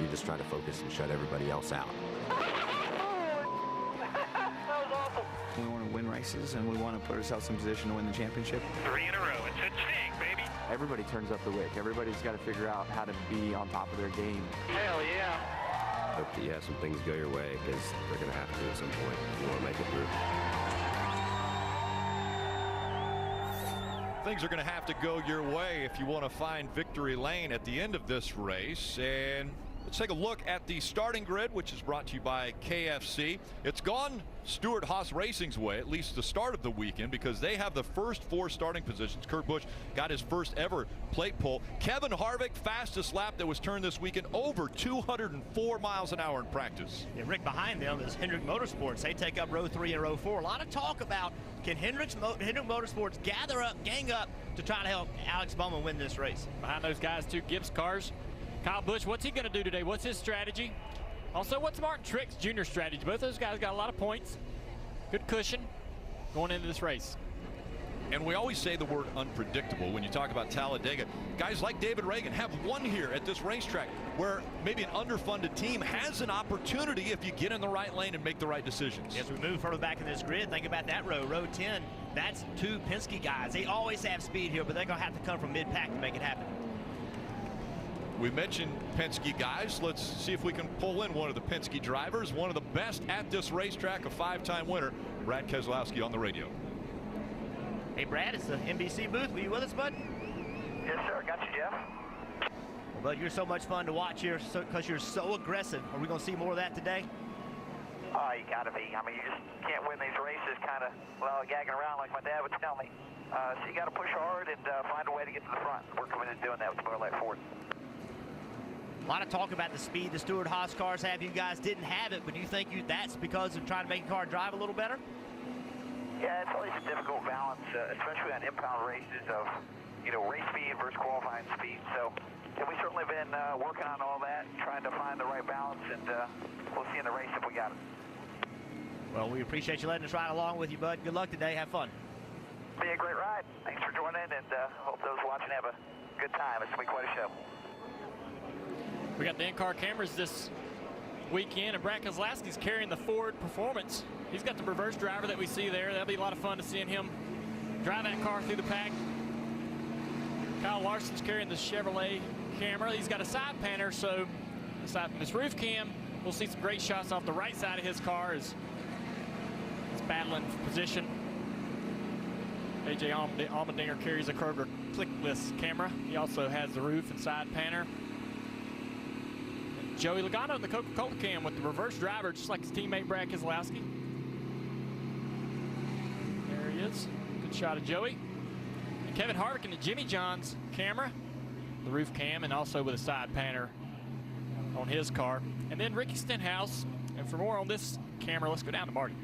you just try to focus and shut everybody else out. We want to win races, and we want to put ourselves in position to win the championship. 3 in a row. It's a ching, baby. Everybody turns up the wick. Everybody's got to figure out how to be on top of their game. Hell yeah. Hope that you have some things go your way, because they're going to have to at some point if you want to make it through. Things are going to have to go your way if you want to find victory lane at the end of this race. And let's take a look at the starting grid, which is brought to you by KFC. It's gone Stewart-Haas Racing's way, at least the start of the weekend, because they have the first 4 starting positions. Kurt Busch got his first ever plate pull. Kevin Harvick, fastest lap that was turned this weekend, over 204 miles an hour in practice. Yeah, Rick, behind them is Hendrick Motorsports. They take up row 3 and row 4. A lot of talk about, can Hendrick Motorsports gather up, gang up to try to help Alex Bowman win this race? Behind those guys, 2 Gibbs cars. Kyle Busch, what's he going to do today? What's his strategy? Also, what's Martin Truex Jr. strategy? Both those guys got a lot of points. Good cushion going into this race. And we always say the word unpredictable when you talk about Talladega. Guys like David Reagan have won here at this racetrack, where maybe an underfunded team has an opportunity if you get in the right lane and make the right decisions. As we move further back in this grid, think about that row, row 10. That's 2 Penske guys. They always have speed here, but they're going to have to come from mid-pack to make it happen. We mentioned Penske guys. Let's see if we can pull in one of the Penske drivers, one of the best at this racetrack, a 5-time winner, Brad Keselowski on the radio. Hey, Brad, it's the NBC booth. Were you with us, bud? Yes, sir. Got you, Jeff. Well, bud, you're so much fun to watch here because you're so aggressive. Are we going to see more of that today? Oh, you got to be. I mean, you just can't win these races kind of, well, gagging around like my dad would tell me. So you got to push hard and find a way to get to the front. We're committed to doing that with Miller Lite Ford. A lot of talk about the speed the Stewart-Haas cars have. You guys didn't have it, but do you think that's because of trying to make a car drive a little better? Yeah, it's always a difficult balance, especially on impound races of, race speed versus qualifying speed. So, yeah, we've certainly been working on all that, trying to find the right balance, and we'll see in the race if we got it. Well, we appreciate you letting us ride along with you, bud. Good luck today. Have fun. Be a great ride. Thanks for joining, and hope those watching have a good time. It's going to be quite a show. We got the in-car cameras this weekend, and Brad Keselowski's carrying the Ford Performance. He's got the reverse driver that we see there. That'll be a lot of fun to seeing him drive that car through the pack. Kyle Larson's carrying the Chevrolet camera. He's got a side panner, so aside from this roof cam, we'll see some great shots off the right side of his car as it's battling for position. AJ Allmendinger carries a Kroger clickless camera. He also has the roof and side panner. Joey Logano in the Coca-Cola cam with the reverse driver, just like his teammate Brad Keselowski. There he is. Good shot of Joey. And Kevin Harvick in the Jimmy John's camera, the roof cam, and also with a side panner on his car. And then Ricky Stenhouse. And for more on this camera, let's go down to Marty.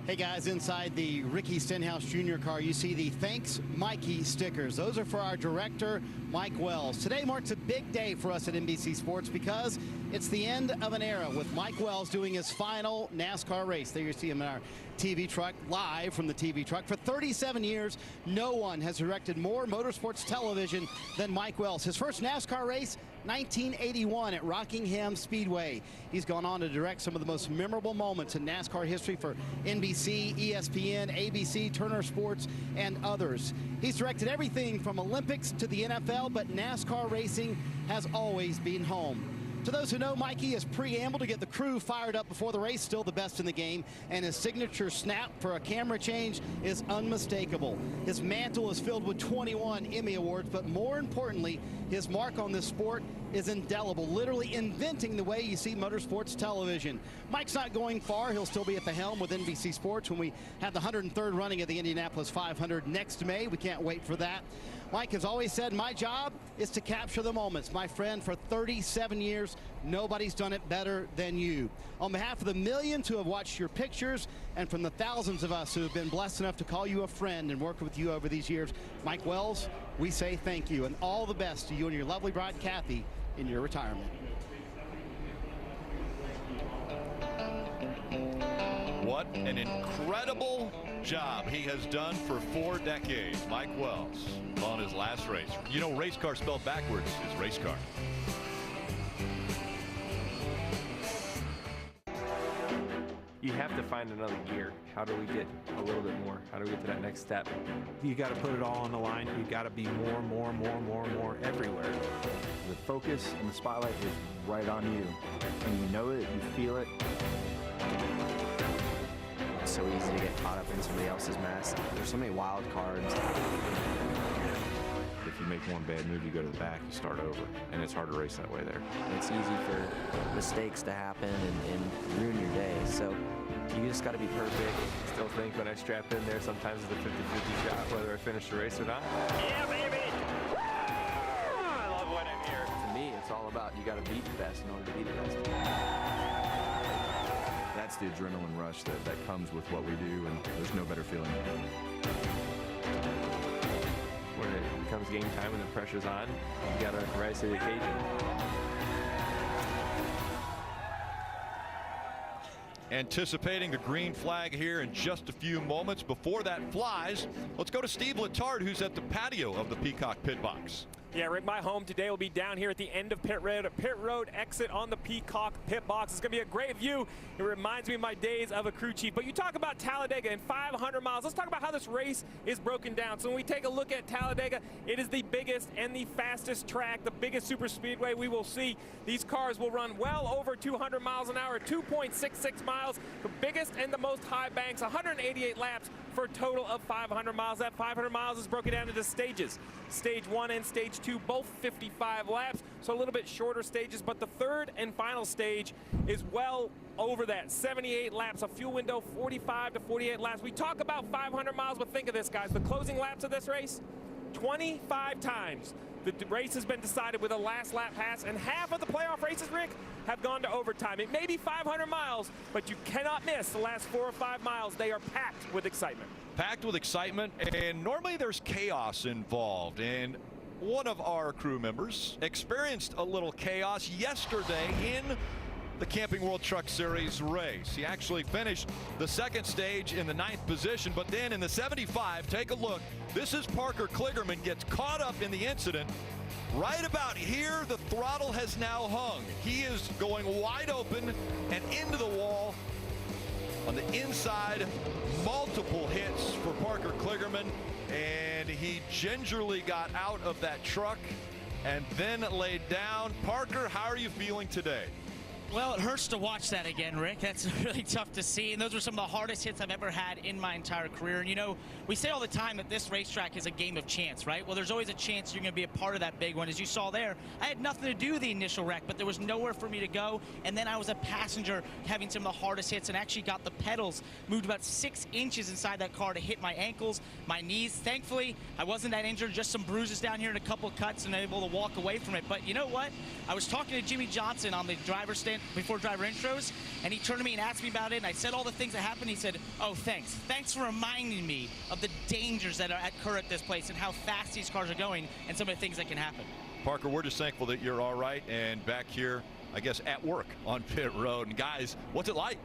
Hey guys, inside the Ricky Stenhouse Jr. car, you see the Thanks Mikey stickers. Those are for our director, Mike Wells. Today marks a big day for us at NBC Sports because it's the end of an era with Mike Wells doing his final NASCAR race. There you see him in our TV truck, live from the TV truck. For 37 years, no one has directed more motorsports television than Mike Wells. His first NASCAR race, 1981 at Rockingham Speedway. He's gone on to direct some of the most memorable moments in NASCAR history for NBC, ESPN, ABC, Turner Sports, and others. He's directed everything from Olympics to the NFL, but NASCAR racing has always been home. To those who know Mikey, his preamble to get the crew fired up before the race, still the best in the game, and his signature snap for a camera change is unmistakable. His mantle is filled with 21 Emmy Awards, but more importantly, his mark on this sport is indelible, literally inventing the way you see motorsports television. Mike's not going far. He'll still be at the helm with NBC Sports when we have the 103rd running of the Indianapolis 500 next May. We can't wait for that. Mike has always said, my job is to capture the moments. My friend, for 37 years, nobody's done it better than you. On behalf of the millions who have watched your pictures and from the thousands of us who have been blessed enough to call you a friend and work with you over these years, Mike Wells, we say thank you and all the best to you and your lovely bride, Kathy, in your retirement. What an incredible job he has done for 4 decades. Mike Wells on his last race. You know, race car spelled backwards is race car. You have to find another gear. How do we get a little bit more? How do we get to that next step? You got to put it all on the line. You got to be more everywhere. The focus and the spotlight is right on you. And you know it, you feel it. It's so easy to get caught up in somebody else's mess. There's so many wild cards. If you make one bad move, you go to the back, you start over. And it's hard to race that way there. It's easy for mistakes to happen and ruin your day. So you just got to be perfect. Still think when I strap in there, sometimes it's a 50-50 shot whether I finish the race or not. Yeah, baby! I love winning here. To me, it's all about you got to beat the best in order to be the best. That's the adrenaline rush that comes with what we do, and there's no better feeling. When it becomes game time and the pressure's on, you got to rise to the occasion. Anticipating the green flag here in just a few moments. Before that flies, let's go to Steve Letard, who's at the patio of the Peacock pit box. Yeah, Rick, my home today will be down here at the end of pit road exit on the Peacock pit box. It's going to be a great view. It reminds me of my days of a crew chief. But you talk about Talladega and 500 miles. Let's talk about how this race is broken down. So when we take a look at Talladega, it is the biggest and the fastest track, the biggest super speedway we will see. These cars will run well over 200 miles an hour, 2.66 miles, the biggest and the most high banks, 188 laps for a total of 500 miles. That 500 miles is broken down into stages. Stage 1 and Stage 2, both 55 laps, so a little bit shorter stages, but the third and final stage is well over that, 78 laps, a fuel window 45 to 48 laps. We talk about 500 miles, but think of this, guys. The closing laps of this race, 25 times. The race has been decided with a last lap pass, and half of the playoff races, Rick, have gone to overtime. It may be 500 miles, but you cannot miss the last 4 or 5 miles. They are packed with excitement. Packed with excitement, and normally there's chaos involved. And one of our crew members experienced a little chaos yesterday in the Camping World Truck Series race. He actually finished the second stage in the 9th position, but then in the 75, take a look. This is Parker Kligerman, gets caught up in the incident. Right about here, the throttle has now hung. He is going wide open and into the wall. On the inside, multiple hits for Parker Kligerman, and he gingerly got out of that truck and then laid down. Parker, how are you feeling today? Well, it hurts to watch that again, Rick. That's really tough to see, and those were some of the hardest hits I've ever had in my entire career. And you know, we say all the time that this racetrack is a game of chance, right? Well, there's always a chance you're going to be a part of that big one. As you saw there, I had nothing to do with the initial wreck, but there was nowhere for me to go, and then I was a passenger having some of the hardest hits and actually got the pedals moved about 6 inches inside that car to hit my ankles, my knees. Thankfully, I wasn't that injured, just some bruises down here and a couple cuts, and able to walk away from it. But you know what? I was talking to Jimmy Johnson on the driver's stand before driver intros, and he turned to me and asked me about it, and I said all the things that happened. He said, oh, thanks for reminding me of the dangers that occur at this place and how fast these cars are going and some of the things that can happen. Parker, we're just thankful that you're all right and back here, I guess, at work on pit road. And guys, what's it like?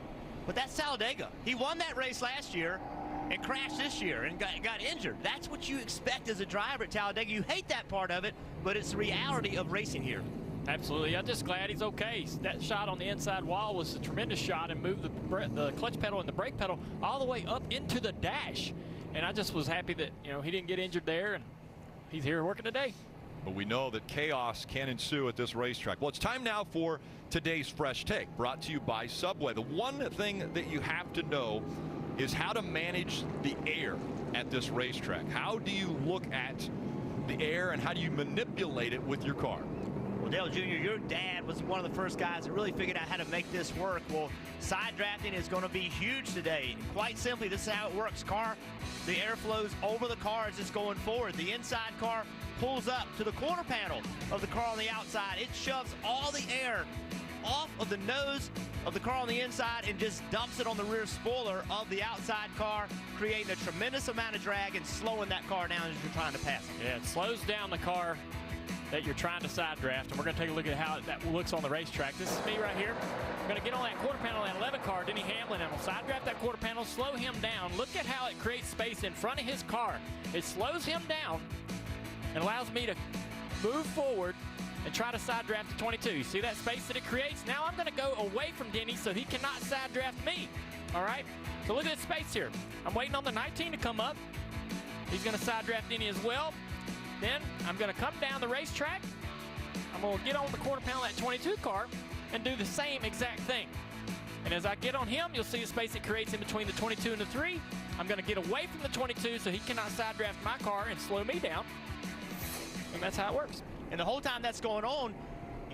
But that's Talladega. He won that race last year and crashed this year and got injured. That's what you expect as a driver at Talladega. You hate that part of it, but it's the reality of racing here. Absolutely. I'm just glad he's okay. That shot on the inside wall was a tremendous shot and moved the clutch pedal and the brake pedal all the way up into the dash. And I just was happy that, you know, he didn't get injured there, and he's here working today. But we know that chaos can ensue at this racetrack. Well, it's time now for today's Fresh Take, brought to you by Subway. The one thing that you have to know is how to manage the air at this racetrack. How do you look at the air, and how do you manipulate it with your car? Well, Dale Jr., your dad was one of the first guys that really figured out how to make this work. Well, side drafting is going to be huge today. Quite simply, this is how it works. The air flows over the car as it's going forward. The inside car pulls up to the quarter panel of the car on the outside. It shoves all the air off of the nose of the car on the inside and just dumps it on the rear spoiler of the outside car, creating a tremendous amount of drag and slowing that car down as you're trying to pass it. Yeah, it slows down the car that you're trying to side draft, and we're going to take a look at how that looks on the racetrack. This is me right here. I'm going to get on that quarter panel of that 11 car, Denny Hamlin, and we'll side draft that quarter panel, slow him down. Look at how it creates space in front of his car. It slows him down and allows me to move forward and try to side draft the 22. See that space that it creates? Now I'm going to go away from Denny so he cannot side draft me. All right, so look at this space here. I'm waiting on the 19 to come up. He's going to side draft Denny as well. Then I'm going to come down the racetrack. I'm going to get on the quarter panel of that 22 car and do the same exact thing. And as I get on him, you'll see the space it creates in between the 22 and the 3. I'm going to get away from the 22 so he cannot side draft my car and slow me down. And that's how it works. And the whole time that's going on,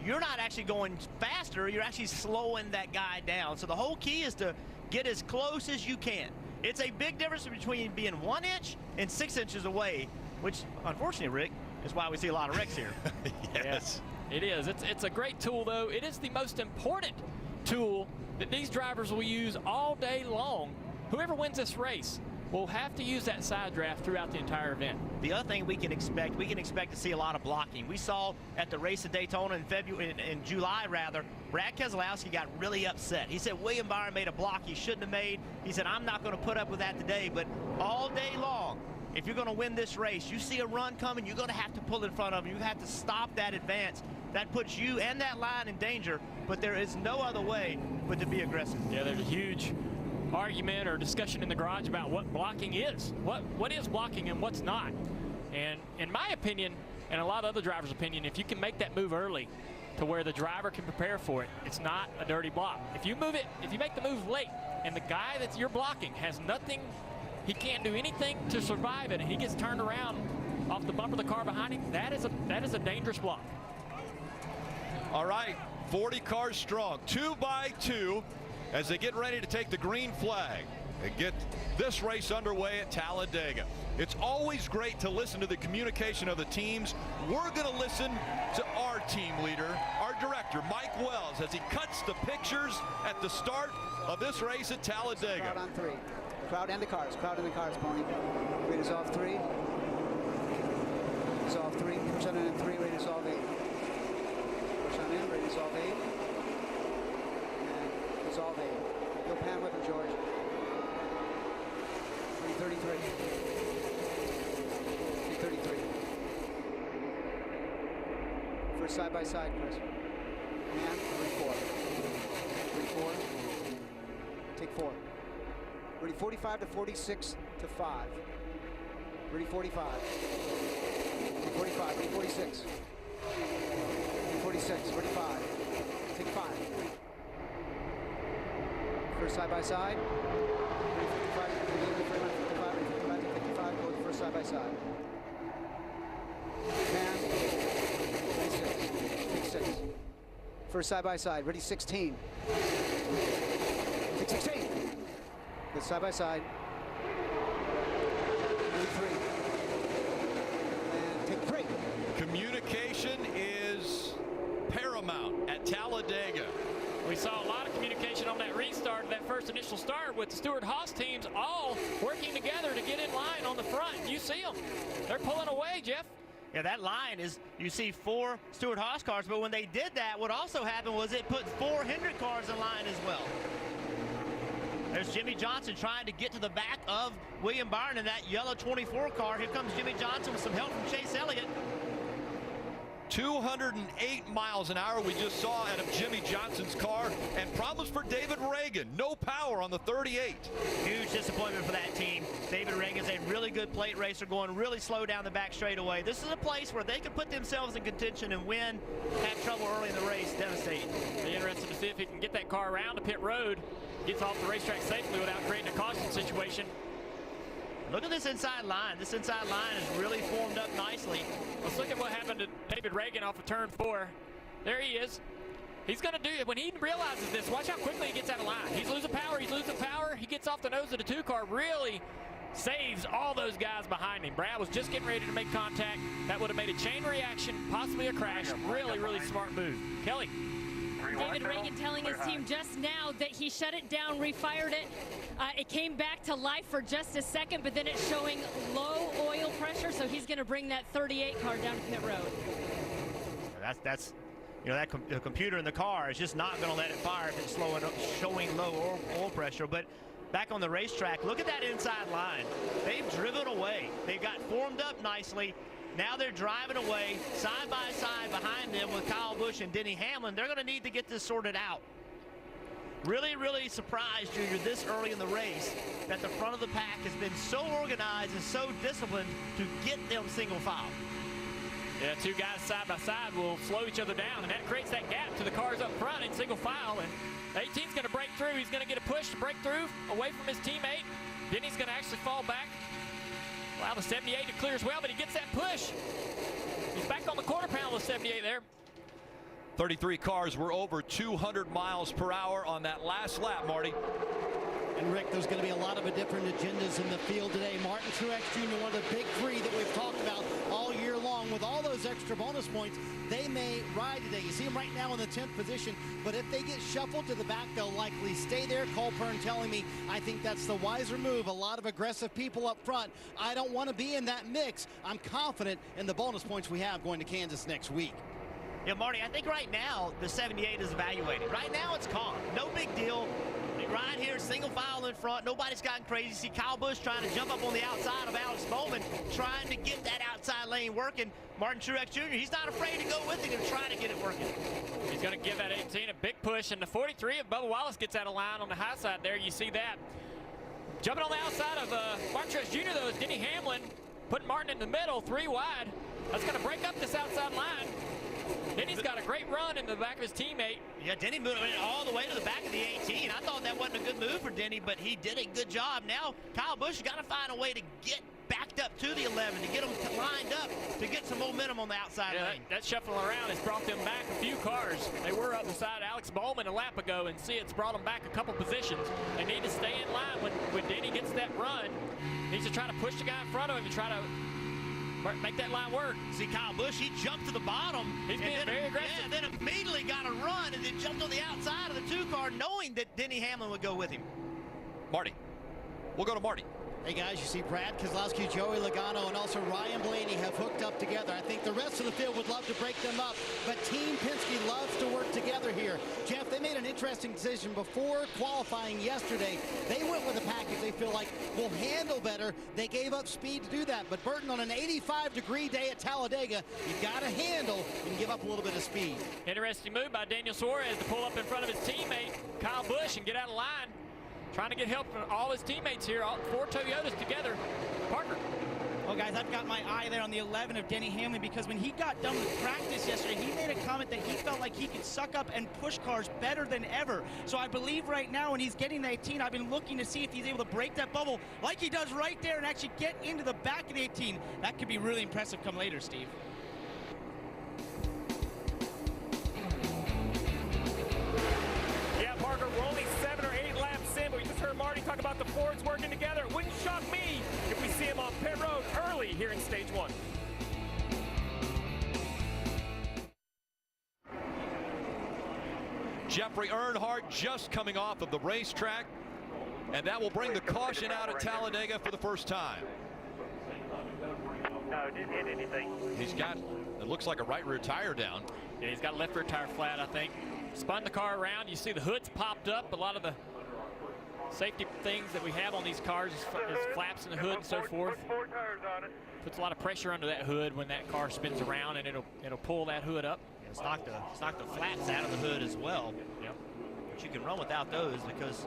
you're not actually going faster, you're actually slowing that guy down. So the whole key is to get as close as you can. It's a big difference between being 1 inch and 6 inches away, which unfortunately, Rick, is why we see a lot of wrecks here. Yes, it is. It's a great tool, though. It is the most important tool that these drivers will use all day long. Whoever wins this race will have to use that side draft throughout the entire event. The other thing we can expect to see a lot of blocking. We saw at the race at Daytona in July, Brad Keselowski got really upset. He said William Byron made a block he shouldn't have made. He said, I'm not going to put up with that today, but all day long, if you're going to win this race, you see a run coming, you're going to have to pull in front of him. You have to stop that advance. That puts you and that line in danger, but there is no other way but to be aggressive. Yeah, there's a huge argument or discussion in the garage about what blocking is. What is blocking and what's not. And in my opinion, and a lot of other drivers' opinion, if you can make that move early to where the driver can prepare for it, it's not a dirty block. If you move it, if you make the move late and the guy that you're blocking has nothing, he can't do anything to survive it, and he gets turned around off the bumper of the car behind him, that is a dangerous block. All right, 40 cars strong, 2 by 2, as they get ready to take the green flag and get this race underway at Talladega. It's always great to listen to the communication of the teams. We're going to listen to our team leader, our director, Mike Wells, as he cuts the pictures at the start of this race at Talladega. Crowd on 3. Crowd and the cars. Crowd and the cars, Pony. Rate is off 3. Is off 3. Push on in 3. Rate is off 8. Push on in. Rate is off 8. And is off 8. You'll pan with him, George. 333. 333. First side by side, Chris. And 3-4. 3-4. Take 4. Ready 45 to 46 to 5. Ready 45. 45. Ready 46. 46. Ready 5. Take 5. First side by side. Ready 55. Ready 55. Ready 55 to 55. Go with the first side by side. 10. Ready 6. Take 6. First side by side. Ready 16. Take 16. Good side by side. 3. And take 3. Communication is paramount at Talladega. We saw a lot of communication on that restart, that first initial start with the Stewart-Haas teams all working together to get in line on the front. You see them. They're pulling away, Jeff. Yeah, that line is, you see 4 Stewart-Haas cars, but when they did that, what also happened was it put 4 Hendrick cars in line as well. There's Jimmy Johnson trying to get to the back of William Byron in that yellow 24 car. Here comes Jimmy Johnson with some help from Chase Elliott. 208 miles an hour we just saw out of Jimmy Johnson's car, and problems for David Reagan. No power on the 38. Huge disappointment for that team. David Reagan's a really good plate racer, going really slow down the back straightaway. This is a place where they could put themselves in contention and win, have trouble early in the race, devastating. Be interested to see if he can get that car around the pit road, gets off the racetrack safely without creating a caution situation. Look at this inside line. This inside line is really formed up nicely. Let's look at what happened to David Reagan off of turn 4. There he is. He's going to do it. When he realizes this, watch how quickly he gets out of line. He's losing power. He's losing power. He gets off the nose of the 2 car. Really saves all those guys behind him. Brad was just getting ready to make contact. That would have made a chain reaction, possibly a crash. Really, really smart move. Kelly. David Reagan telling his team just now that he shut it down, refired it. It came back to life for just a second, but then it's showing low oil pressure, so he's going to bring that 38 car down to pit road. That's you know, the computer in the car is just not going to let it fire if it's showing low oil pressure. But back on the racetrack, look at that inside line. They've driven away. They've got formed up nicely. Now they're driving away side by side behind them with Kyle Busch and Denny Hamlin. They're going to need to get this sorted out. Really, really surprised, Junior, this early in the race that the front of the pack has been so organized and so disciplined to get them single file. Yeah, two guys side by side will slow each other down, and that creates that gap to the cars up front in single file. And 18's going to break through. He's going to get a push to break through away from his teammate. Then he's going to actually fall back. Wow, the 78 it clears well, but he gets that push. He's back on the quarter panel of 78 there. 33 cars were over 200 miles per hour on that last lap, Marty. And Rick, there's going to be a lot of different agendas in the field today. Martin Truex Jr., one of the big three that we've talked about all year long. With all those extra bonus points, they may ride today. You see them right now in the 10th position, but if they get shuffled to the back, they'll likely stay there. Cole Pern telling me, I think that's the wiser move. A lot of aggressive people up front. I don't want to be in that mix. I'm confident in the bonus points we have going to Kansas next week. Yeah, Marty, I think right now the 78 is evaluated. Right now it's calm. No big deal. Right here, single file in front. Nobody's gotten crazy. See Kyle Busch trying to jump up on the outside of Alex Bowman, trying to get that outside lane working. Martin Truex Jr., he's not afraid to go with it and try to get it working. He's going to give that 18 a big push, and the 43 of Bubba Wallace gets out of line on the high side there. You see that. Jumping on the outside of Martin Truex Jr., though, is Denny Hamlin, putting Martin in the middle, 3 wide. That's going to break up this outside line. Denny's got a great run in the back of his teammate. Yeah, Denny moved all the way to the back of the 18. I thought that wasn't a good move for Denny, but he did a good job. Now, Kyle Busch has got to find a way to get backed up to the 11, to get them lined up, to get some momentum on the outside lane. That shuffling around has brought them back a few cars. They were up beside Alex Bowman a lap ago, and see it's brought them back a couple positions. They need to stay in line when Denny gets that run. He needs to try to push the guy in front of him and try to make that line work. See Kyle Busch, he jumped to the bottom. He's being very aggressive. Yeah, then immediately got a run and then jumped on the outside of the 2 car, knowing that Denny Hamlin would go with him. Marty. We'll go to Marty. Hey guys, you see Brad Keselowski, Joey Logano, and also Ryan Blaney have hooked up together. I think the rest of the field would love to break them up, but Team Penske loves to work together here. Jeff, they made an interesting decision before qualifying yesterday. They went with a package they feel like will handle better. They gave up speed to do that, but Burton, on an 85-degree day at Talladega, you got to handle and give up a little bit of speed. Interesting move by Daniel Suarez to pull up in front of his teammate, Kyle Busch, and get out of line. Trying to get help from all his teammates here, all 4 Toyotas together. Parker. Well, guys, I've got my eye there on the 11 of Denny Hamlin, because when he got done with practice yesterday, he made a comment that he felt like he could suck up and push cars better than ever. So I believe right now when he's getting the 18, I've been looking to see if he's able to break that bubble like he does right there and actually get into the back of the 18. That could be really impressive come later, Steve. Yeah, Parker, we're only 7 or 8 laps in, but we just heard Marty talk about the Fords working together. It wouldn't shock me if we see him on pit road early here in stage 1. Jeffrey Earnhardt just coming off of the racetrack, and that will bring the caution out at Talladega for the first time. No, didn't hit anything. He's got, it looks like a right rear tire down. Yeah, he's got a left rear tire flat, I think. Spun the car around. You see the hood's popped up. A lot of the safety things that we have on these cars is flaps in the hood and so forth. Puts a lot of pressure under that hood when that car spins around, and it'll pull that hood up. Yeah, it's knocked the flaps out of the hood as well. Yep. But you can run without those, because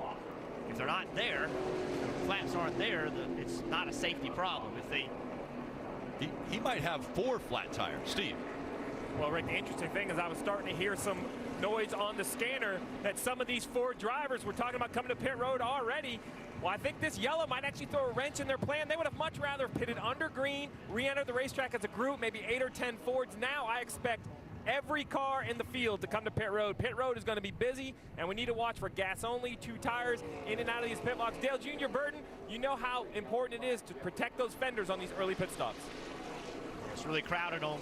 if they're not there, the flaps aren't there, it's not a safety problem. If they he might have 4 flat tires. Steve. Well, Rick, the interesting thing is I was starting to hear some noise on the scanner that some of these Ford drivers were talking about coming to pit road already. Well, I think this yellow might actually throw a wrench in their plan. They would have much rather pitted under green, re-entered the racetrack as a group, maybe 8 or 10 Fords. Now I expect every car in the field to come to pit road. Pit road is going to be busy, and we need to watch for gas only, 2 tires in and out of these pit blocks. Dale Jr., Burton, you know how important it is to protect those fenders on these early pit stops. It's really crowded on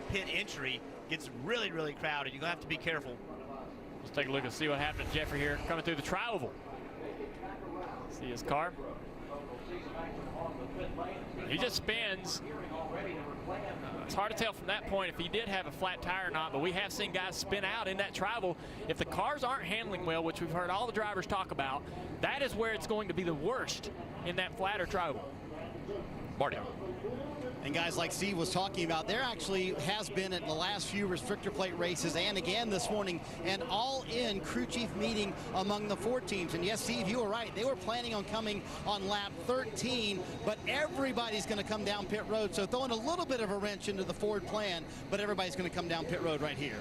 pit entry. Gets really, really crowded. You're going to have to be careful. Let's take a look and see what happened to Jeffrey here coming through the tri-oval. See his car. He just spins. It's hard to tell from that point if he did have a flat tire or not, but we have seen guys spin out in that tri-oval. If the cars aren't handling well, which we've heard all the drivers talk about, that is where it's going to be the worst in that flatter tri-oval. Marty. And guys, like Steve was talking about, there actually has been in the last few restrictor plate races and again this morning an all-in crew chief meeting among the Ford teams. And yes, Steve, you were right. They were planning on coming on lap 13, but everybody's going to come down pit road. So throwing a little bit of a wrench into the Ford plan, but everybody's going to come down pit road right here.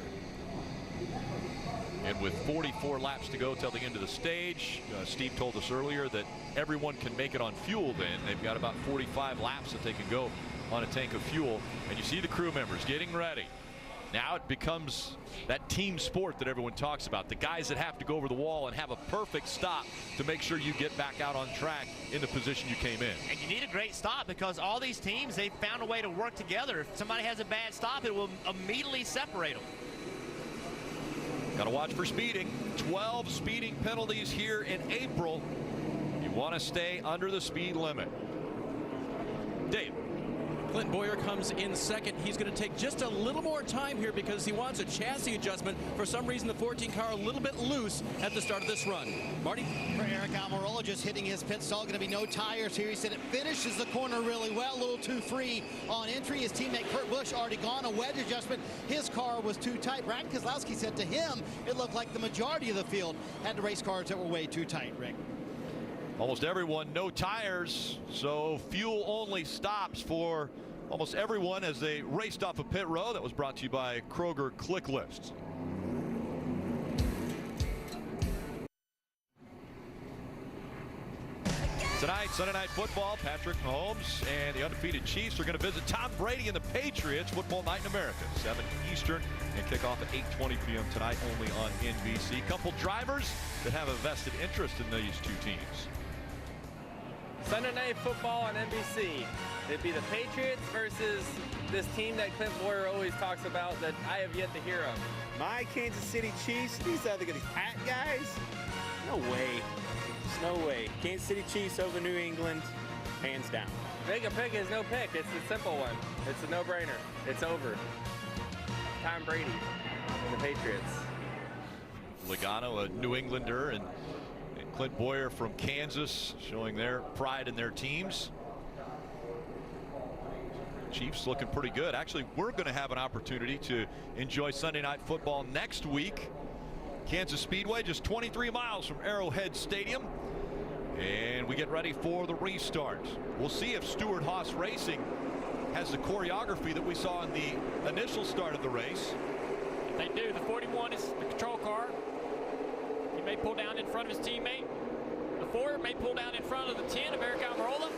And with 44 laps to go till the end of the stage, Steve told us earlier that everyone can make it on fuel then. They've got about 45 laps that they can go on a tank of fuel. And you see the crew members getting ready. Now it becomes that team sport that everyone talks about. The guys that have to go over the wall and have a perfect stop to make sure you get back out on track in the position you came in. And you need a great stop because all these teams, they've found a way to work together. If somebody has a bad stop, it will immediately separate them. Got to watch for speeding. 12 speeding penalties here in April. You want to stay under the speed limit. Dave. Clint Boyer comes in second. He's going to take just a little more time here because he wants a chassis adjustment. For some reason, the 14 car a little bit loose at the start of this run. Marty? For Eric Almirola, just hitting his pit stall. Going to be no tires here. He said it finishes the corner really well. A little too free on entry. His teammate Kurt Busch already gone. A wedge adjustment. His car was too tight. Brad Keselowski said to him, it looked like the majority of the field had the race cars that were way too tight, Rick. Almost everyone, no tires, so fuel only stops for almost everyone as they raced off of pit row. That was brought to you by Kroger Click List. Tonight, Sunday Night Football, Patrick Mahomes and the undefeated Chiefs are going to visit Tom Brady and the Patriots. Football night in America, 7 Eastern, and kick off at 8:20 p.m. tonight, only on NBC. Couple drivers that have a vested interest in these two teams. Sunday Night Football on NBC. It'd be the Patriots versus this team that Clint Boyer always talks about that I have yet to hear of. My Kansas City Chiefs, these are the hat guys? No way. There's no way. Kansas City Chiefs over New England, hands down. Make a pick is no pick. It's a simple one. It's a no-brainer. It's over. Tom Brady and the Patriots. Logano, a New Englander, and Clint Boyer from Kansas, showing their pride in their teams. Chiefs looking pretty good. Actually, we're going to have an opportunity to enjoy Sunday Night Football next week. Kansas Speedway, just 23 miles from Arrowhead Stadium. And we get ready for the restart. We'll see if Stewart-Haas Racing has the choreography that we saw in the initial start of the race. If they do, the 41 is the control car. He may pull down in front of his teammate. The 4 may pull down in front of the 10 of Eric Almirola.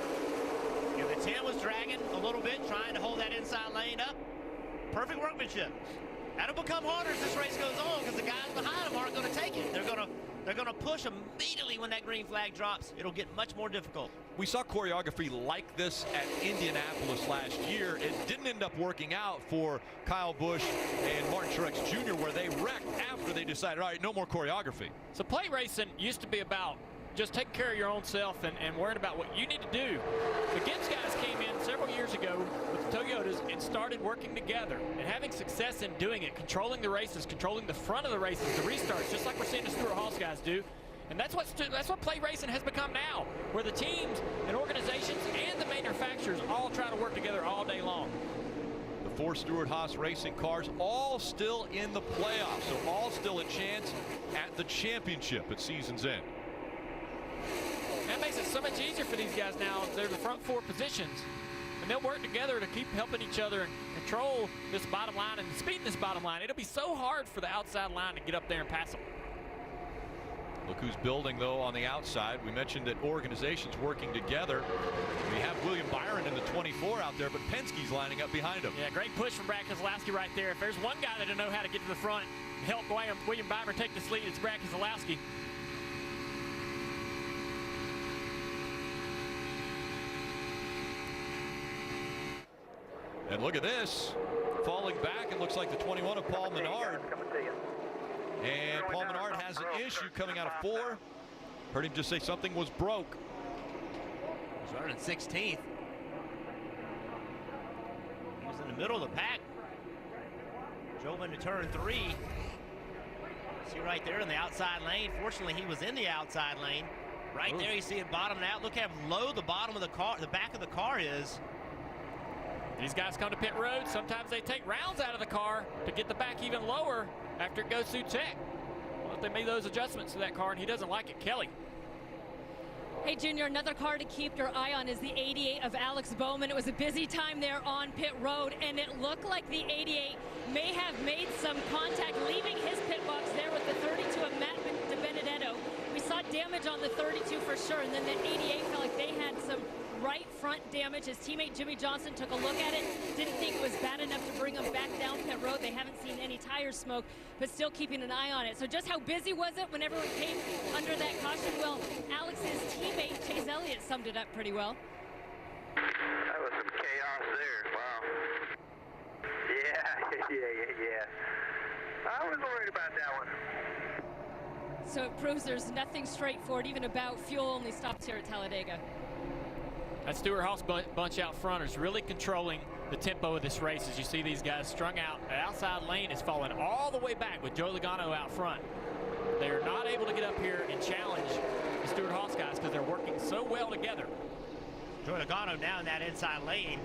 Yeah, the 10 was dragging a little bit, trying to hold that inside lane up. Perfect workmanship. That'll become harder as this race goes on because the guys behind them aren't going to take it. They're going to push immediately when that green flag drops. It'll get much more difficult. We saw choreography like this at Indianapolis last year. It didn't end up working out for Kyle Busch and Martin Truex Jr. where they wrecked after they decided, all right, no more choreography. So plate racing used to be about just taking care of your own self and worrying about what you need to do. The Gibbs guys came in several years ago with the Toyotas and started working together and having success in doing it, controlling the races, controlling the front of the races, the restarts, just like we're seeing the Stewart-Haas guys do. And that's what plate racing has become now, where the teams and organizations and the manufacturers all try to work together all day long. The 4 Stewart-Haas Racing cars all still in the playoffs, so all still a chance at the championship at season's end. That makes it so much easier for these guys now. They're the front 4 positions, and they'll work together to keep helping each other and control this bottom line and speed this bottom line. It'll be so hard for the outside line to get up there and pass them. Look who's building, though, on the outside. We mentioned that organizations working together. We have William Byron in the 24 out there, but Penske's lining up behind him. Yeah, great push from Brad Keselowski right there. If there's one guy that doesn't know how to get to the front and help William Byron take this lead, it's Brad Keselowski. And look at this. Falling back, it looks like the 21 of Paul Menard. And Paul Menard has an issue coming out of 4. Heard him just say something was broke. He's running 16th. He was in the middle of the pack. Drove into turn 3. See right there in the outside lane. Fortunately, he was in the outside lane. Right there, you see it bottoming out. Look how low the bottom of the car, the back of the car is. These guys come to pit road. Sometimes they take rounds out of the car to get the back even lower after it goes through tech. Well, if they made those adjustments to that car, and he doesn't like it, Kelly. Hey, Junior, another car to keep your eye on is the 88 of Alex Bowman. It was a busy time there on pit road, and it looked like the 88 may have made some contact, leaving his pit box there with the 32 of Matt DiBenedetto. We saw damage on the 32 for sure, and then the 88 felt like they had some right front damage. His teammate Jimmy Johnson took a look at it, didn't think it was bad enough to bring him back down pit road. They haven't seen any tire smoke, but still keeping an eye on it. So just how busy was it when everyone came under that caution? Well, Alex's teammate Chase Elliott summed it up pretty well. That was some chaos there. Wow. Yeah. I was worried about that one. So it proves there's nothing straightforward, even about fuel-only stops here at Talladega. That Stewart-Haas bunch out front is really controlling the tempo of this race. As you see these guys strung out, the outside lane is falling all the way back with Joey Logano out front. They're not able to get up here and challenge the Stewart-Haas guys because they're working so well together. Joey Logano now in that inside lane.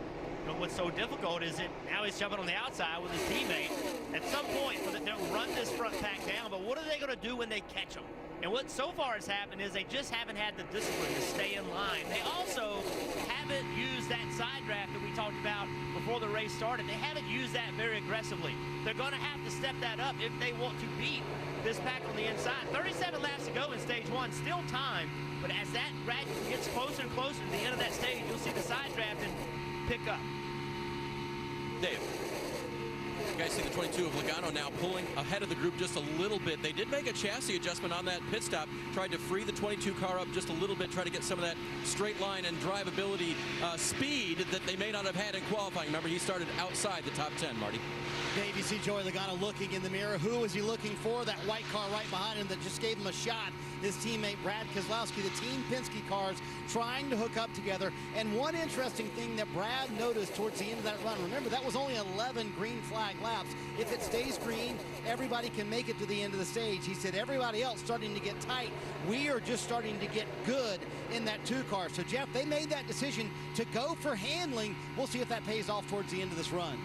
But what's so difficult is that now he's jumping on the outside with his teammate. At some point, they'll run this front pack down, but what are they going to do when they catch them? And what so far has happened is they just haven't had the discipline to stay in line. They also haven't used that side draft that we talked about before the race started. They haven't used that very aggressively. They're going to have to step that up if they want to beat this pack on the inside. 37 laps to go in stage one, still time, but as that bracket gets closer and closer to the end of that stage, you'll see the side draft and pick up. Dave. You guys see the 22 of Logano now pulling ahead of the group just a little bit. They did make a chassis adjustment on that pit stop, tried to free the 22 car up just a little bit, try to get some of that straight line and drivability speed that they may not have had in qualifying. Remember, he started outside the top 10, Marty. Dave, you see Joey Logano looking in the mirror. Who was he looking for? That white car right behind him that just gave him a shot. His teammate Brad Keselowski, the Team Penske cars trying to hook up together. And one interesting thing that Brad noticed towards the end of that run, remember that was only 11 green flag laps. If it stays green, everybody can make it to the end of the stage. He said everybody else starting to get tight. We are just starting to get good in that 2 car. So Jeff, they made that decision to go for handling. We'll see if that pays off towards the end of this run.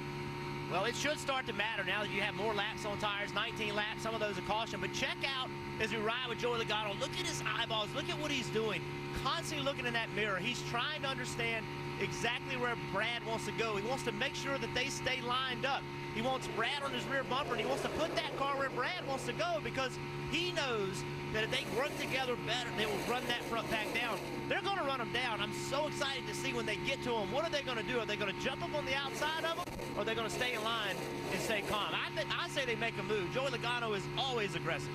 Well, it should start to matter now that you have more laps on tires, 19 laps, some of those are caution. But check out as we ride with Joey Logano, look at his eyeballs, look at what he's doing. Constantly looking in that mirror. He's trying to understand exactly where Brad wants to go. He wants to make sure that they stay lined up. He wants Brad on his rear bumper, and he wants to put that car where Brad wants to go because he knows that if they work together better, they will run that front pack down. They're going to run them down. I'm so excited to see when they get to them. What are they going to do? Are they going to jump up on the outside of them, or are they going to stay in line and stay calm? I say they make a move. Joey Logano is always aggressive.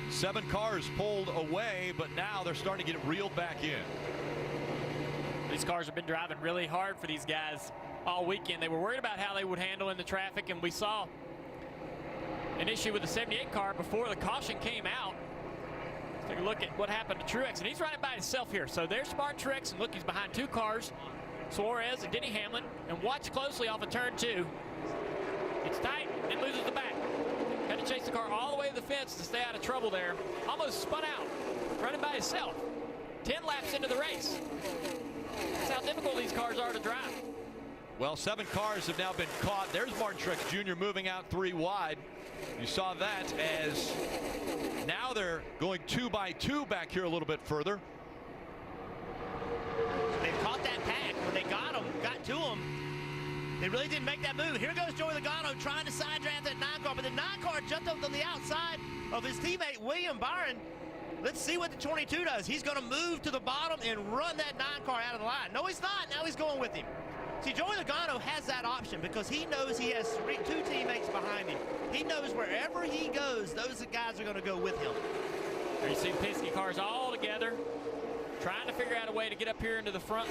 7 cars pulled away, but now they're starting to get reeled back in. These cars have been driving really hard for these guys all weekend. They were worried about how they would handle in the traffic, and we saw an issue with the 78 car before the caution came out. Let's take a look at what happened to Truex, and he's running by himself here. So there's smart Truex, and look, he's behind 2 cars, Suarez and Denny Hamlin, and watch closely off of turn 2. It's tight and loses the back. Had to chase the car all the way to the fence to stay out of trouble there. Almost spun out, running by himself. 10 laps into the race. That's how difficult these cars are to drive. Well, 7 cars have now been caught. There's Martin Truex Jr. moving out 3 wide. You saw that as now they're going 2 by 2 back here a little bit further. They've caught that pack when they got to him. They really didn't make that move. Here goes Joey Logano trying to side draft that 9 car, but the 9 car jumped up on the outside of his teammate William Byron. Let's see what the 22 does. He's going to move to the bottom and run that 9 car out of the line. No, he's not. Now he's going with him. See, Joey Logano has that option because he knows he has 2 teammates behind him. He knows wherever he goes, those guys are going to go with him. There you see Penske cars all together, trying to figure out a way to get up here into the front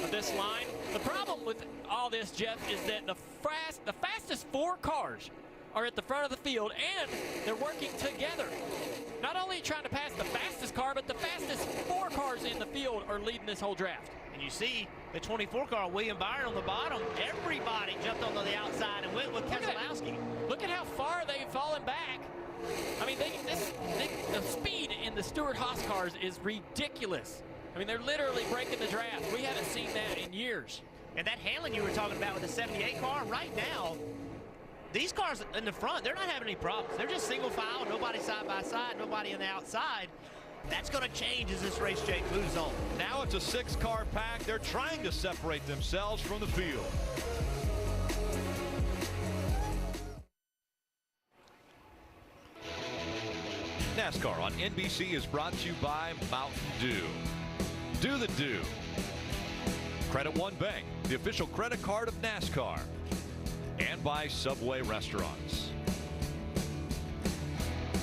of this line. The problem with all this, Jeff, is that the fastest 4 cars are at the front of the field, and they're working together. Not only trying to pass the fastest car, but the fastest 4 cars in the field are leading this whole draft. And you see the 24 car, William Byron on the bottom. Everybody jumped onto the outside and went with Keselowski. Look at how far they've fallen back. I mean, the speed in the Stewart-Haas cars is ridiculous. I mean, they're literally breaking the draft. We haven't seen that in years. And that handling you were talking about with the 78 car, right now, these cars in the front, they're not having any problems. They're just single file, nobody side by side, nobody on the outside. That's going to change as this race moves on. Now it's a 6-car pack. They're trying to separate themselves from the field. NASCAR on NBC is brought to you by Mountain Dew. Do the do. Credit One Bank, the official credit card of NASCAR. And by Subway Restaurants.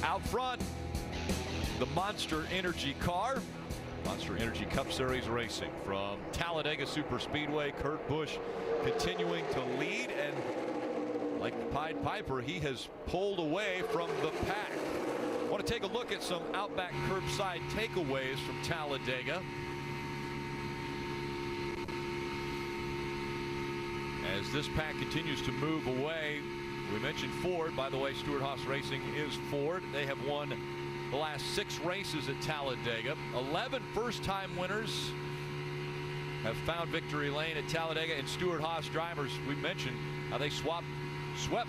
Out front, the Monster Energy car. Monster Energy Cup Series racing from Talladega Superspeedway. Kurt Busch continuing to lead, and like the Pied Piper, he has pulled away from the pack. I want to take a look at some Outback curbside takeaways from Talladega. As this pack continues to move away, we mentioned Ford. By the way, Stewart-Haas Racing is Ford. They have won the last 6 races at Talladega. 11 first-time winners have found victory lane at Talladega, and Stewart-Haas drivers, we mentioned how they swept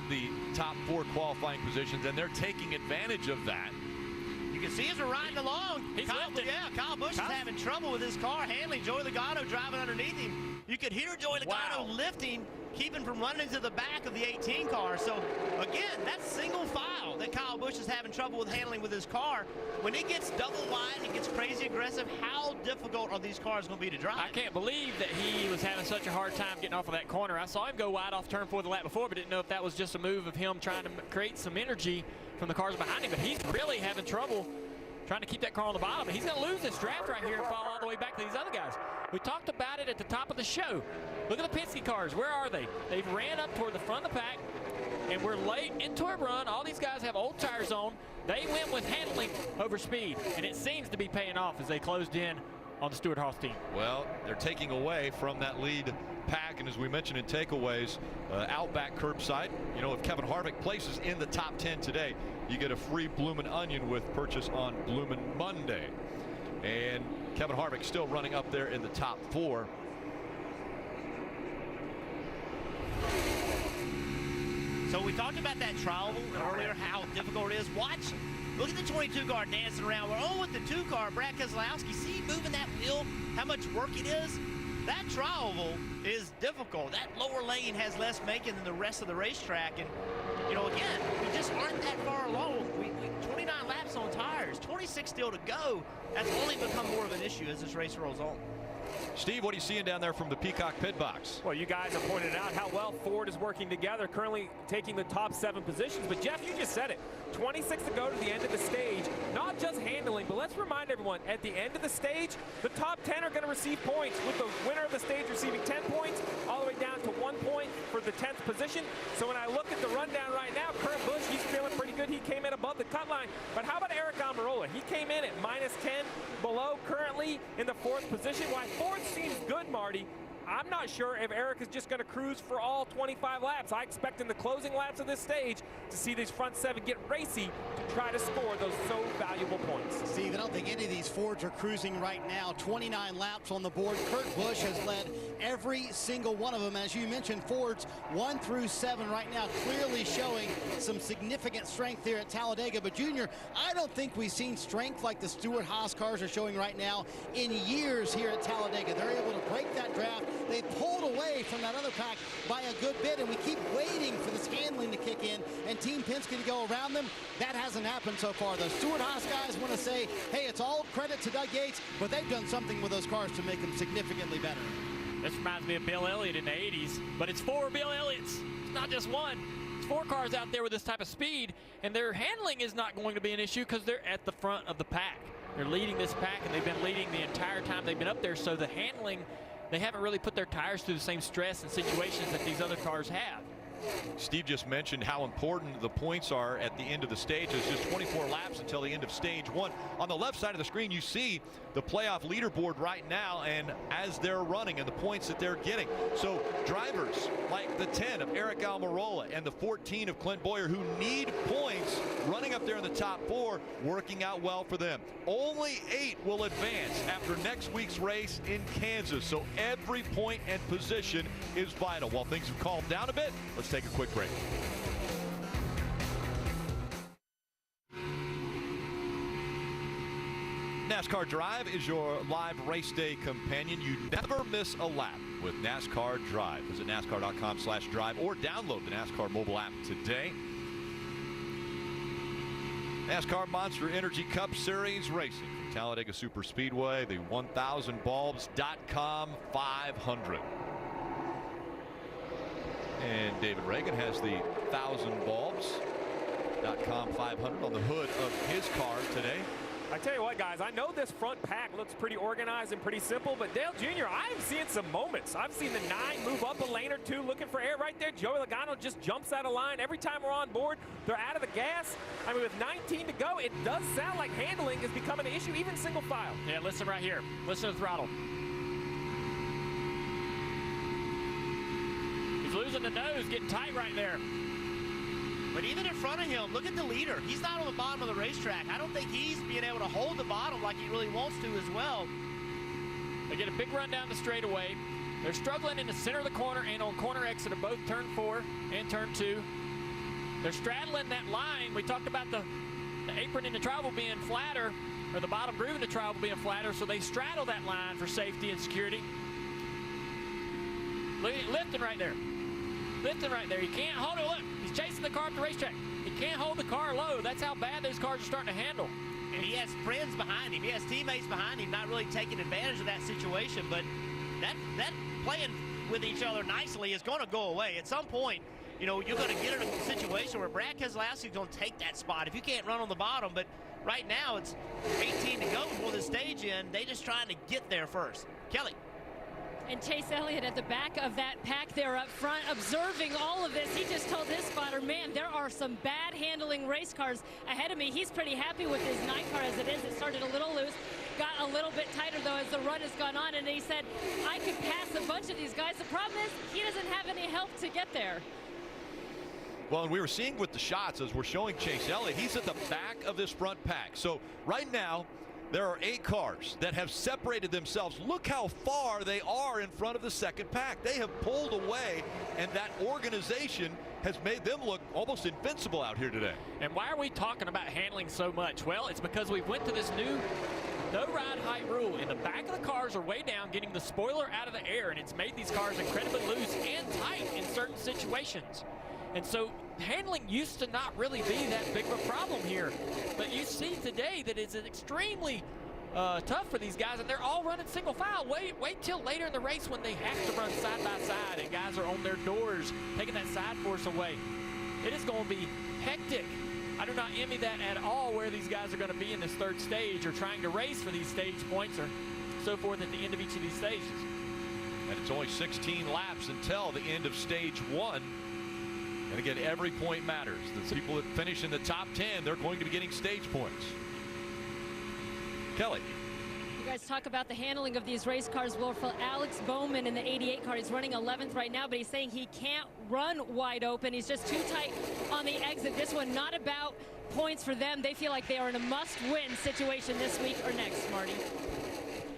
the top 4 qualifying positions, and they're taking advantage of that. You can see as we're riding along, Kyle Busch is having trouble with his car handling. Joey Logano driving underneath him. You could hear Joey Logano lifting, keeping from running to the back of the 18 car. So again, that's single file that Kyle Busch is having trouble with handling with his car. When it gets double wide and it gets crazy aggressive, how difficult are these cars going to be to drive? I can't believe that he was having such a hard time getting off of that corner. I saw him go wide off turn 4 the lap before, but didn't know if that was just a move of him trying to create some energy from the cars behind him. But he's really having trouble trying to keep that car on the bottom. He's going to lose this draft right here and fall all the way back to these other guys. We talked about it at the top of the show. Look at the Penske cars. Where are they? They've ran up toward the front of the pack, and we're late into a run. All these guys have old tires on. They went with handling over speed, and it seems to be paying off as they closed in on the Stewart-Haas team. Well, they're taking away from that lead pack, and as we mentioned in takeaways, Outback curbside. You know, if Kevin Harvick places in the top 10 today, you get a free Bloomin' Onion with purchase on Bloomin' Monday. And Kevin Harvick still running up there in the top 4. So we talked about that trial earlier, how difficult it is. Look at the 22 car dancing around. We're with the 2 car, Brad Keselowski. See moving that wheel, how much work it is? That trial is difficult. That lower lane has less making than the rest of the racetrack. And, you know, again, we just aren't that far along. We 29 laps on tires, 26 still to go. That's only become more of an issue as this race rolls on. Steve, what are you seeing down there from the Peacock pit box? Well, you guys have pointed out how well Ford is working together, currently taking the top 7 positions. But Jeff, you just said it. 26 to go to the end of the stage. Not just handling, but let's remind everyone, at the end of the stage, the top 10 are going to receive points, with the winner of the stage receiving 10 points, all the way down to 1 point for the 10th position. So when I look at the rundown right now, Kurt Busch, he's feeling pretty good. He came in above the cut line. But how about Eric Almirola? He came in at -10 below, currently in the 4th position. While Ford seems good, Marty, I'm not sure if Eric is just going to cruise for all 25 laps. I expect in the closing laps of this stage to see these front 7 get racy to try to score those so valuable points. Steve, I don't think any of these Fords are cruising right now. 29 laps on the board. Kurt Busch has led every single one of them. As you mentioned, Fords 1 through 7 right now, clearly showing some significant strength here at Talladega. But Junior, I don't think we've seen strength like the Stewart-Haas cars are showing right now in years here at Talladega. They're able to break that draft. They pulled away from that other pack by a good bit, and we keep waiting for this handling to kick in and Team Penske to go around them. That hasn't happened so far. The Stewart-Haas guys want to say, hey, it's all credit to Doug Yates, but they've done something with those cars to make them significantly better. This reminds me of Bill Elliott in the 80s, but it's 4 Bill Elliots. It's not just one. It's 4 cars out there with this type of speed, and their handling is not going to be an issue because they're at the front of the pack. They're leading this pack, and they've been leading the entire time they've been up there, so the handling, they haven't really put their tires through the same stress and situations that these other cars have. Steve just mentioned how important the points are at the end of the stage. There's just 24 laps until the end of stage 1. On the left side of the screen, you see the playoff leaderboard right now, and as they're running and the points that they're getting. So drivers like the 10 of Eric Almirola and the 14 of Clint Boyer, who need points, running up there in the top 4, working out well for them. Only 8 will advance after next week's race in Kansas. So every point and position is vital. While things have calmed down a bit, let's take a quick break. NASCAR Drive is your live race day companion. You never miss a lap with NASCAR Drive. Visit NASCAR.com/drive or download the NASCAR mobile app today. NASCAR Monster Energy Cup Series racing from Talladega Superspeedway, the 1000bulbs.com 500. And David Reagan has the 1000bulbs.com 500 on the hood of his car today. I tell you what, guys, I know this front pack looks pretty organized and pretty simple, but Dale Jr., I'm seeing some moments. I've seen the 9 move up a lane or 2 looking for air right there. Joey Logano just jumps out of line. Every time we're on board, they're out of the gas. I mean, with 19 to go, it does sound like handling is becoming an issue, even single file. Yeah, listen right here. Listen to the throttle. He's losing the nose, getting tight right there. But even in front of him, look at the leader. He's not on the bottom of the racetrack. I don't think he's being able to hold the bottom like he really wants to as well. They get a big run down the straightaway. They're struggling in the center of the corner and on corner exit of both turn 4 and turn 2. They're straddling that line. We talked about the apron in the travel being flatter, or the bottom groove in the travel being flatter, so they straddle that line for safety and security. Lifting right there. Lifting right there. You can't hold it. Look, he's chasing the car up the racetrack. He can't hold the car low. That's how bad those cars are starting to handle. And he has friends behind him. He has teammates behind him, not really taking advantage of that situation. But that playing with each other nicely is going to go away. At some point, you know, you're going to get in a situation where Brad Keselowski's going to take that spot if you can't run on the bottom. But right now, it's 18 to go before the stage end. They just trying to get there first. Kelly. And Chase Elliott at the back of that pack there up front, observing all of this. He just told his spotter, man, there are some bad handling race cars ahead of me. He's pretty happy with his 9 car as it is. It started a little loose, got a little bit tighter, though, as the run has gone on. And he said, I could pass a bunch of these guys. The problem is he doesn't have any help to get there. Well, and we were seeing with the shots as we're showing Chase Elliott, he's at the back of this front pack. So right now, there are 8 cars that have separated themselves. Look how far they are in front of the second pack. They have pulled away, and that organization has made them look almost invincible out here today. And why are we talking about handling so much? Well, it's because we went to this new no ride height rule. In the back of the cars are way down, getting the spoiler out of the air, and it's made these cars incredibly loose and tight in certain situations. And so handling used to not really be that big of a problem here. But you see today that it's extremely tough for these guys, and they're all running single file. Wait till later in the race when they have to run side by side and guys are on their doors taking that side force away. It is going to be hectic. I do not envy that at all, where these guys are going to be in this third stage or trying to race for these stage points or so forth at the end of each of these stages. And it's only 16 laps until the end of stage 1. And again, every point matters. The people that finish in the top 10, they're going to be getting stage points. Kelly. You guys talk about the handling of these race cars. Well, for Alex Bowman in the 88 car, he's running 11th right now, but he's saying he can't run wide open. He's just too tight on the exit. This one not about points for them. They feel like they are in a must-win situation this week or next, Marty.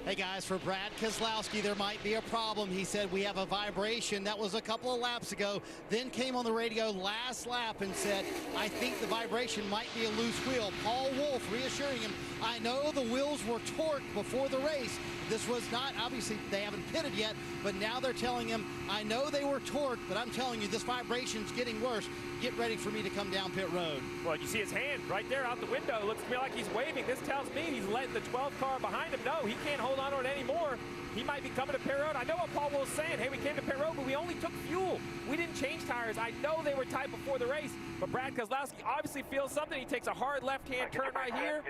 Hey guys, for Brad Keselowski, there might be a problem. He said we have a vibration. That was a couple of laps ago. Then came on the radio last lap and said, I think the vibration might be a loose wheel. Paul Wolfe reassuring him, I know the wheels were torqued before the race. This was not, obviously they haven't pitted yet, but now they're telling him, I know they were torqued, but I'm telling you, this vibration's getting worse. Get ready for me to come down pit road. Well, you see his hand right there out the window. It looks to me like he's waving. This tells me he's letting the 12 car behind him know he can't hold on to it anymore. He might be coming to pit road. I know what Paul was saying. Hey, we came to pit road, but we only took fuel. We didn't change tires. I know they were tight before the race, but Brad Keselowski obviously feels something. He takes a hard left-hand turn right here,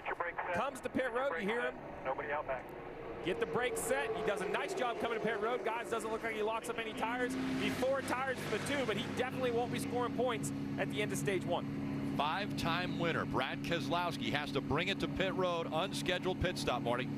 comes to pit road. You hear him. Nobody out back. get the brakes set. He does a nice job coming to pit road. Guys, doesn't look like he locks up any tires. He 4 tires for the 2, but he definitely won't be scoring points at the end of stage 1. 5-time winner Brad Keselowski has to bring it to pit road. Unscheduled pit stop, Marty.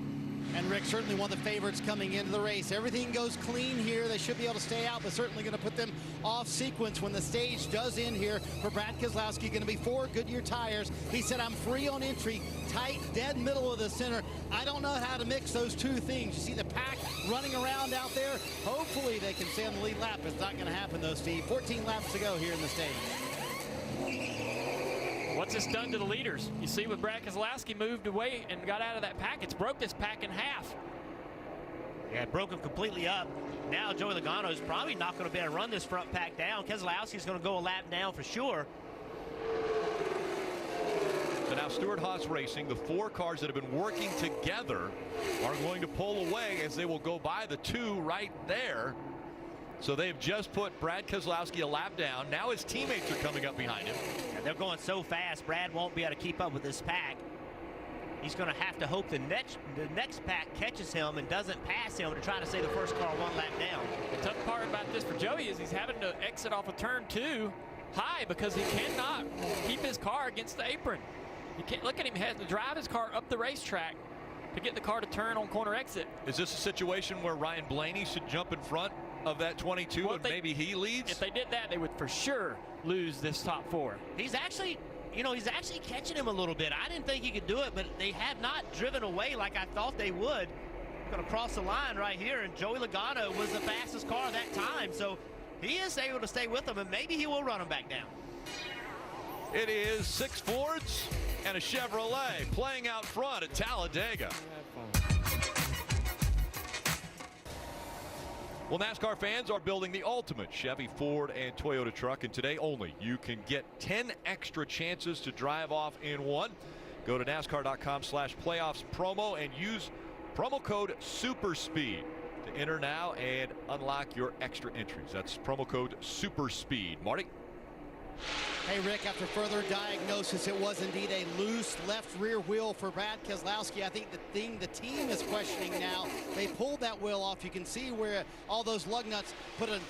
And Rick, certainly one of the favorites coming into the race. Everything goes clean here. They should be able to stay out, but certainly going to put them off sequence when the stage does end here for Brad Keselowski. Going to be 4 Goodyear tires. He said, I'm free on entry, tight, dead middle of the center. I don't know how to mix those two things. You see the pack running around out there. Hopefully they can stay on the lead lap. It's not going to happen though, Steve. 14 laps to go here in the stage. What's this done to the leaders? You see with Brad Keselowski moved away and got out of that pack, it's broke this pack in half. Yeah, it broke him completely up. Now Joey Logano is probably not going to be able to run this front pack down. Keselowski's going to go a lap down for sure. So now Stewart-Haas Racing, the 4 cars that have been working together are going to pull away as they will go by the 2 right there. So they've just put Brad Keselowski a lap down. Now his teammates are coming up behind him. Yeah, they're going so fast, Brad won't be able to keep up with this pack. He's going to have to hope the next pack catches him and doesn't pass him to try to stay the first car 1 lap down. The tough part about this for Joey is he's having to exit off of turn 2 high because he cannot keep his car against the apron. You can't look at him. He has to drive his car up the racetrack to get the car to turn on corner exit. Is this a situation where Ryan Blaney should jump in front of that 22 and maybe he leads? If they did that, they would for sure lose this top 4. He's actually, he's actually catching him a little bit. I didn't think he could do it, but they have not driven away like I thought they would. Going to cross the line right here, and Joey Logano was the fastest car that time, so he is able to stay with them, and maybe he will run him back down. It is 6 Fords and a Chevrolet playing out front at Talladega. Well, NASCAR fans are building the ultimate Chevy, Ford, and Toyota truck, and today only you can get 10 extra chances to drive off in one. Go to NASCAR.com/playoffs promo and use promo code SUPERSPEED to enter now and unlock your extra entries. That's promo code SUPERSPEED. Marty? Hey, Rick, after further diagnosis, it was indeed a loose left rear wheel for Brad Keselowski. I think the thing the team is questioning now, they pulled that wheel off. You can see where all those lug nuts put a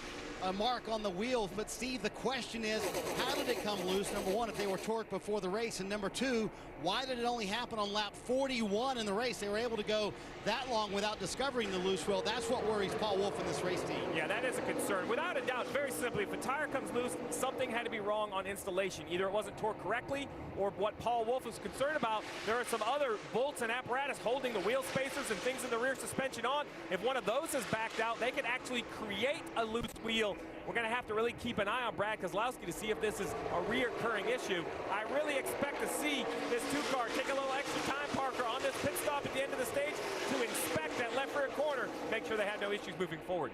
mark on the wheels. But, Steve, the question is, how did it come loose? Number one, if they were torqued before the race. And number two, why did it only happen on lap 41 in the race? They were able to go that long without discovering the loose wheel. That's what worries Paul Wolf and this race team. Yeah, that is a concern. Without a doubt, very simply, if a tire comes loose, something had to be wrong on installation. Either it wasn't torqued correctly, or what Paul Wolf was concerned about, there are some other bolts and apparatus holding the wheel spacers and things in the rear suspension on. If one of those is backed out, they could actually create a loose wheel. We're going to have to really keep an eye on Brad Keselowski to see if this is a reoccurring issue. I really expect to see this 2-car take a little extra time, Parker, on this pit stop at the end of the stage to inspect that left rear corner, make sure they have no issues moving forward.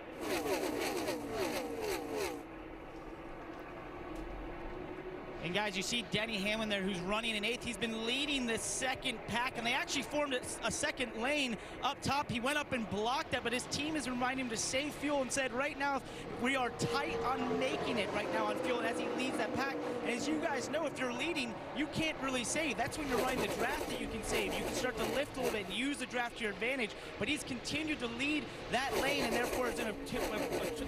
And guys, you see Denny Hamlin there, who's running in 8th. He's been leading the second pack, and they actually formed a second lane up top. He went up and blocked that, but his team is reminding him to save fuel and said, right now, we are tight on making it right now on fuel as he leads that pack. And as you guys know, if you're leading, you can't really save. That's when you're running the draft that you can save. You can start to lift a little bit and use the draft to your advantage, but he's continued to lead that lane, and therefore is in a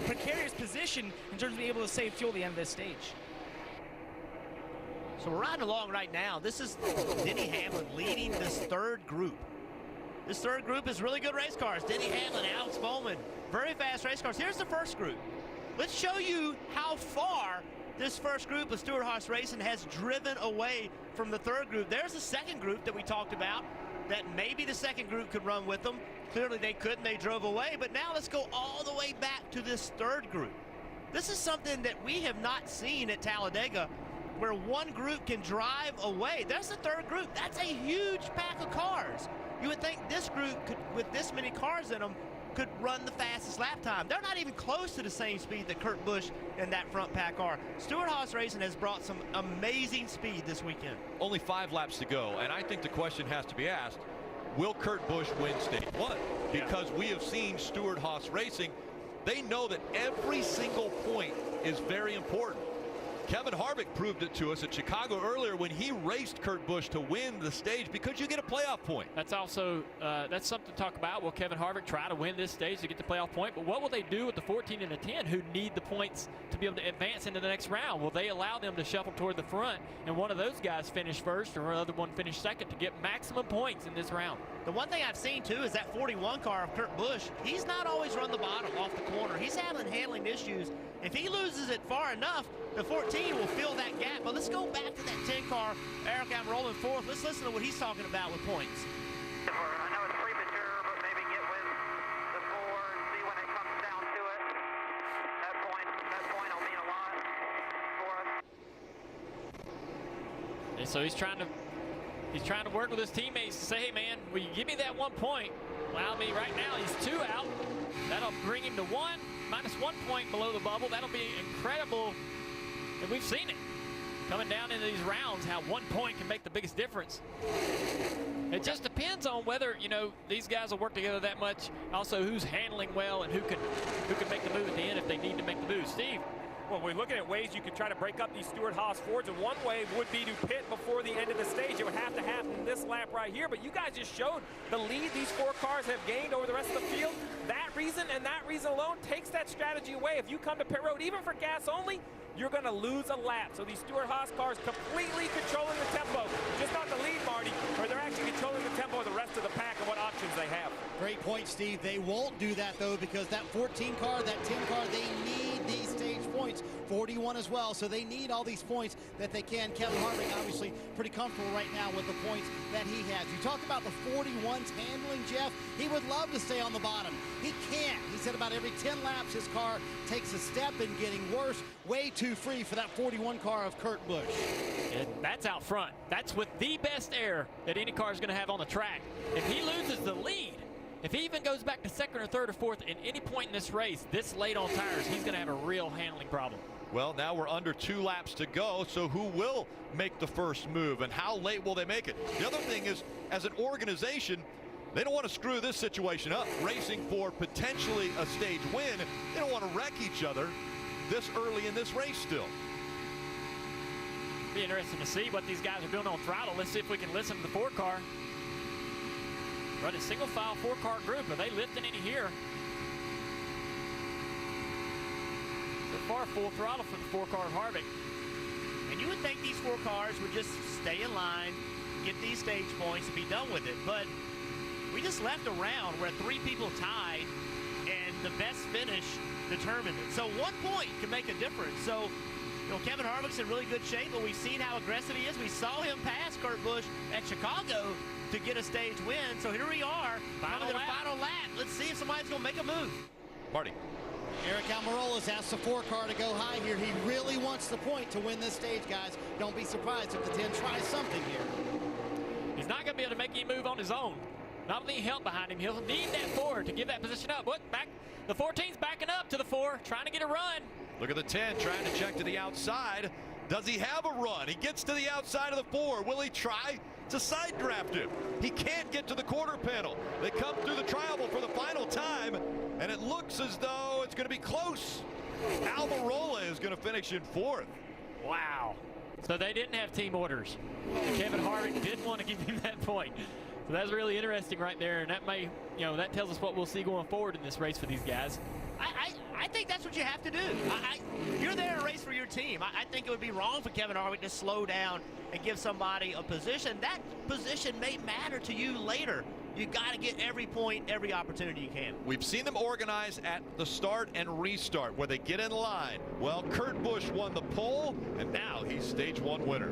precarious position in terms of being able to save fuel at the end of this stage. So we're riding along right now. This is Denny Hamlin leading this 3rd group. This 3rd group is really good race cars. Denny Hamlin, Alex Bowman, very fast race cars. Here's the 1st group. Let's show you how far this 1st group of Stewart-Haas Racing has driven away from the 3rd group. There's the 2nd group that we talked about, that maybe the 2nd group could run with them. Clearly they couldn't, they drove away. But now let's go all the way back to this 3rd group. This is something that we have not seen at Talladega, where one group can drive away. There's the 3rd group. That's a huge pack of cars. You would think this group could, with this many cars in them, could run the fastest lap time. They're not even close to the same speed that Kurt Busch and that front pack are. Stewart-Haas Racing has brought some amazing speed this weekend. Only 5 laps to go, and I think the question has to be asked, will Kurt Busch win stage 1? Because we have seen Stewart-Haas Racing, they know that every single point is very important. Kevin Harvick proved it to us at Chicago earlier when he raced Kurt Busch to win the stage because you get a playoff point. That's also that's something to talk about. Will Kevin Harvick try to win this stage to get the playoff point? But what will they do with the 14 and the 10 who need the points to be able to advance into the next round? Will they allow them to shuffle toward the front and one of those guys finish first or another one finish second to get maximum points in this round? The one thing I've seen too is that 41 car of Kurt Busch. He's not always run the bottom off the corner. He's having handling issues. If he loses it far enough, the 14 will fill that gap. But let's go back to that 10 car. Eric, I'm rolling fourth. Let's listen to what he's talking about with points. I know it's premature, but maybe get with the 4 and see when it comes down to it. That point will mean a lot for us. And so he's trying to work with his teammates to say, hey man, will you give me that 1 point? Allow me right now, he's 2 out. That'll bring him to 1, minus 1 point below the bubble. That'll be incredible. And we've seen it coming down into these rounds, how 1 point can make the biggest difference. It just depends on whether, you know, these guys will work together that much. Also, who's handling well and who can make the move at the end if they need to make the move. Steve. Well, we're looking at ways you could try to break up these Stewart-Haas Fords, and one way would be to pit before the end of the stage. It would have to happen in this lap right here, but you guys just showed the lead these 4 cars have gained over the rest of the field. That reason and that reason alone takes that strategy away. If you come to pit road, even for gas only, you're going to lose a lap. So these Stewart-Haas cars completely controlling the tempo. Just not the lead, Marty, or they're actually controlling the tempo of the rest of the pack and what options they have. Great point, Steve. They won't do that, though, because that 14 car, that 10 car, they need these stage points. 41 as well, so they need all these points that they can. Kevin Harvick obviously pretty comfortable right now with the points that he has. You talk about the 41's handling, Jeff. He would love to stay on the bottom. He can't. He said about every 10 laps his car takes a step in getting worse. Way too free for that 41 car of Kurt Busch. And that's out front. That's with the best air that any car is going to have on the track. If he loses the lead, if he even goes back to second or third or fourth at any point in this race, this late on tires, he's going to have a real handling problem. Well, now we're under 2 laps to go, so who will make the first move and how late will they make it? The other thing is, as an organization, they don't want to screw this situation up, racing for potentially a stage win. They don't want to wreck each other this early in this race still. Be interesting to see what these guys are doing on throttle. Let's see if we can listen to the 4 car. Running single file 4 car group. Are they lifting any here? So far, full throttle for the 4 car of Harvick. And you would think these 4 cars would just stay in line, get these stage points, and be done with it. But we just left a round where 3 people tied, and the best finish determined it. So 1 point can make a difference. So, you know, Kevin Harvick's in really good shape, but we've seen how aggressive he is. We saw him pass Kurt Busch at Chicago to get a stage win. So here we are, coming to the final lap. Let's see if somebody's going to make a move. Marty. Eric Almirola's asked the 4 car to go high here. He really wants the point to win this stage, guys. Don't be surprised if the 10 tries something here. He's not going to be able to make any move on his own. Not any help behind him. He'll need that 4 to give that position up. Look, back. The 14's backing up to the 4, trying to get a run. Look at the 10 trying to check to the outside. Does he have a run? He gets to the outside of the 4. Will he try to side draft him? He can't get to the quarter panel. They come through the tri-oval for the final time, and it looks as though it's going to be close. Almirola is going to finish in 4th. Wow. So they didn't have team orders. And Kevin Harvick did want to give him that point. So that's really interesting right there, and that may, you know, that tells us what we'll see going forward in this race for these guys. I think that's what you have to do. You're there to race for your team. I think it would be wrong for Kevin Harvick to slow down and give somebody a position. That position may matter to you later. You got to get every point, every opportunity you can. We've seen them organize at the start and restart where they get in line. Well, Kurt Busch won the pole, and now he's stage 1 winner.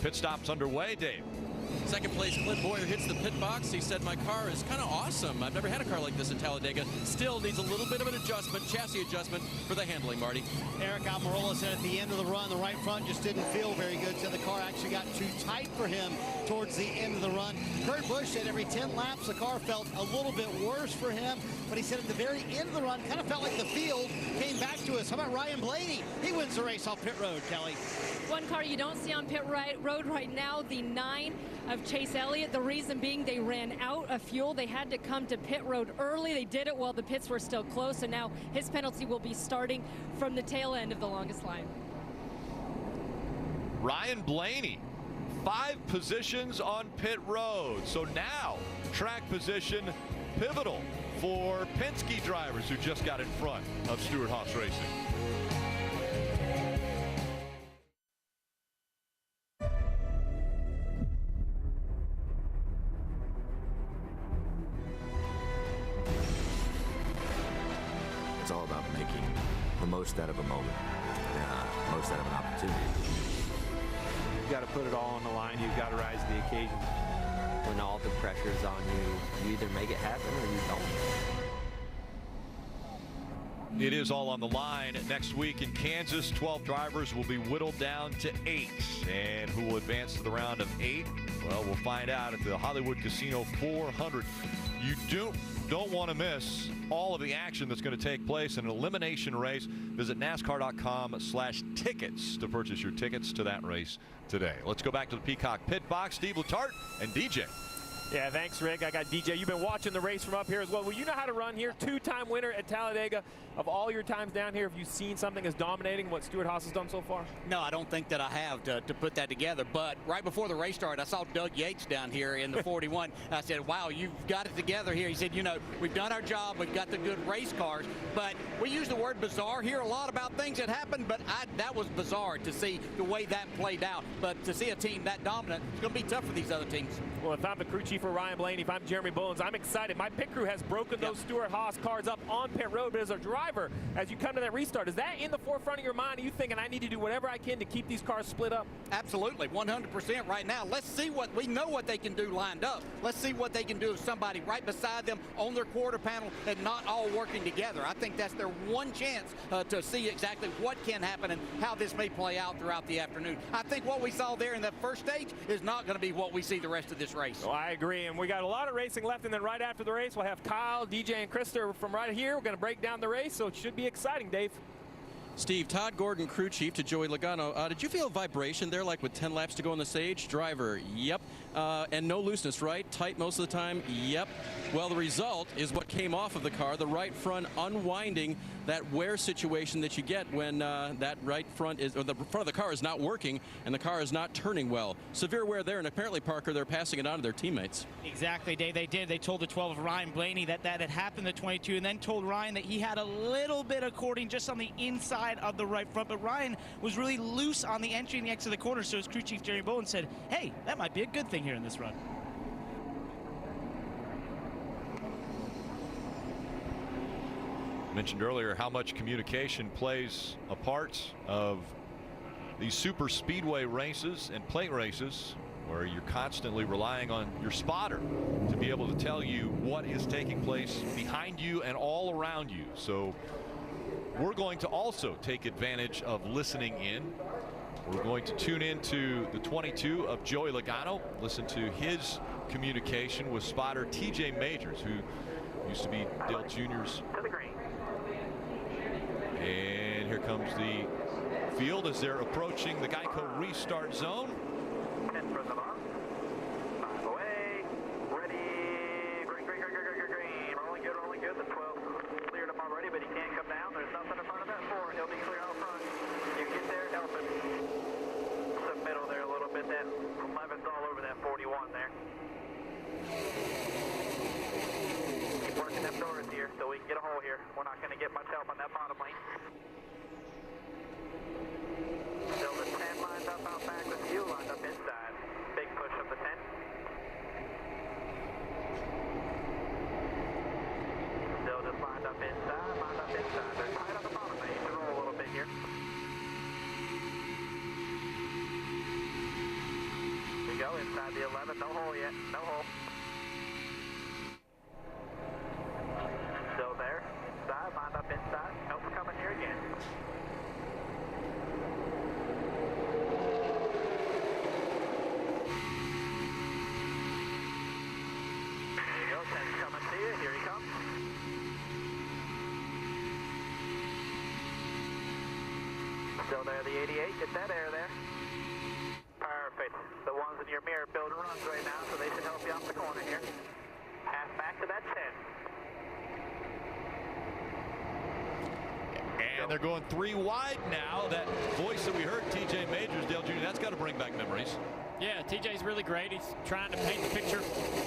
Pit stop's underway, Dave. Second place, Clint Boyer hits the pit box. He said, my car is kind of awesome. I've never had a car like this in Talladega. Still needs a little bit of an adjustment, chassis adjustment for the handling, Marty. Eric Almirola said at the end of the run, the right front just didn't feel very good. Said the car actually got too tight for him towards the end of the run. Kurt Busch said every 10 laps, the car felt a little bit worse for him. But he said at the very end of the run, kind of felt like the field came back to us. How about Ryan Blaney? He wins the race off pit road, Kelly. One car you don't see on pit road right now, the 9 of Chase Elliott. The reason being they ran out of fuel. They had to come to pit road early. They did it while the pits were still closed. So now his penalty will be starting from the tail end of the longest line. Ryan Blaney, 5 positions on pit road. So now track position pivotal for Penske drivers who just got in front of Stewart-Haas Racing. It's all about making the most out of a moment, most out of an opportunity. You've got to put it all on the line. You've got to rise to the occasion. When all the pressure's on you, you either make it happen or you don't. It is all on the line. Next week in Kansas, 12 drivers will be whittled down to 8. And who will advance to the round of 8? Well, we'll find out at the Hollywood Casino 400. You don't want to miss all of the action that's going to take place in an elimination race. Visit NASCAR.com/tickets to purchase your tickets to that race today. Let's go back to the Peacock pit box. Steve Letarte and DJ. Yeah, thanks, Rick. I got DJ. You've been watching the race from up here as well. Well, you know how to run here. 2-time winner at Talladega. Of all your times down here, have you seen something as dominating what Stewart-Haas has done so far? No, I don't think that I have to put that together. But right before the race started, I saw Doug Yates down here in the 41. I said, wow, you've got it together here. He said, you know, we've done our job. We've got the good race cars. But we use the word bizarre here a lot about things that happened. But that was bizarre to see the way that played out. But to see a team that dominant, it's going to be tough for these other teams. Well, if I'm the crew chief for Ryan Blaney, if I'm Jeremy Bullins, I'm excited. My pit crew has broken those Stewart-Haas cars up on pit road. But as a driver, as you come to that restart, is that in the forefront of your mind? Are you thinking I need to do whatever I can to keep these cars split up? Absolutely, 100% right now. Let's see what we know what they can do lined up. Let's see what they can do with somebody right beside them on their quarter panel and not all working together. I think that's their one chance to see exactly what can happen and how this may play out throughout the afternoon. I think what we saw there in that first stage is not going to be what we see the rest of this race. Well, I agree, and we got a lot of racing left, and then right after the race, we'll have Kyle, DJ, and Krista from right here. We're going to break down the race, so it should be exciting, Dave. Steve, Todd Gordon, crew chief, to Joey Logano. Did you feel vibration there, like with 10 laps to go on the stage? Driver, yep. And no looseness, right? Tight most of the time, yep. Well, the result is what came off of the car, the right front unwinding, that wear situation that you get when that right front is, or the front of the car is not working and the car is not turning well. Severe wear there, and apparently, Parker, they're passing it on to their teammates. Exactly, Dave. They did. They told the 12 of Ryan Blaney that had happened to 22, and then told Ryan that he had a little bit of cording just on the inside of the right front, but Ryan was really loose on the entry and the exit of the corner, so his crew chief Jerry Bowen said, hey, that might be a good thing here in this run. Mentioned earlier how much communication plays a part of these super speedway races and plate races, where you're constantly relying on your spotter to be able to tell you what is taking place behind you and all around you. So we're going to also take advantage of listening in. We're going to tune into the 22 of Joey Logano, listen to his communication with spotter TJ Majors, who used to be Dale Jr.'s. And here comes the field as they're approaching the Geico restart zone. 10 from the bottom. 5 away. Ready. Green, green, green, green, green, green. Rolling good, rolling good. The 12 cleared him already, but he can't come down. There's nothing in front of that 4. He'll be clear out front. You get there, help him. Submittal there a little bit. That 11's all over that 41 there. Keep working them doors here so we can get a hole here. We're not going to get much help on that bottom lane. Still the 10 lined up out back with you, lined up go, inside the 11, no hole yet, no hole. Still there, inside, lined up inside, nope, we're coming here again. There you go, 10's coming to you, here he comes. Still there, the 88, get that air there. Perfect. The ones in your mirror build runs right now, so they should help you off the corner here. Half back to that 10. And they're going 3 wide now. That voice that we heard, TJ Majors, Dale Jr., that's got to bring back memories. Yeah, TJ's really great. He's trying to paint the picture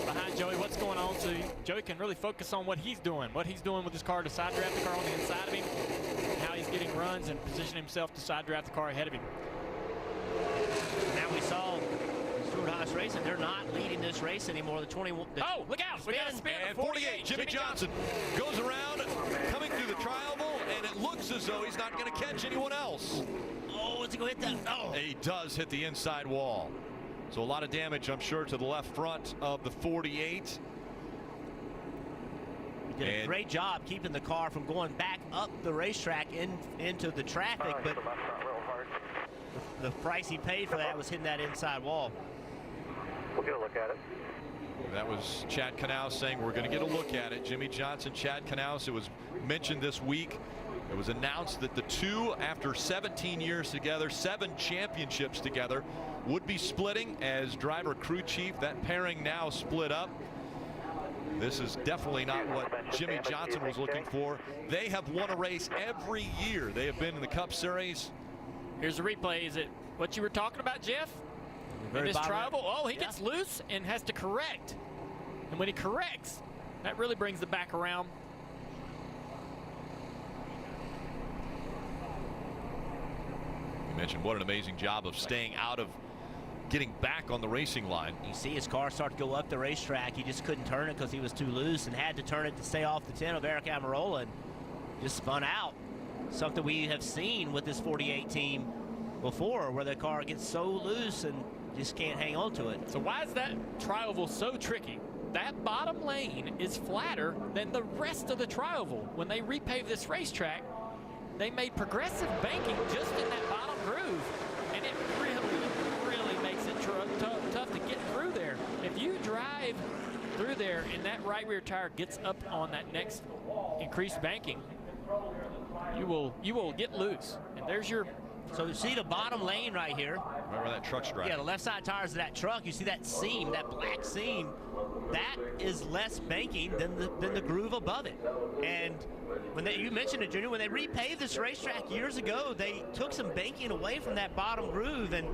behind Joey, what's going on, so Joey can really focus on what he's doing with his car to side draft the car on the inside of him, and how he's getting runs and position himself to side draft the car ahead of him. Now we saw Stewart-Haas Racing. They're not leading this race anymore. The 21. Oh, look out! We got a spin. And 48, Jimmy Johnson goes around, coming through the tri-oval, and it looks as though he's not going to catch anyone else. Oh, is he going to hit that? Oh. He does hit the inside wall. So a lot of damage, I'm sure, to the left front of the 48. He did a great job keeping the car from going back up the racetrack into the traffic, but the price he paid for that was hitting that inside wall. We'll get a look at it. That was Chad Knaus saying we're going to get a look at it. Jimmy Johnson, Chad Knaus. It was mentioned this week. It was announced that the two, after 17 years together, 7 championships together, would be splitting as driver crew chief. That pairing now split up. This is definitely not what Jimmy Johnson was looking for. They have won a race every year. They have been in the Cup Series. Here's a replay. Is it what you were talking about, Jeff? In this tri-oval? Oh, he gets loose and has to correct. And when he corrects, that really brings the back around. You mentioned what an amazing job of staying out of getting back on the racing line. You see his car start to go up the racetrack. He just couldn't turn it because he was too loose and had to turn it to stay off the 10 of Eric Almirola and just spun out. Something we have seen with this 48 team before, where the car gets so loose and just can't hang on to it. So why is that tri-oval so tricky? That bottom lane is flatter than the rest of the tri-oval. When they repaved this racetrack, they made progressive banking just in that bottom groove, and it really makes it tough to get through there. If you drive through there and that right rear tire gets up on that next increased banking, you will get loose. And there's your. So you see the bottom lane right here. Right where that truck's driving. Yeah, the left side tires of that truck. You see that seam, that black seam. That is less banking than the groove above it. And when you mentioned it, Junior, when they repaved this racetrack years ago, they took some banking away from that bottom groove, and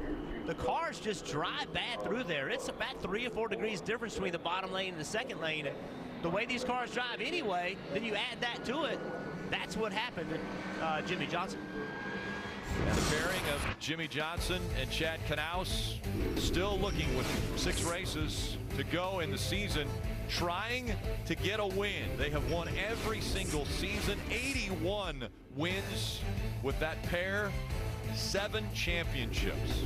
the cars just drive bad through there. It's about 3 or 4 degrees difference between the bottom lane and the second lane. And the way these cars drive anyway, then you add that to it. That's what happened to Jimmy Johnson. And the pairing of Jimmy Johnson and Chad Knaus still looking with 6 races to go in the season, trying to get a win. They have won every single season, 81 wins with that pair, 7 championships.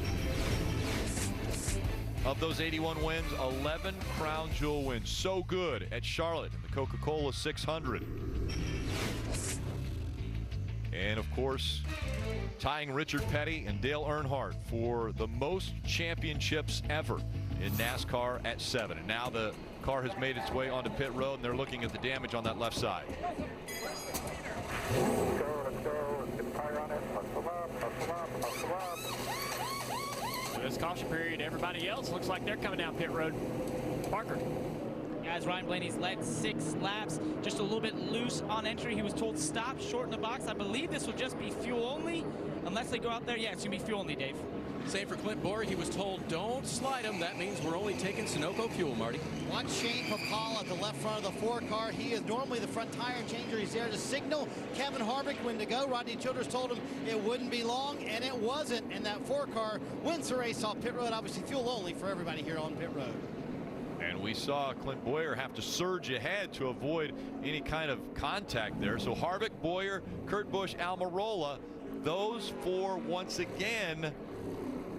Of those 81 wins, 11 crown jewel wins. So good at Charlotte in the Coca-Cola 600. And of course, tying Richard Petty and Dale Earnhardt for the most championships ever in NASCAR at 7. And now the car has made its way onto pit road, and they're looking at the damage on that left side. Let's go. Let's get the tire on it. Muscle up. So this caution period, everybody else looks like they're coming down pit road. Parker. Guys, Ryan Blaney's led 6 laps, just a little bit loose on entry. He was told stop, shorten the box. I believe this will just be fuel only, unless they go out there. Yeah, it's gonna be fuel only, Dave. Same for Clint Boyer. He was told don't slide him. That means we're only taking Sunoco fuel, Marty. Watch Shane Papala at the left front of the 4 car. He is normally the front tire changer. He's there to signal Kevin Harvick when to go. Rodney Childers told him it wouldn't be long, and it wasn't. And that 4 car wins the race off pit road. Obviously fuel only for everybody here on pit road. And we saw Clint Boyer have to surge ahead to avoid any kind of contact there. So Harvick, Boyer, Kurt Busch, Almirola, those 4 once again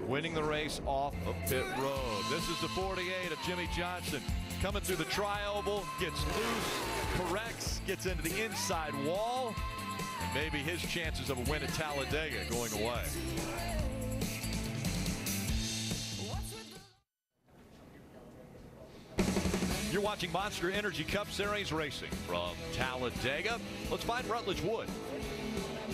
winning the race off of pit road. This is the 48 of Jimmy Johnson coming through the tri-oval, gets loose, corrects, gets into the inside wall, and maybe his chances of a win at Talladega going away. You're watching Monster Energy Cup Series racing from Talladega. Let's find Rutledge Wood.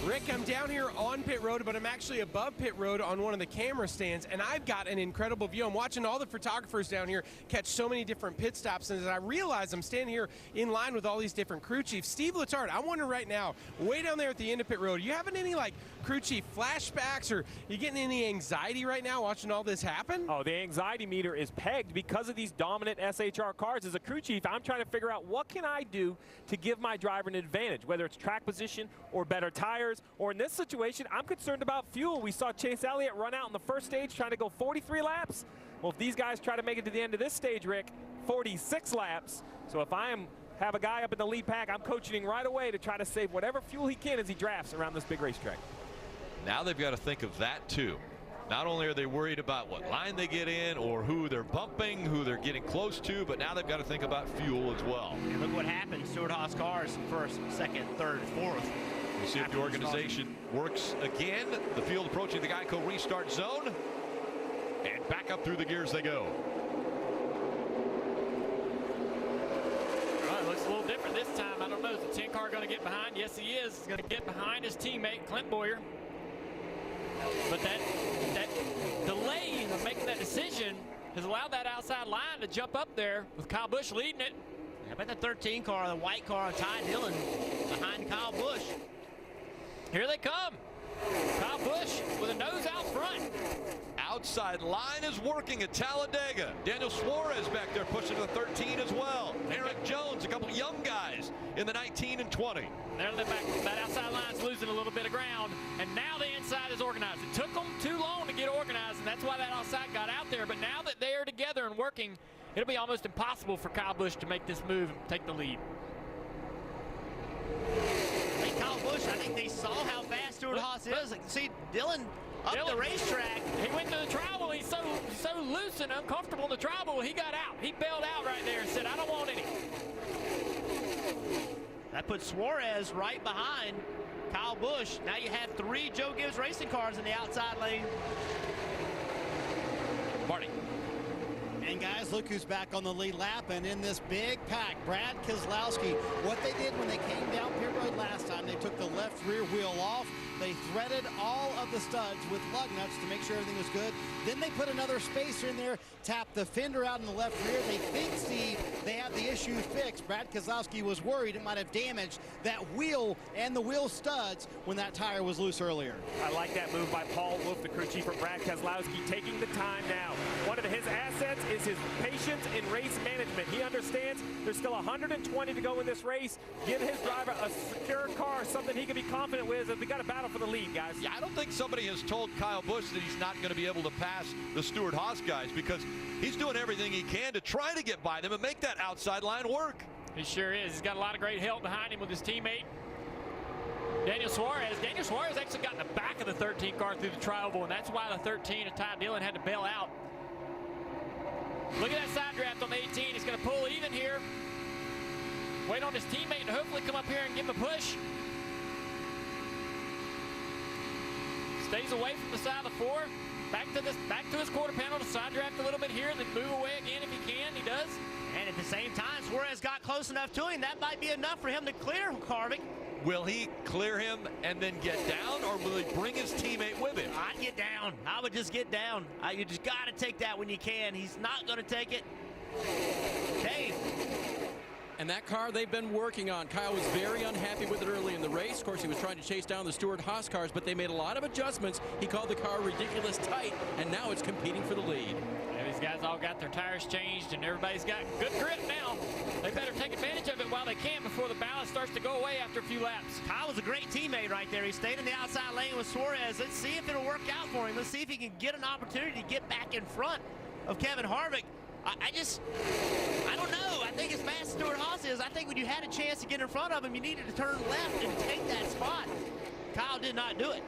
Rick, I'm down here on pit road, but I'm actually above pit road on one of the camera stands, and I've got an incredible view. I'm watching all the photographers down here catch so many different pit stops, and as I realize I'm standing here in line with all these different crew chiefs. Steve Letarte, I'm wondering right now, way down there at the end of pit road, you having any like crew chief flashbacks, or you getting any anxiety right now watching all this happen? Oh, the anxiety meter is pegged because of these dominant SHR cars. As a crew chief, I'm trying to figure out what can I do to give my driver an advantage, whether it's track position or better tires, or in this situation, I'm concerned about fuel. We saw Chase Elliott run out in the first stage trying to go 43 laps. Well, if these guys try to make it to the end of this stage, Rick, 46 laps. So if I have a guy up in the lead pack, I'm coaching right away to try to save whatever fuel he can as he drafts around this big racetrack. Now they've got to think of that too. Not only are they worried about what line they get in or who they're bumping, who they're getting close to, but now they've got to think about fuel as well. And look what happened. Stewart-Haas cars first, second, third, fourth. We'll see if the organization works again. The field approaching the Geico restart zone. And back up through the gears they go. Well, it looks a little different this time. I don't know. Is the 10 car going to get behind? Yes, he is. He's going to get behind his teammate, Clint Boyer. But that delay of making that decision has allowed that outside line to jump up there with Kyle Busch leading it. How about the 13 car, the white car, Ty Dillon behind Kyle Busch? Here they come. Kyle Busch with a nose out front. Outside line is working at Talladega. Daniel Suarez back there pushing the 13 as well. Eric Jones, a couple young guys in the 19 and 20. There they're back. That outside line's losing a little bit of ground, and now the inside is organized. It took them too long to get organized, and that's why that outside got out there. But now that they are together and working, it'll be almost impossible for Kyle Busch to make this move and take the lead. Hey, Kyle Busch, I think they saw how fast Stewart-Haas is. Like, see Dillon up the racetrack. He went to the tribal. He's so loose and uncomfortable in the tribal. He got out. He bailed out right there and said, I don't want any. That puts Suarez right behind Kyle Busch. Now you have 3 Joe Gibbs racing cars in the outside lane. Marty. And guys, look who's back on the lead lap, and in this big pack, Brad Keselowski. What they did when they came down pit road last time, they took the left rear wheel off. They threaded all of the studs with lug nuts to make sure everything was good. Then they put another spacer in there, tapped the fender out in the left rear. They think, Steve, they have the issue fixed. Brad Keselowski was worried it might have damaged that wheel and the wheel studs when that tire was loose earlier. I like that move by Paul Wolf, the crew chief for Brad Keselowski, taking the time now. One of his assets is his patience in race management. He understands there's still 120 to go in this race. Give his driver a secure car, something he can be confident with as we got a battle for the lead, guys. Yeah, I don't think somebody has told Kyle Busch that he's not going to be able to pass the Stewart-Haas guys, because he's doing everything he can to try to get by them and make that outside line work. He sure is. He's got a lot of great help behind him with his teammate, Daniel Suarez. Daniel Suarez actually got in the back of the 13 car through the tri-oval, and that's why the 13 of Ty Dillon had to bail out. Look at that side draft on the 18. He's going to pull even here. Wait on his teammate to hopefully come up here and give him a push. Stays away from the side of the 4. Back to his quarter panel to side draft a little bit here, then move away again if he can. He does. And at the same time, Suarez got close enough to him. That might be enough for him to clear Harvick. Will he clear him and then get down, or will he bring his teammate with him? I'd get down. I would just get down. You just got to take that when you can. He's not going to take it. Okay. And that car they've been working on, Kyle was very unhappy with it early in the race. Of course, he was trying to chase down the Stewart-Haas cars, but they made a lot of adjustments. He called the car ridiculous tight, and now it's competing for the lead. Yeah, these guys all got their tires changed, and everybody's got good grip now. They better take advantage of it while they can before the balance starts to go away after a few laps. Kyle was a great teammate right there. He stayed in the outside lane with Suarez. Let's see if it'll work out for him. Let's see if he can get an opportunity to get back in front of Kevin Harvick. I don't know. I think as fast as Stewart-Haas is, I think when you had a chance to get in front of him, you needed to turn left and take that spot. Kyle did not do it.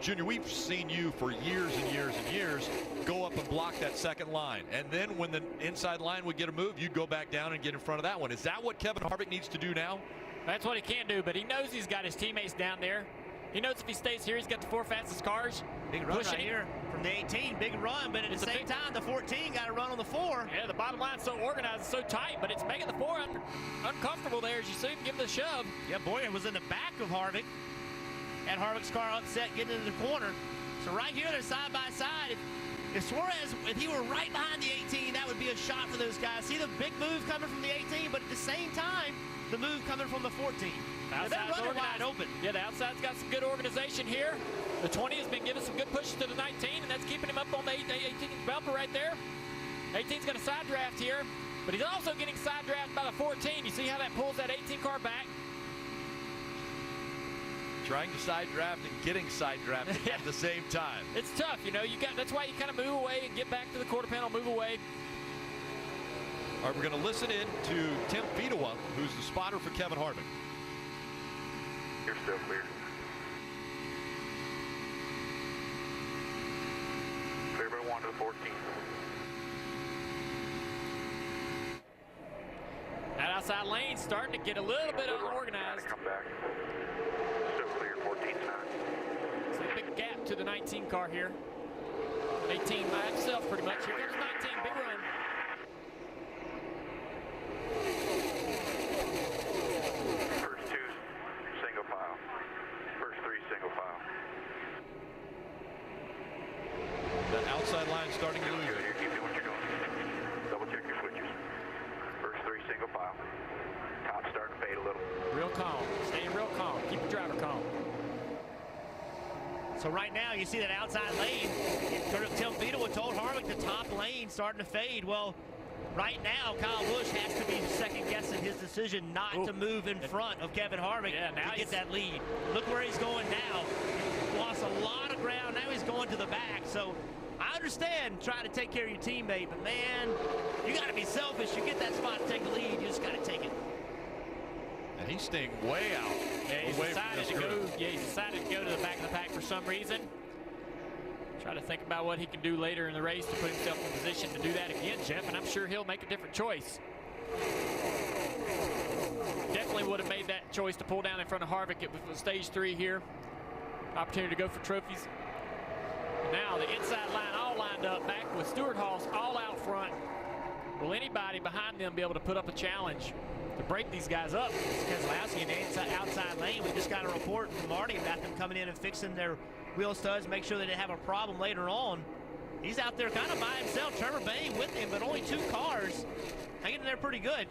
Junior, we've seen you for years and years and years go up and block that second line. And then when the inside line would get a move, you'd go back down and get in front of that one. Is that what Kevin Harvick needs to do now? That's what he can do, but he knows he's got his teammates down there. He knows if he stays here, he's got the 4 fastest cars. Big run right here from the 18, big run, but at the same time, the 14 got to run on the 4. Yeah, the bottom line's so organized, so tight, but it's making the 4 uncomfortable there as you see him give him the shove. Yeah, Boyer was in the back of Harvick. Had Harvick's car upset getting into the corner. So right here, they're side by side. If Suarez, if he were right behind the 18, that would be a shot for those guys. See the big move coming from the 18, but at the same time, the move coming from the 14. They're running wide open. Yeah, the outside's got some good organization here. The 20 has been giving some good pushes to the 19, and that's keeping him up on the 18 bumper right there. 18's got a side draft here, but he's also getting side drafted by the 14. You see how that pulls that 18 car back? Trying to side draft and getting side drafted at the same time. It's tough, you know. That's why you kind of move away and get back to the quarter panel, move away. All right, we're going to listen in to Tim Fedewa, who's the spotter for Kevin Harvick. You're still clear. Clear by 1 to the 14. That outside lane's starting to get a little bit unorganized. Come back. Still clear, 14's not. It's a big gap to the 19 car here. 18 by himself pretty much. Here comes 19, big run. First 2, single file. First 3, single file. That outside line starting to lose it. Keep doing what you're doing. Double check your switches. First 3, single file. Top starting to fade a little. Real calm. Staying real calm. Keep the driver calm. So right now, you see that outside lane. Tim Fedewa told Harvick the top lane starting to fade. Well, right now, Kyle Busch has to be second-guessing his decision not to move in front of Kevin Harvick to get that lead. Look where he's going now. He lost a lot of ground. Now he's going to the back. So I understand trying to take care of your teammate, but man, you got to be selfish. You get that spot to take the lead, you just got to take it. And he's staying way out. Yeah, he's decided to go. Yeah, he's decided to go to the back of the pack for some reason. Try to think about what he can do later in the race to put himself in position to do that again, Jeff, and I'm sure he'll make a different choice. Definitely would have made that choice to pull down in front of Harvick. It was stage 3 here. Opportunity to go for trophies. Now the inside line all lined up, back with Stewart Haas all out front. Will anybody behind them be able to put up a challenge to break these guys up? Keselowski in the outside lane. We just got a report from Marty about them coming in and fixing their wheel studs, make sure they didn't have a problem later on. He's out there kind of by himself. Trevor Bayne with him, but only 2 cars. Hanging in there pretty good.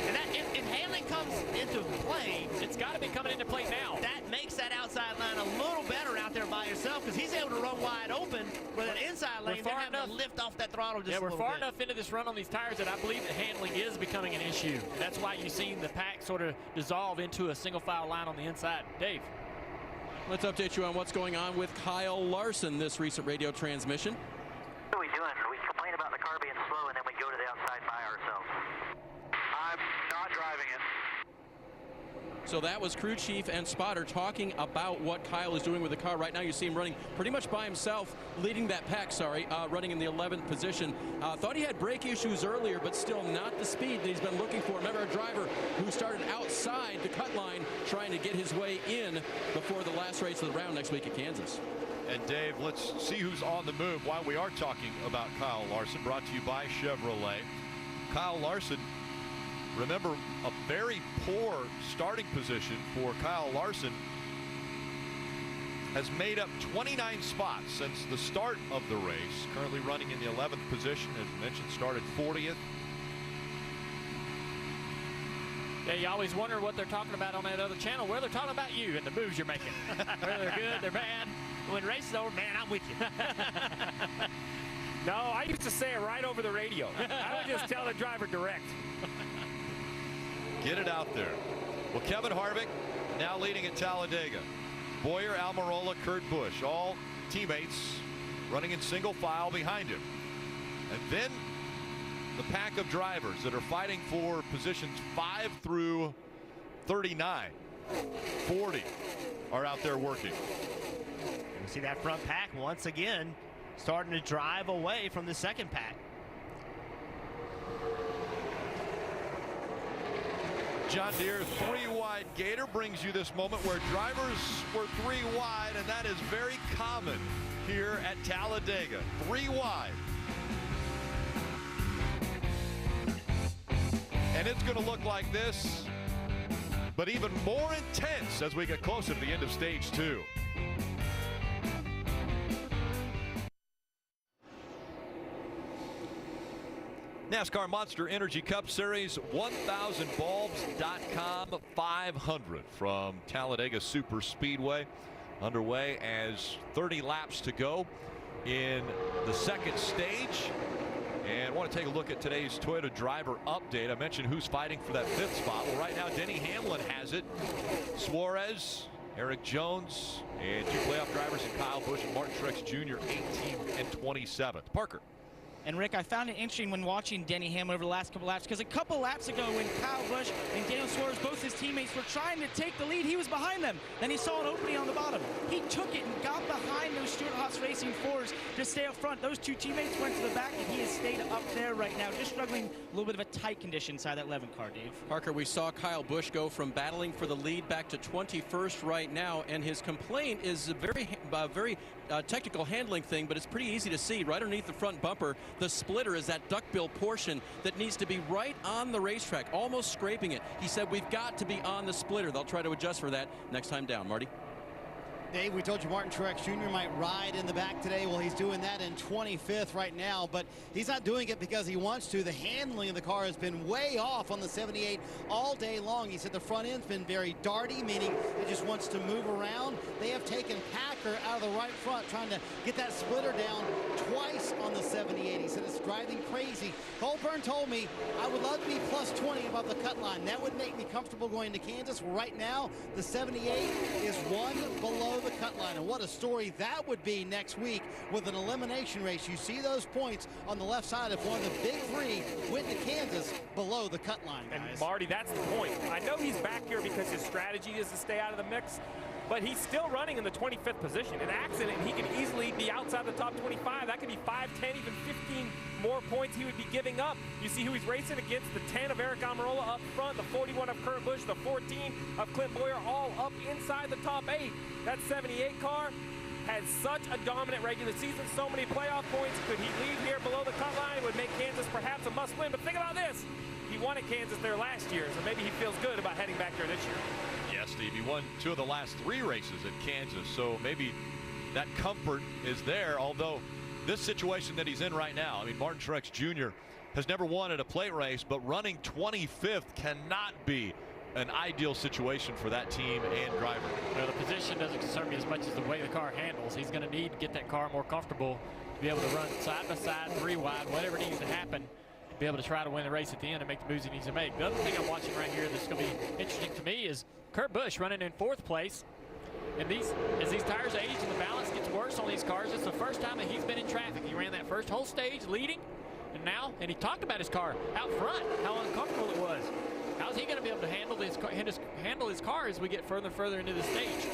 And that, if handling comes into play, it's got to be coming into play now. That makes that outside line a little better out there by yourself because he's able to run wide open. Where that inside lane, they're having to lift off that throttle just a little bit. Yeah, we're far enough into this run on these tires that I believe that handling is becoming an issue. That's why you've seen the pack sort of dissolve into a single file line on the inside. Dave. Let's update you on what's going on with Kyle Larson, this recent radio transmission. What are we doing? We complain about the car being slow and then we go to the outside by ourselves. I'm not driving it. So that was crew chief and spotter talking about what Kyle is doing with the car. Right now you see him running pretty much by himself, leading that pack, running in the 11th position. Thought he had brake issues earlier, but still not the speed that he's been looking for. Remember, a driver who started outside the cut line trying to get his way in before the last race of the round next week at Kansas. And Dave, let's see who's on the move while we are talking about Kyle Larson, brought to you by Chevrolet. Kyle Larson, remember, a very poor starting position for Kyle Larson has made up 29 spots since the start of the race. Currently running in the 11th position, as mentioned, started 40th. Yeah, you always wonder what they're talking about on that other channel, where they're talking about you and the moves you're making. Whether they're good, they're bad. When race is over, man, I'm with you. No, I used to say it right over the radio. I would just tell the driver direct. Get it out there. Well, Kevin Harvick now leading at Talladega. Boyer, Almirola, Kurt Busch, all teammates running in single file behind him. And then the pack of drivers that are fighting for positions 5 See that front pack once again starting to drive away from the second pack. John Deere 3-wide Gator brings you this moment where drivers were 3 wide, and that is very common here at Talladega. 3 wide. And it's going to look like this, but even more intense as we get closer to the end of stage 2. NASCAR Monster Energy Cup Series 1000bulbs.com 500 from Talladega Super Speedway underway as 30 laps to go in the second stage. And I want to take a look at today's Toyota driver update. I mentioned who's fighting for that 5th spot. Well, right now Denny Hamlin has it. Suarez, Eric Jones, and 2 playoff drivers in Kyle Busch and Martin Truex Jr. 18th and 27th. Parker. And Rick, I found it interesting when watching Denny Hamlin over the last couple laps, because a couple laps ago when Kyle Busch and Daniel Suarez, both his teammates, were trying to take the lead, he was behind them. Then he saw an opening on the bottom. He took it and got behind those Stewart-Haas Racing 4s to stay up front. Those 2 teammates went to the back, and he has stayed up there right now, just struggling a little bit of a tight condition inside that 11 car, Dave. Parker, we saw Kyle Busch go from battling for the lead back to 21st right now, and his complaint is a very technical handling thing, but it's pretty easy to see. Right underneath the front bumper, the splitter is that duckbill portion that needs to be right on the racetrack, almost scraping it. He said we've got to be on the splitter. They'll try to adjust for that next time down. Marty? Dave, we told you Martin Truex Jr. might ride in the back today. Well, he's doing that in 25th right now, but he's not doing it because he wants to. The handling of the car has been way off on the 78 all day long. He said the front end's been very darty, meaning it just wants to move around. They have taken Packer out of the right front, trying to get that splitter down twice on the 78. He said it's driving crazy. Colburn told me I would love to be plus 20 above the cut line. That would make me comfortable going to Kansas. Right now, the 78 is 1 below the cut line, and what a story that would be next week with an elimination race. You see those points on the left side if one of the big 3 went to Kansas below the cut line, guys. And Marty, that's the point. I know he's back here because his strategy is to stay out of the mix, but he's still running in the 25th position. An accident, he can easily be outside the top 25. That could be 5, 10, even 15 more points he would be giving up. You see who he's racing against: the 10 of Eric Almirola up front, the 41 of Kurt Busch, the 14 of Clint Boyer, all up inside the top 8. That 78 car had such a dominant regular season, so many playoff points. Could he leave here below the cut line? It would make Kansas perhaps a must-win. But think about this. He won at Kansas there last year, so maybe he feels good about heading back there this year. Yes, Steve, he won 2 of the last 3 races at Kansas, so maybe that comfort is there, although this situation that he's in right now, I mean, Martin Truex Jr. has never won at a plate race, but running 25th cannot be an ideal situation for that team and driver. Well, the position doesn't concern me as much as the way the car handles. He's going to need to get that car more comfortable to be able to run side by side, 3 wide, whatever needs to happen, to be able to try to win the race at the end and make the moves he needs to make. The other thing I'm watching right here that's going to be interesting to me is Kurt Busch running in 4th place. And as these tires age and the balance gets worse on these cars, it's the first time that he's been in traffic. He ran that first whole stage leading, and he talked about his car out front, how uncomfortable it was. How's he going to be able to handle his car as we get further and further into the stage?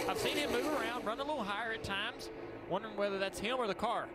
I've seen him move around, run a little higher at times, wondering whether that's him or the car.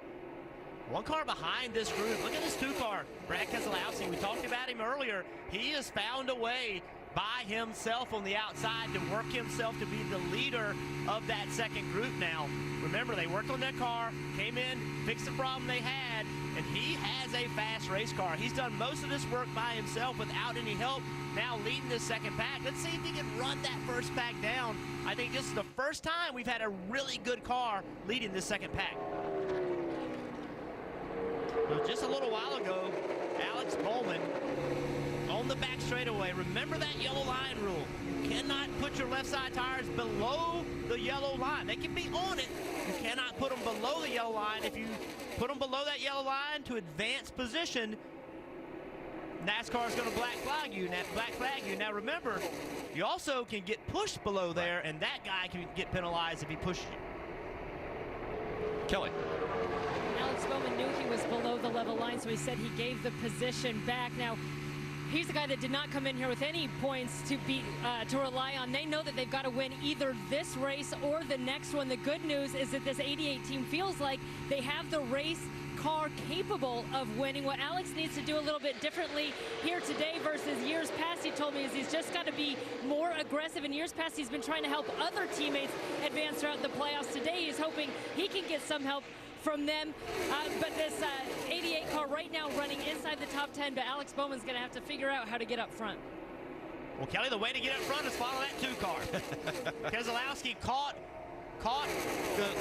One car behind this group. Look at this 2 car. Brad Keselowski, we talked about him earlier. He has found a way by himself on the outside to work himself to be the leader of that second group now. Remember, they worked on that car, came in, fixed the problem they had, and he has a fast race car. He's done most of this work by himself without any help, now leading this second pack. Let's see if he can run that first pack down. I think this is the first time we've had a really good car leading this second pack. Well, just a little while ago, Alex Bowman on the back straightaway. Remember that yellow line rule. You cannot put your left side tires below the yellow line. They can be on it. You cannot put them below the yellow line. If you put them below that yellow line to advance position, NASCAR is going to black flag you. Now remember, you also can get pushed below there, and that guy can get penalized if he pushes you. Kelly. Alex Bowman knew he was below the level line, so he said he gave the position back. Now, he's a guy that did not come in here with any points to rely on. They know that they've got to win either this race or the next one. The good news is that this 88 team feels like they have the race car capable of winning. What Alex needs to do a little bit differently here today versus years past, he told me, is he's just got to be more aggressive. In years past, he's been trying to help other teammates advance throughout the playoffs. Today, he's hoping he can get some help from them. But this 88 car right now running inside the top 10, but Alex Bowman's going to have to figure out how to get up front. Well, Kelly, the way to get up front is follow that 2 car. Keselowski caught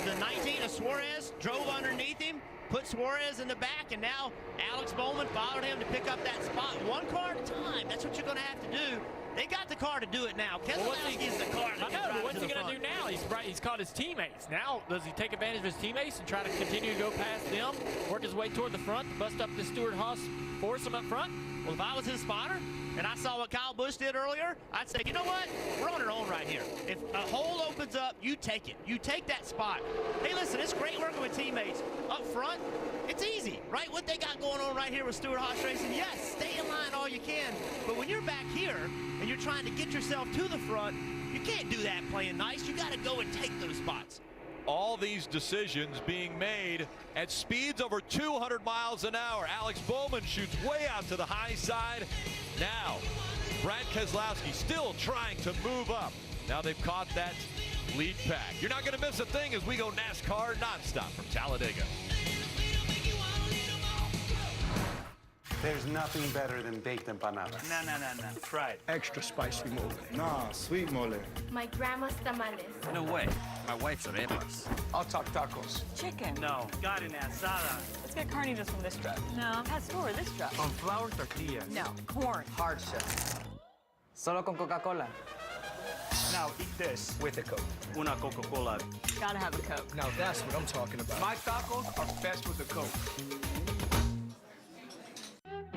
the 19 of Suarez, drove underneath him, put Suarez in the back, and now Alex Bowman followed him to pick up that spot 1 car at a time. That's what you're going to have to do. They got the car to do it now. Keselowski is the car that can drive but what's to he the going to front. do now? He's caught his teammates. Now, does he take advantage of his teammates and try to continue to go past them, work his way toward the front, bust up the Stewart-Haas foursome up front? Well, if I was his spotter and I saw what Kyle Busch did earlier, I'd say, you know what? We're on our own right here. If a hole opens up, you take it. You take that spot. Hey, listen, it's great working with teammates. Up front, it's easy, right? What they got going on right here with Stewart-Haas Racing, yes, stay in line all you can. But when you're back here and you're trying to get yourself to the front, you can't do that playing nice. You got to go and take those spots. All these decisions being made at speeds over 200 miles an hour. Alex Bowman shoots way out to the high side. Now, Brad Keselowski still trying to move up. Now they've caught that lead pack. You're not going to miss a thing as we go NASCAR nonstop from Talladega. There's nothing better than baked empanadas. No. Fried. Extra spicy mole. No, sweet mole. My grandma's tamales. No way. My wife's arepas. I'll talk tacos. Chicken. No. Carne asada. Let's get carnitas from this truck. No. Pastor, this truck. On flour tortillas. No. Corn. Hard shell. Solo con Coca-Cola. Now eat this with a Coke. Una Coca-Cola. Gotta have a Coke. Now that's what I'm talking about. My tacos are best with a Coke.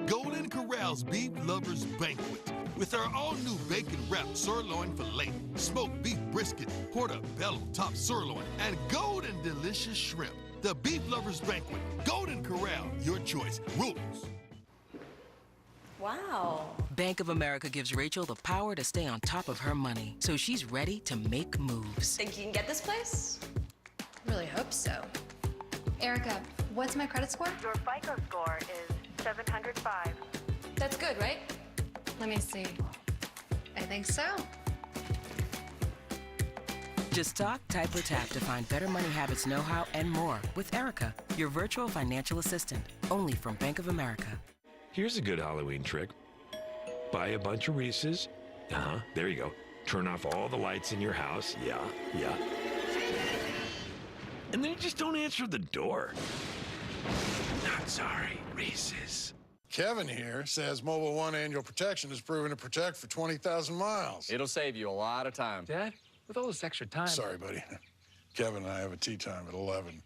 Golden Corral's Beef Lovers Banquet with our all-new bacon-wrapped sirloin filet, smoked beef brisket, portobello top sirloin, and golden delicious shrimp. The Beef Lovers Banquet. Golden Corral, your choice. Rules. Wow. Bank of America gives Rachel the power to stay on top of her money, so she's ready to make moves. Think you can get this place? Really hope so. Erica, what's my credit score? Your FICO score is 705. That's good, right? Let me see. I think so. Just talk, type, or tap to find better money habits, know-how, and more with Erica, your virtual financial assistant, only from Bank of America. Here's a good Halloween trick. Buy a bunch of Reese's. There you go. Turn off all the lights in your house. Yeah. And then just don't answer the door. Not sorry, Reese's. Kevin here says Mobile One annual protection has proven to protect for 20,000 miles. It'll save you a lot of time. Dad, with all this extra time. Sorry, buddy. Kevin and I have a tea time at 11.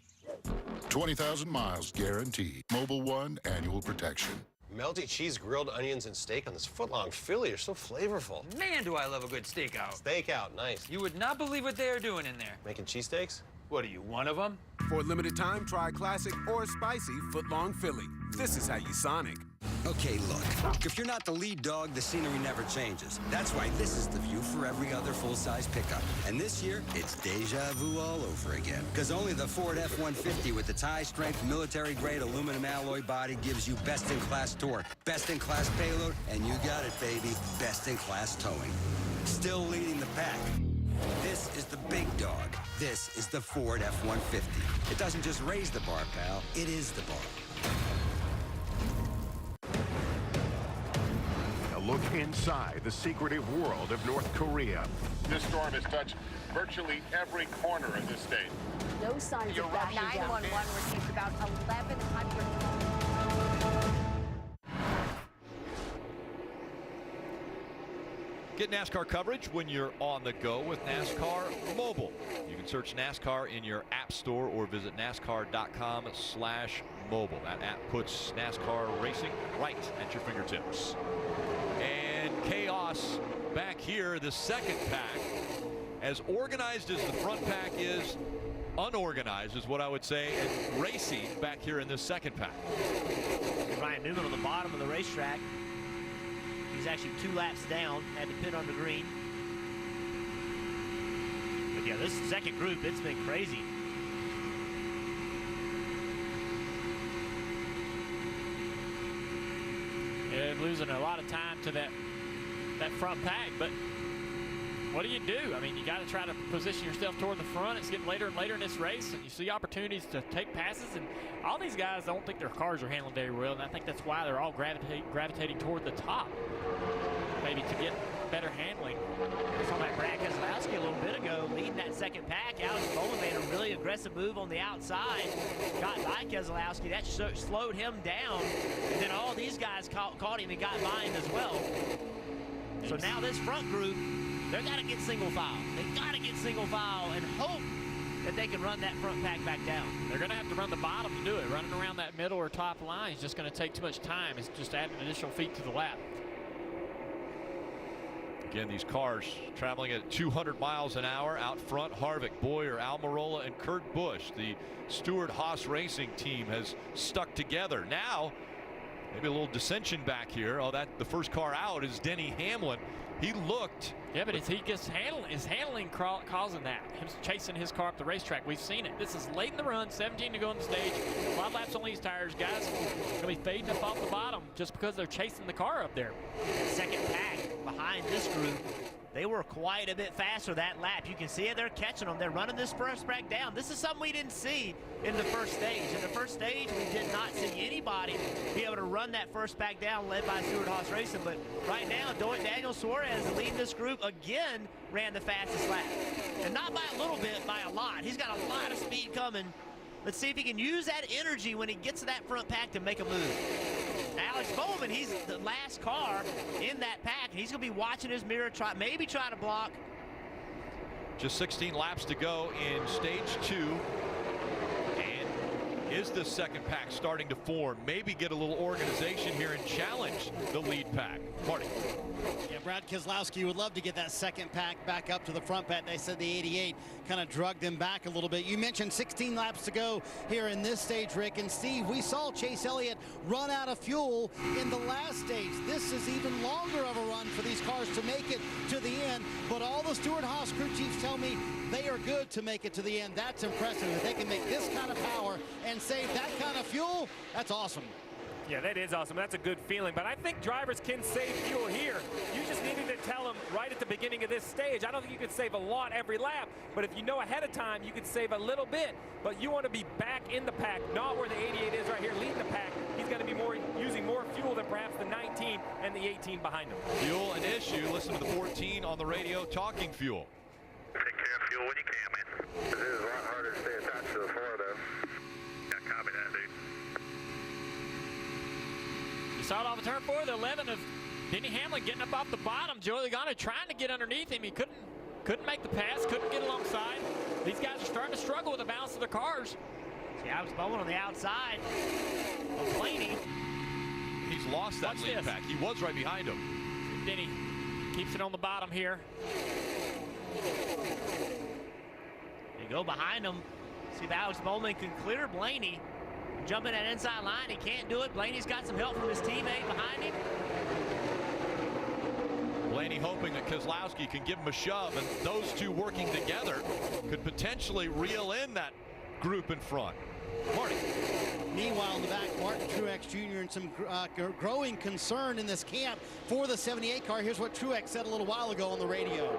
20,000 miles guaranteed. Mobile One annual protection. Melty cheese, grilled onions, and steak on this foot-long Philly are so flavorful. Man, do I love a good steakhouse. Steakhouse, nice. You would not believe what they are doing in there. Making cheesesteaks? What are you, one of them? For a limited time, try classic or spicy foot-long Philly. This is how you Sonic. Okay, look, if you're not the lead dog, the scenery never changes. That's why this is the view for every other full-size pickup. And this year, it's deja vu all over again. Because only the Ford F-150 with its high-strength, military-grade aluminum alloy body gives you best-in-class torque, best-in-class payload, and you got it, baby, best-in-class towing. Still leading the pack. This is the big dog. This is the Ford F-150. It doesn't just raise the bar, pal. It is the bar. A look inside the secretive world of North Korea. This storm has touched virtually every corner of this state. No signs of backing down. 911 received about 1,100. Get NASCAR coverage when you're on the go with NASCAR Mobile. You can search NASCAR in your app store or visit NASCAR.com/mobile. That app puts NASCAR racing right at your fingertips. And chaos back here, the second pack. As organized as the front pack is, unorganized is what I would say, and racy back here in this second pack. Ryan Newman on the bottom of the racetrack. He's actually 2 laps down, had to pit on the green. But yeah, this second group, it's been crazy. Yeah, losing a lot of time to that front pack, but what do you do? I mean, you got to try to position yourself toward the front. It's getting later and later in this race, and you see opportunities to take passes, and all these guys don't think their cars are handling very well, and I think that's why they're all gravitating toward the top, maybe to get better handling. We saw that Brad Keselowski a little bit ago leading that second pack. Alex Bowman made a really aggressive move on the outside, got by Keselowski. That slowed him down, and then all these guys caught him and got by him as well. So now this front group, they've got to get single file. They've got to get single file and hope that they can run that front pack back down. They're going to have to run the bottom to do it. Running around that middle or top line is just going to take too much time. It's just adding additional feet to the lap. Again, these cars traveling at 200 miles an hour. Out front, Harvick, Boyer, Almirola, and Kurt Busch. The Stewart-Haas Racing team has stuck together. Now, maybe a little dissension back here. Oh, the first car out is Denny Hamlin. He looked. Yeah, but is handling causing that? Him chasing his car up the racetrack. We've seen it. This is late in the run, 17 to go on the stage. 5 laps on these tires. Guys going to be fading up off the bottom just because they're chasing the car up there. Second pack behind this group. They were quite a bit faster that lap. You can see it. They're catching them. They're running this first pack down. This is something we didn't see in the first stage. In the first stage, we did not see anybody be able to run that first pack down led by Stewart-Haas Racing. But right now, Daniel Suarez leading this group again ran the fastest lap. And not by a little bit, by a lot. He's got a lot of speed coming. Let's see if he can use that energy when he gets to that front pack to make a move. Alex Bowman, he's the last car in that pack. He's going to be watching his mirror, maybe try to block. Just 16 laps to go in stage 2. And is the second pack starting to form? Maybe get a little organization here and challenge the lead pack. Marty. Yeah, Brad Keselowski would love to get that second pack back up to the front pack. They said the 88 kind of drugged them back a little bit. You mentioned 16 laps to go here in this stage, Rick. And Steve, we saw Chase Elliott run out of fuel in the last stage. This is even longer of a run for these cars to make it to the end. But all the Stewart-Haas crew chiefs tell me they are good to make it to the end. That's impressive. If they can make this kind of power and save that kind of fuel, that's awesome. Yeah, that is awesome. That's a good feeling. But I think drivers can save fuel here. You just needed to tell them right at the beginning of this stage. I don't think you could save a lot every lap, but if you know ahead of time, you could save a little bit. But you want to be back in the pack, not where the 88 is right here leading the pack. He's going to be using more fuel than perhaps the 19 and the 18 behind him. Fuel an issue. Listen to the 14 on the radio talking fuel. Take care of fuel when you can, man. It is a lot harder to stay attached to the floor, though. Yeah, copy that, dude. You saw it off of turn 4, the 11 of Denny Hamlin getting up off the bottom. Joey Logano trying to get underneath him. He couldn't make the pass, couldn't get alongside. These guys are starting to struggle with the balance of their cars. See, Alex Bowman on the outside of Blaney. He's lost that lead pack. He was right behind him. Denny keeps it on the bottom here. They go behind him. See if Alex Bowman can clear Blaney. Jumping that inside line, he can't do it. Blaney's got some help from his teammate behind him. Blaney hoping that Keselowski can give him a shove, and those two working together could potentially reel in that group in front. Marty. Meanwhile, in the back, Martin Truex Jr. and some growing concern in this camp for the 78 car. Here's what Truex said a little while ago on the radio.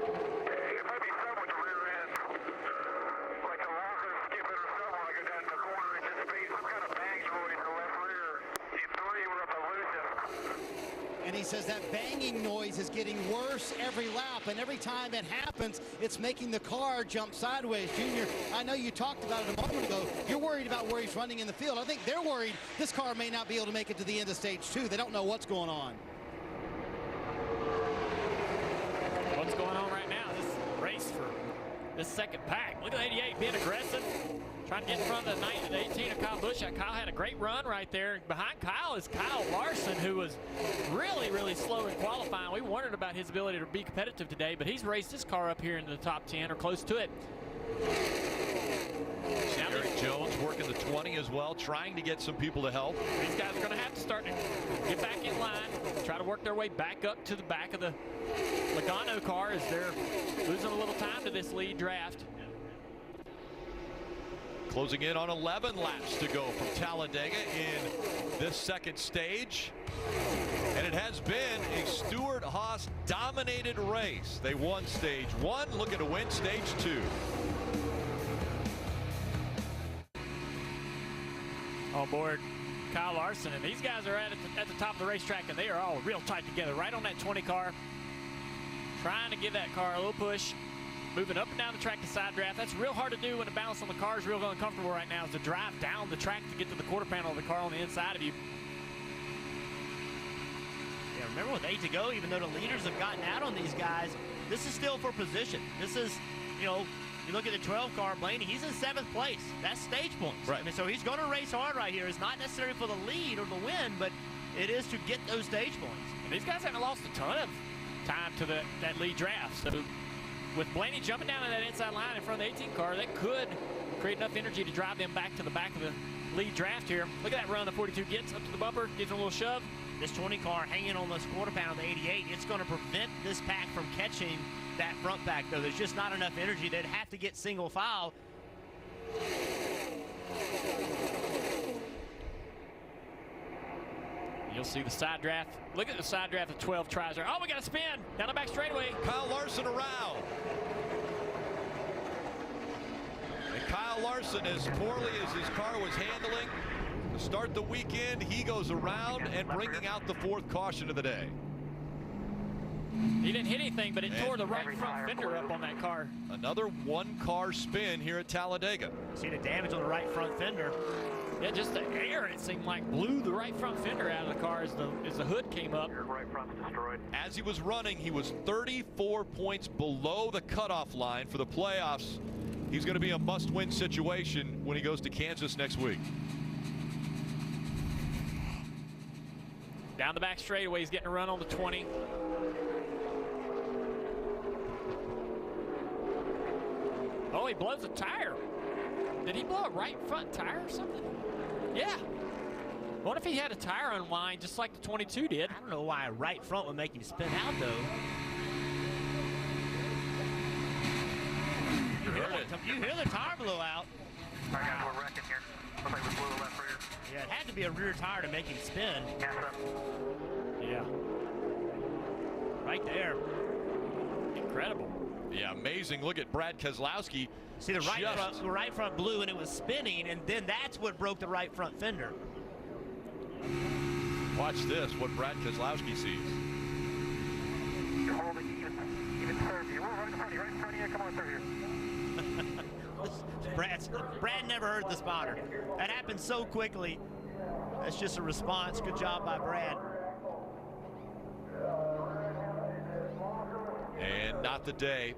And he says that banging noise is getting worse every lap, and every time it happens, it's making the car jump sideways. Junior, I know you talked about it a moment ago. You're worried about where he's running in the field. I think they're worried this car may not be able to make it to the end of stage 2. They don't know what's going on. What's going on right now? This race for this second pack. Look at the 88 being aggressive. Trying to get in front of the 18 of Kyle Busch. Kyle had a great run right there. Behind Kyle is Kyle Larson, who was really, really slow in qualifying. We wondered about his ability to be competitive today, but he's raced his car up here into the top 10 or close to it. Eric Jones working the 20. funny as well, trying to get some people to help. These guys are going to have to start to get back in line, try to work their way back up to the back of the Logano car as they're losing a little time to this lead draft. Closing in on 11 laps to go from Talladega in this second stage. And it has been a Stewart-Haas dominated race. They won stage 1, looking to win stage 2. On board Kyle Larson, and these guys are at the top of the racetrack, and they are all real tight together, right on that 20 car, trying to give that car a little push, moving up and down the track to side draft. That's real hard to do when the balance on the car is real uncomfortable right now, is to drive down the track to get to the quarter panel of the car on the inside of you. Yeah, remember with 8 to go, even though the leaders have gotten out on these guys, this is still for position. This is, you know, you look at the 12 car, Blaney, he's in 7th place. That's stage points. Right. I mean, so he's going to race hard right here. It's not necessarily for the lead or the win, but it is to get those stage points. And these guys haven't lost a ton of time to that lead draft. So with Blaney jumping down in that inside line in front of the 18 car, that could create enough energy to drive them back to the back of the lead draft here. Look at that run the 42 gets up to the bumper, gives them a little shove. This 20 car hanging on this quarter panel of the 88, it's going to prevent this pack from catching that front pack, though. There's just not enough energy. They'd have to get single file. You'll see the side draft. Look at the side draft of 12 tries there. Oh, we got a spin down the back straightaway. Kyle Larson around. And Kyle Larson, as poorly as his car was handling, to start the weekend, he goes around and bringing out the 4th caution of the day. He didn't hit anything, but it tore the right front fender up on that car. Another 1-car spin here at Talladega. See the damage on the right front fender. Yeah, just the air, it seemed like, blew the right front fender out of the car as the hood came up. Your right front's destroyed. As he was running, he was 34 points below the cutoff line for the playoffs. He's going to be a must-win situation when he goes to Kansas next week. Down the back straightaway, he's getting a run on the 20. Oh, he blows a tire. Did he blow a right front tire or something? Yeah. What if he had a tire unwind just like the 22 did? I don't know why a right front would make him spin out, though. You hear the tire blow out. All right, guys, we're wrecking here. Looks like we blew the left rear. Yeah, it had to be a rear tire to make him spin. Gas up. Yeah. Right there. Incredible. Yeah, amazing. Look at Brad Keselowski. See, the right front blew and it was spinning, and then that's what broke the right front fender. Watch this, what Brad Keselowski sees. You're holding even third here. We're right in front of you, right in front of you. Come on through here. Brad never heard the spotter. That happened so quickly. That's just a response. Good job by Brad. And not the day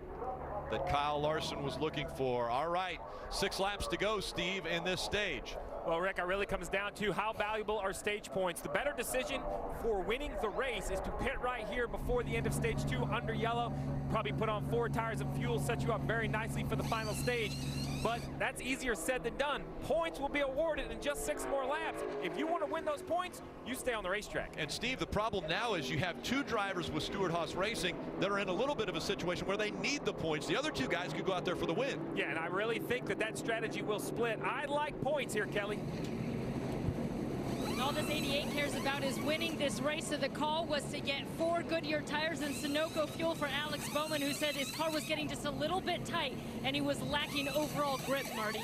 that Kyle Larson was looking for. All right, 6 laps to go, Steve, in this stage. Well, Rick, it really comes down to how valuable are stage points. The better decision for winning the race is to pit right here before the end of stage 2 under yellow. Probably put on 4 tires of fuel, set you up very nicely for the final stage. But that's easier said than done. Points will be awarded in just 6 more laps. If you want to win those points, you stay on the racetrack. And Steve, the problem now is you have 2 drivers with Stewart-Haas Racing that are in a little bit of a situation where they need the points. The other 2 guys could go out there for the win. Yeah, and I really think that strategy will split. I like points here, Kelly. All this 88 cares about is winning this race, so the call was to get 4 Goodyear tires and Sunoco fuel for Alex Bowman, who said his car was getting just a little bit tight and he was lacking overall grip, Marty.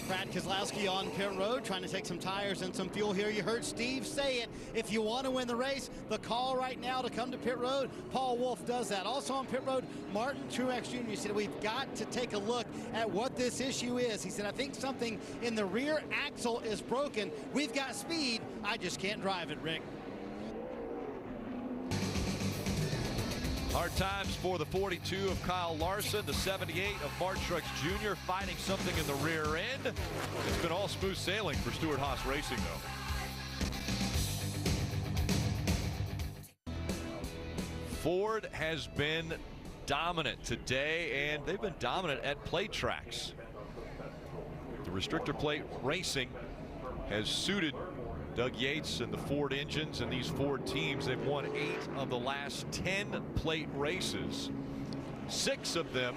Brad Keselowski on pit road, trying to take some tires and some fuel here. You heard Steve say it. If you want to win the race, the call right now to come to pit road, Paul Wolf does that. Also on pit road, Martin Truex Jr. said, we've got to take a look at what this issue is. He said, I think something in the rear axle is broken. We've got speed. I just can't drive it, Rick. Hard times for the 42 of Kyle Larson, the 78 of Martin Truex Jr. fighting something in the rear end. It's been all smooth sailing for Stewart-Haas Racing, though. Ford has been dominant today, and they've been dominant at play tracks. The restrictor plate racing has suited Doug Yates and the Ford engines and these Ford teams. They've won 8 of the last 10 plate races. 6 of them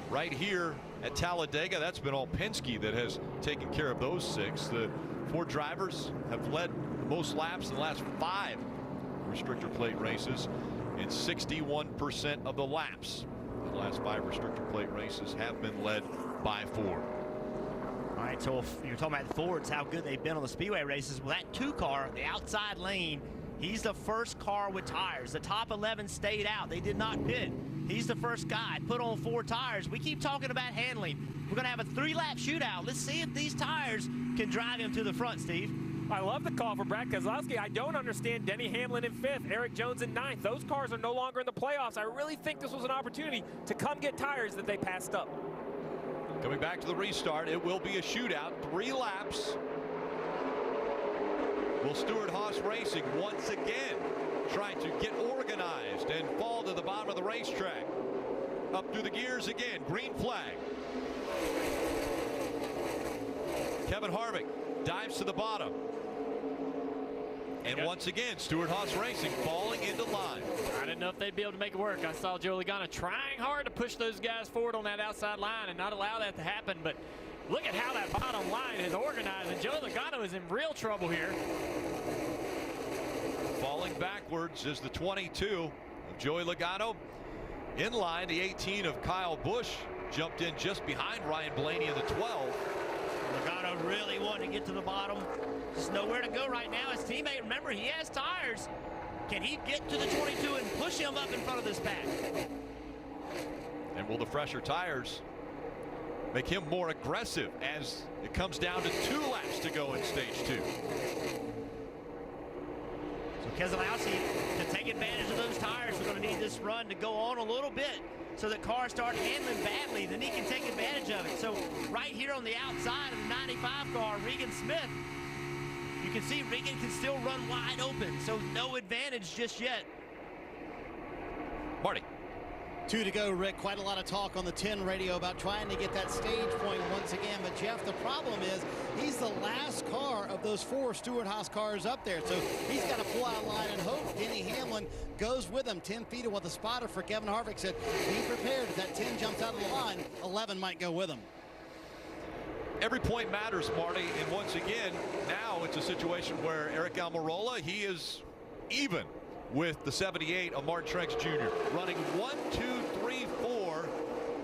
right here at Talladega. That's been all Penske that has taken care of those 6. The Ford drivers have led the most laps in the last 5 restrictor plate races, and 61% of the laps in the last 5 restrictor plate races have been led by Ford. All right, so if you're talking about the Fords, how good they've been on the speedway races. Well, that 2 car, the outside lane, he's the first car with tires. The top 11 stayed out. They did not pit. He's the first guy. Put on 4 tires. We keep talking about handling. We're going to have a 3-lap shootout. Let's see if these tires can drive him to the front, Steve. I love the call for Brad Keselowski. I don't understand Denny Hamlin in 5th, Eric Jones in 9th. Those cars are no longer in the playoffs. I really think this was an opportunity to come get tires that they passed up. Coming back to the restart, it will be a shootout. 3 laps. Will Stewart-Haas Racing once again try to get organized and fall to the bottom of the racetrack? Up through the gears again. Green flag. Kevin Harvick dives to the bottom. And once again, Stewart-Haas Racing falling into line. I didn't know if they'd be able to make it work. I saw Joe Logano trying hard to push those guys forward on that outside line and not allow that to happen. But look at how that bottom line is organized. And Joe Logano is in real trouble here. Falling backwards is the 22 of Joey Logano. In line, the 18 of Kyle Busch jumped in just behind Ryan Blaney in the 12. Logano really wanting to get to the bottom. Just nowhere to go right now. His teammate, remember, he has tires. Can he get to the 22 and push him up in front of this pack? And will the fresher tires make him more aggressive as it comes down to 2 laps to go in stage 2? So Keselowski, to take advantage of those tires, we're going to need this run to go on a little bit so that cars start handling badly. Then he can take advantage of it. So right here on the outside of the 95 car, Regan Smith, you can see Regan can still run wide open. So no advantage just yet. Marty. 2 to go, Rick. Quite a lot of talk on the 10 radio about trying to get that stage point once again. But, Jeff, the problem is he's the last car of those 4 Stewart-Haas cars up there. So he's got to pull out line and hope Denny Hamlin goes with him. 10 feet of what the spotter for Kevin Harvick said. Be prepared. If that 10 jumps out of the line, 11 might go with him. Every point matters, Marty. And once again, now it's a situation where Eric Almirola, he is even with the 78 of Martin Truex Jr. running 1, 2, 3, 4,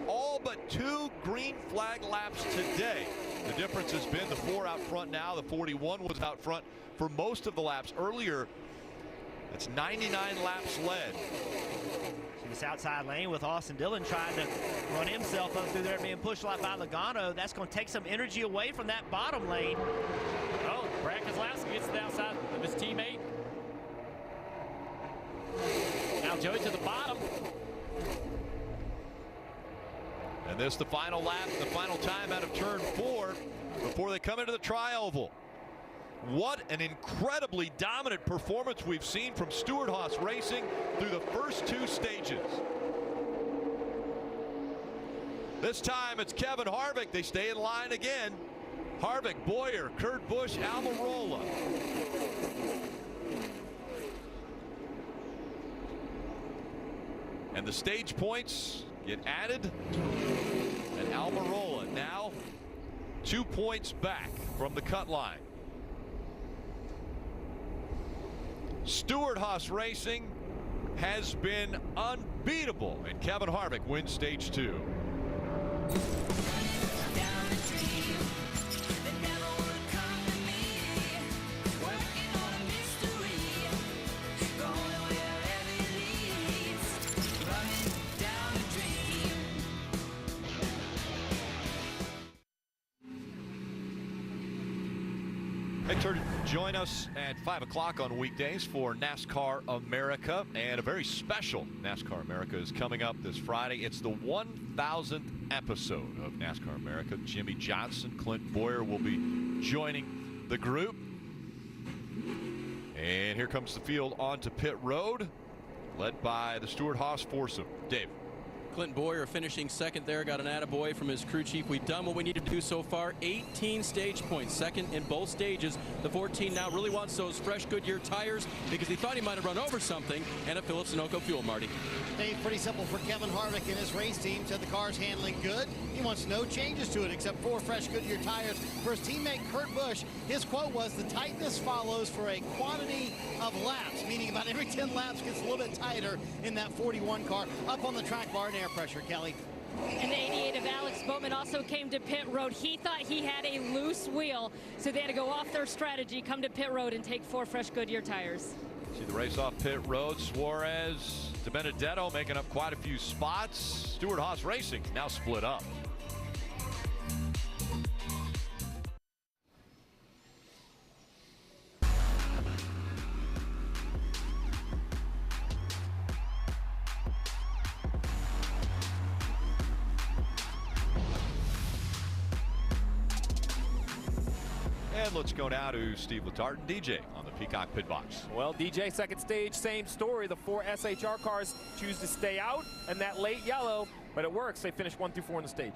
all but 2 green flag laps today. The difference has been the 4 out front now. The 41 was out front for most of the laps earlier. That's 99 laps led. This outside lane with Austin Dillon trying to run himself up through there, being pushed like by Logano. That's going to take some energy away from that bottom lane. Oh, Brad Keselowski gets to the outside of his teammate. Now Joey to the bottom. And this the final lap, the final time out of turn 4 before they come into the tri-oval. What an incredibly dominant performance we've seen from Stewart-Haas Racing through the first 2 stages. This time it's Kevin Harvick. They stay in line again. Harvick, Boyer, Kurt Busch, Almirola. And the stage points get added. And Almirola now 2 points back from the cut line. Stewart-Haas Racing has been unbeatable, and Kevin Harvick wins stage 2. Make sure to join us at 5 o'clock on weekdays for NASCAR America. And a very special NASCAR America is coming up this Friday. It's the 1,000th episode of NASCAR America. Jimmy Johnson, Clint Boyer will be joining the group. And here comes the field onto pit road, led by the Stewart-Haas foursome. Dave. Clinton Boyer finishing second there, got an attaboy from his crew chief. We've done what we needed to do so far. 18 stage points, second in both stages. The 14 now really wants those fresh Goodyear tires because he thought he might have run over something, and a Phillips Sunoco fuel, Marty. Dave, pretty simple for Kevin Harvick and his race team. Said the car's handling good. He wants no changes to it except 4 fresh Goodyear tires. For his teammate Kurt Busch, his quote was, "The tightness follows for a quantity of laps," meaning about every 10 laps gets a little bit tighter in that 41 car. Up on the track bar and air pressure, Kelly. And the 88 of Alex Bowman also came to pit road. He thought he had a loose wheel, so they had to go off their strategy, come to pit road and take 4 fresh Goodyear tires. See the race off pit road. Suarez to Benedetto making up quite a few spots. Stewart-Haas Racing now split up. And let's go now to Steve Letarte and DJ on the Peacock Pit Box. Well, DJ, second stage, same story. The 4 SHR cars choose to stay out, and that late yellow, but it works. They finished 1 through 4 on the stage.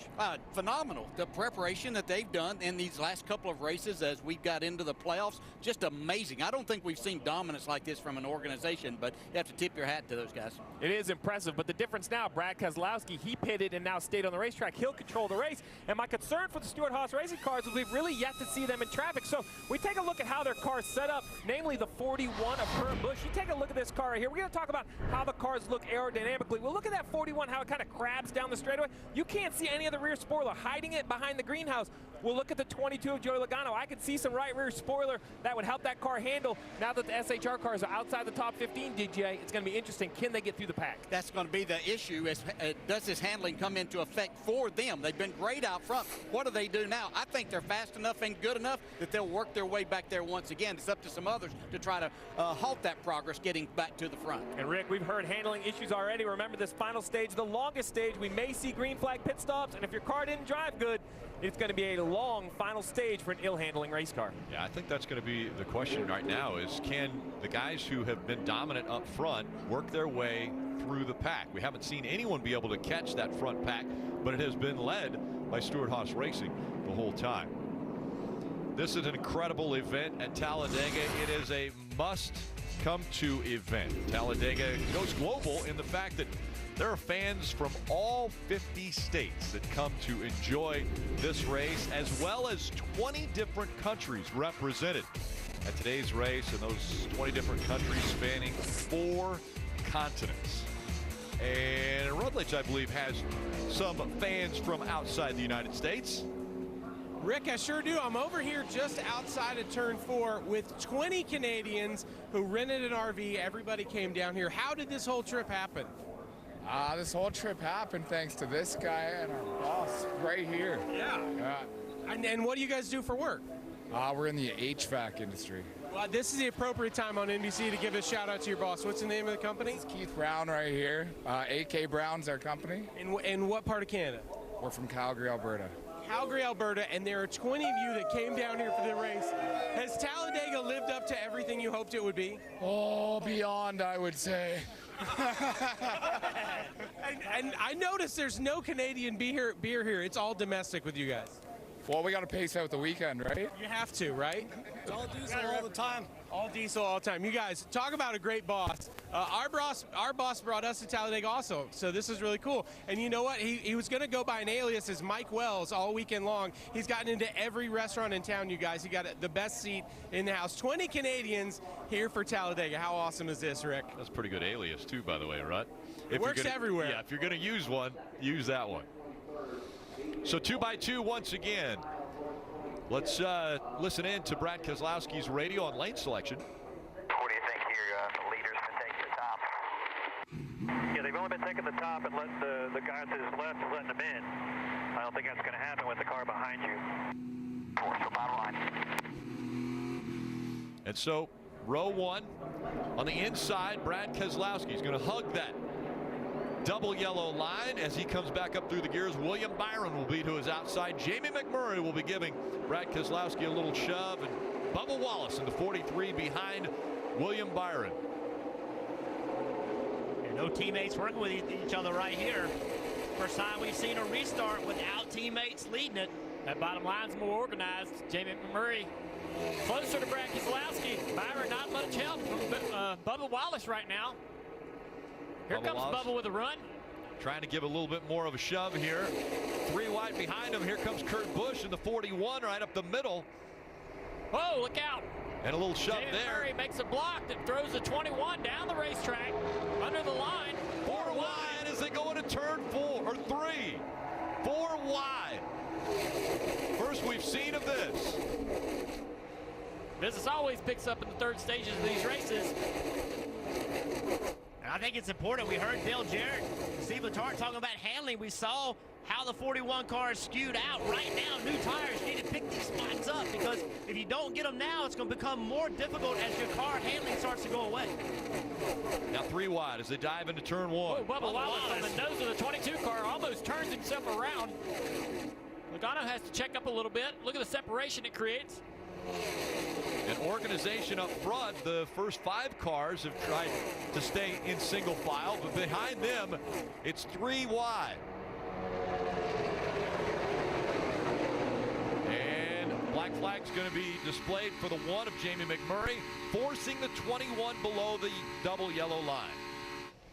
Phenomenal. The preparation that they've done in these last couple of races as we got into the playoffs, just amazing. I don't think we've seen dominance like this from an organization, but you have to tip your hat to those guys. It is impressive, but the difference now, Brad Keselowski, he pitted and now stayed on the racetrack. He'll control the race, and my concern for the Stewart-Haas Racing cars is we've really yet to see them in traffic. So we take a look at how their car's set up, namely the 41 of Kurt Busch. You take a look at this car right here. We're going to talk about how the cars look aerodynamically. We'll look at that 41, how it kind of crabs down the straightaway. You can't see any of the rear spoiler, hiding it behind the greenhouse. We'll look at the 22 of Joey Logano. I can see some right rear spoiler that would help that car handle. Now that the SHR cars are outside the top 15, DJ, it's going to be interesting. Can they get through the pack? That's going to be the issue. Is does this handling come into effect for them? They've been great out front. What do they do now? I think they're fast enough and good enough that they'll work their way back there once again. It's up to some others to try to halt that progress getting back to the front. And Rick, we've heard handling issues already. Remember this final stage, the longest stage. We may see green flag pit stops, and if your car didn't drive good, it's going to be a long final stage for an ill-handling race car. Yeah, I think that's going to be the question right now is can the guys who have been dominant up front work their way through the pack? We haven't seen anyone be able to catch that front pack, but it has been led by Stewart-Haas Racing the whole time. This is an incredible event at Talladega. It is a must-come-to event. Talladega goes global in the fact that there are fans from all 50 states that come to enjoy this race, as well as 20 different countries represented at today's race, and those 20 different countries spanning 4 continents. And Rutledge, I believe, has some fans from outside the United States. Rick, I sure do. I'm over here just outside of turn 4 with 20 Canadians who rented an RV. Everybody came down here. How did this whole trip happen? This whole trip happened thanks to this guy and our boss right here. Yeah. And what do you guys do for work? We're in the HVAC industry. Well, this is the appropriate time on NBC to give a shout out to your boss. What's the name of the company? This is Keith Brown right here. AK Brown's our company. In what part of Canada? We're from Calgary, Alberta. Calgary, Alberta, and there are 20 of you that came down here for the race. Has Talladega lived up to everything you hoped it would be? Oh, beyond, I would say. and I noticed there's no Canadian beer here. It's all domestic with you guys. Well, we got to pace out the weekend, right? You have to, right? It's all diesel all the time. All diesel all the time. You guys, talk about a great boss. Our boss brought us to Talladega also, so this is really cool. And you know what? He was going to go by an alias as Mike Wells all weekend long. He's gotten into every restaurant in town, you guys. He got the best seat in the house. 20 Canadians here for Talladega. How awesome is this, Rick? That's a pretty good alias, too, by the way, Rut. It works everywhere. Yeah, if you're going to use one, use that one. So 2x2 once again. Let's listen in to Brad Keselowski's radio on lane selection. What do you think here? The leaders been taking the top? Yeah, they've only been taking the top and letting the guy to his left is letting them in. I don't think that's going to happen with the car behind you. So bottom line. And so row 1 on the inside, Brad Keselowski is going to hug that double yellow line as he comes back up through the gears. William Byron will be to his outside. Jamie McMurray will be giving Brad Keselowski a little shove, and Bubba Wallace in the 43 behind William Byron. And no teammates working with each other right here. First time we've seen a restart without teammates leading it. That bottom line's more organized. Jamie McMurray closer to Brad Keselowski. Byron not much help from Bubba Wallace right now. Here comes Bubba with a run. Trying to give a little bit more of a shove here. 3 wide behind him. Here comes Kurt Busch in the 41 right up the middle. Whoa, look out. And a little shove Jamie there. McMurray makes a block that throws the 21 down the racetrack under the line. 4 wide as they go into turn 4 or 3. 4 wide. First we've seen of this. Business always picks up in the third stages of these races. And I think it's important. We heard Dale Jarrett, Steve Letarte talking about handling. We saw how the 41 car is skewed out. Right now, new tires need to pick these spots up, because if you don't get them now, it's going to become more difficult as your car handling starts to go away. Now 3 wide as they dive into turn 1. Oh, Bubba Wallace on the nose of the 22 car almost turns himself around. Logano has to check up a little bit. Look at the separation it creates. An organization up front. The first 5 cars have tried to stay in single file, but behind them, it's 3 wide. And black flag's going to be displayed for the 1 of Jamie McMurray, forcing the 21 below the double yellow line.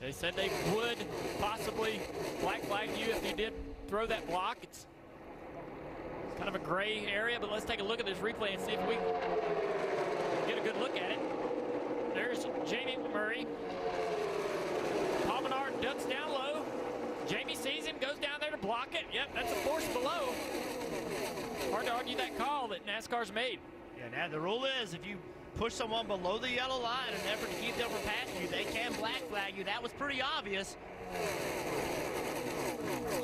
They said they would possibly black flag you if you did throw that block. It's kind of a gray area, but let's take a look at this replay and see if we get a good look at it. There's Jamie McMurray. Paul Menard ducks down low. Jamie sees him, goes down there to block it. Yep, that's a force below. Hard to argue that call that NASCAR's made. Yeah, now the rule is if you push someone below the yellow line in an effort to keep them from passing you, they can black flag you. That was pretty obvious.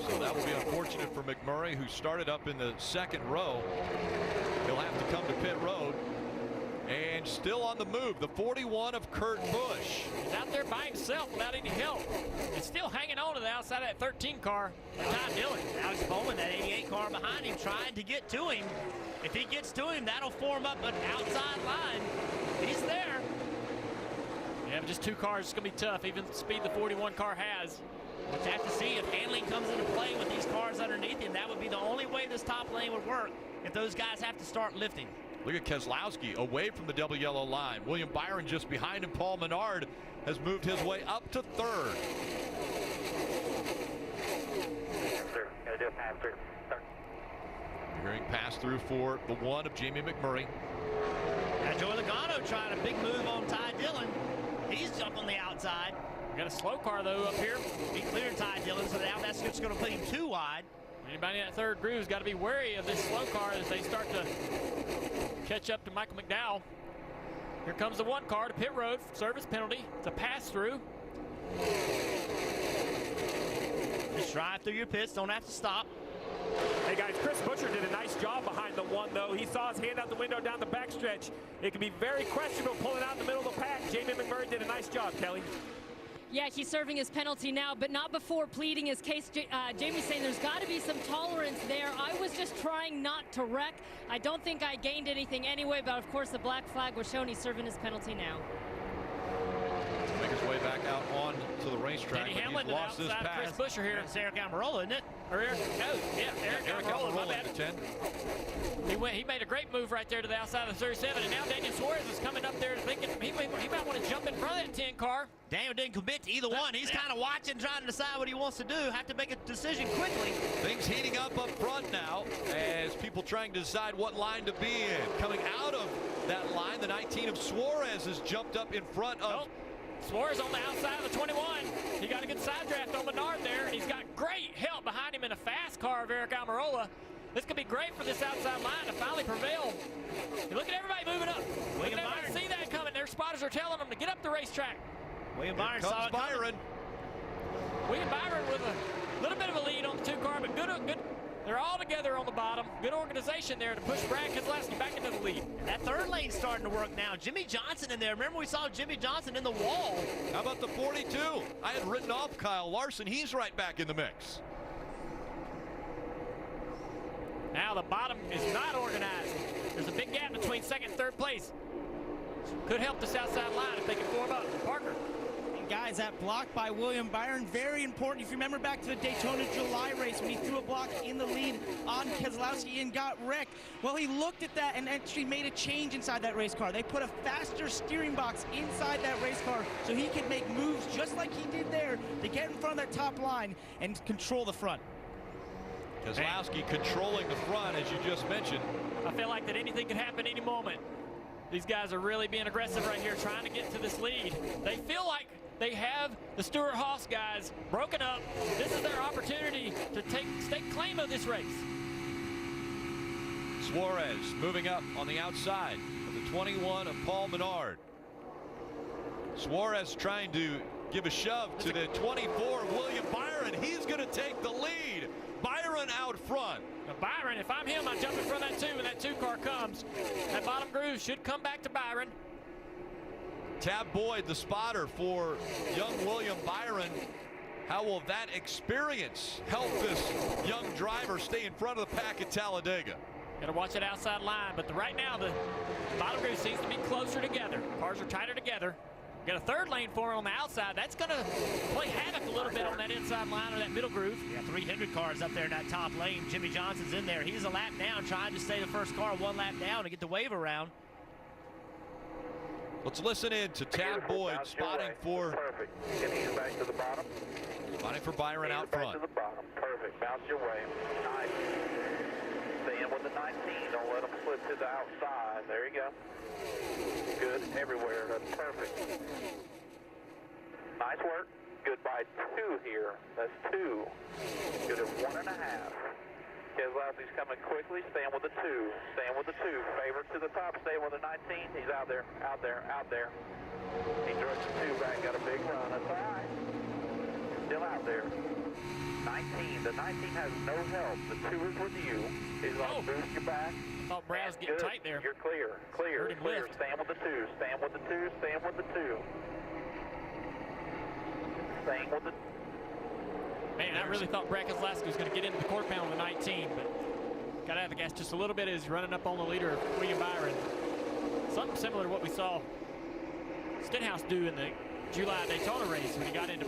So that will be unfortunate for McMurray, who started up in the 2nd row. He'll have to come to pit road. And still on the move, the 41 of Kurt Busch. He's out there by himself without any help. He's still hanging on to the outside of that 13 car. Ty Dillon. Alex Bowman, that 88 car behind him, trying to get to him. If he gets to him, that'll form up an outside line. He's there. Yeah, but just 2 cars is going to be tough, even the speed the 41 car has. We'll have to see if handling comes into play with these cars underneath him. That would be the only way this top lane would work, if those guys have to start lifting. Look at Keselowski away from the double yellow line. William Byron just behind him. Paul Menard has moved his way up to 3rd. Sir, gotta do a pass through. Hearing pass through for the 1 of Jamie McMurray. Now Joey Logano trying a big move on Ty Dillon. He's up on the outside. We got a slow car though up here. He cleared Ty Dillon, so now that's just going to put him 2 wide. Anybody in that 3rd groove's got to be wary of this slow car as they start to catch up to Michael McDowell. Here comes the 1 car to pit road, service penalty. It's a pass through. Just drive through your pits, don't have to stop. Hey guys, Chris Buescher did a nice job behind the 1 though. He saw his hand out the window down the backstretch. It can be very questionable pulling out in the middle of the pack. Jamie McMurray did a nice job, Kelly. Yeah, he's serving his penalty now, but not before pleading his case. Jamie's saying there's got to be some tolerance there. I was just trying not to wreck. I don't think I gained anything anyway, but of course the black flag was shown. He's serving his penalty now. Make his way back out on to the racetrack. Danny Hamlin lost this pass. Chris Buescher here. It's Eric Almirola, isn't it? Or Eric, no, yeah, Eric Almirola, my bad. 10. He made a great move right there to the outside of the 37, and now Daniel Suarez is coming up there thinking he might want to jump in front of that 10 car. Daniel didn't commit to either one. He's kind of watching, trying to decide what he wants to do. Have to make a decision quickly. Things heating up front now as people trying to decide what line to be in. Coming out of that line, the 19 of Suarez has jumped up in front of... Suarez on the outside of the 21. He got a good side draft on Menard there, and he's got great help behind him in a fast car of Eric Almirola. This could be great for this outside line to finally prevail. Look at everybody moving up. Look at everybody see that coming. Their spotters are telling them to get up the racetrack. William Byron saw it coming. William Byron with a little bit of a lead on the 2 car, but good. They're all together on the bottom. Good organization there to push Brad Keselowski back into the lead. That 3rd lane's starting to work now. Jimmy Johnson in there. Remember we saw Jimmy Johnson in the wall. How about the 42? I had written off Kyle Larson. He's right back in the mix. Now the bottom is not organized. There's a big gap between 2nd and 3rd place. Could help this outside line if they can form up. Parker. guys, that block by William Byron, very important. If you remember back to the Daytona July race when he threw a block in the lead on Keselowski and got wrecked, well, he looked at that and actually made a change inside that race car. They put a faster steering box inside that race car so he could make moves just like he did there to get in front of that top line and control the front. Keselowski controlling the front, as you just mentioned. I feel like that anything could happen any moment. These guys are really being aggressive right here, trying to get to this lead. They feel like they have the Stewart-Haas guys broken up. This is their opportunity to stake claim of this race. Suarez moving up on the outside of the 21 of Paul Menard. Suarez trying to give a shove to the 24 of William Byron. He's going to take the lead. Byron out front. Now Byron, if I'm him, I jump in front of that 2 when that 2 car comes. That bottom groove should come back to Byron. Tab Boyd, the spotter for young William Byron. How will that experience help this young driver stay in front of the pack at Talladega? Got to watch that outside line, but right now the bottom groove seems to be closer together. Cars are tighter together. Got a third lane for him on the outside. That's going to play havoc a little bit on that inside line or that middle groove. Yeah, 300 cars up there in that top lane. Jimmy Johnson's in there. He's a lap down, trying to stay the first car 1 lap down to get the wave around. Let's listen in to Tab Boyd spotting for. Perfect. Get ease back to the bottom. Spotting for Byron out front. Back to the bottom. Perfect. Bounce your way. Nice. Stay in with the 19. Don't let them slip to the outside. There you go. Good everywhere. That's perfect. Nice work. Good by 2 here. That's 2. Good at 1.5. Keselowski's coming quickly. Staying with the 2. Staying with the 2. Favor to the top. Stay with the 19. He's out there. Out there. Out there. He drove the 2 back. Got a big run. That's all right. Still out there. 19. The 19 has no help. The 2 is with you. He's going to boost you back. I thought Brad was getting tight there. You're clear. Clear. Clear. Stand with the 2. Stand with the 2. Stand with the 2. Staying with the. Man, I really thought Brad Keselowski was going to get into the quarter pound with the 19, but got out of the gas just a little bit as he's running up on the leader of William Byron. Something similar to what we saw Stenhouse do in the July Daytona race when he got into.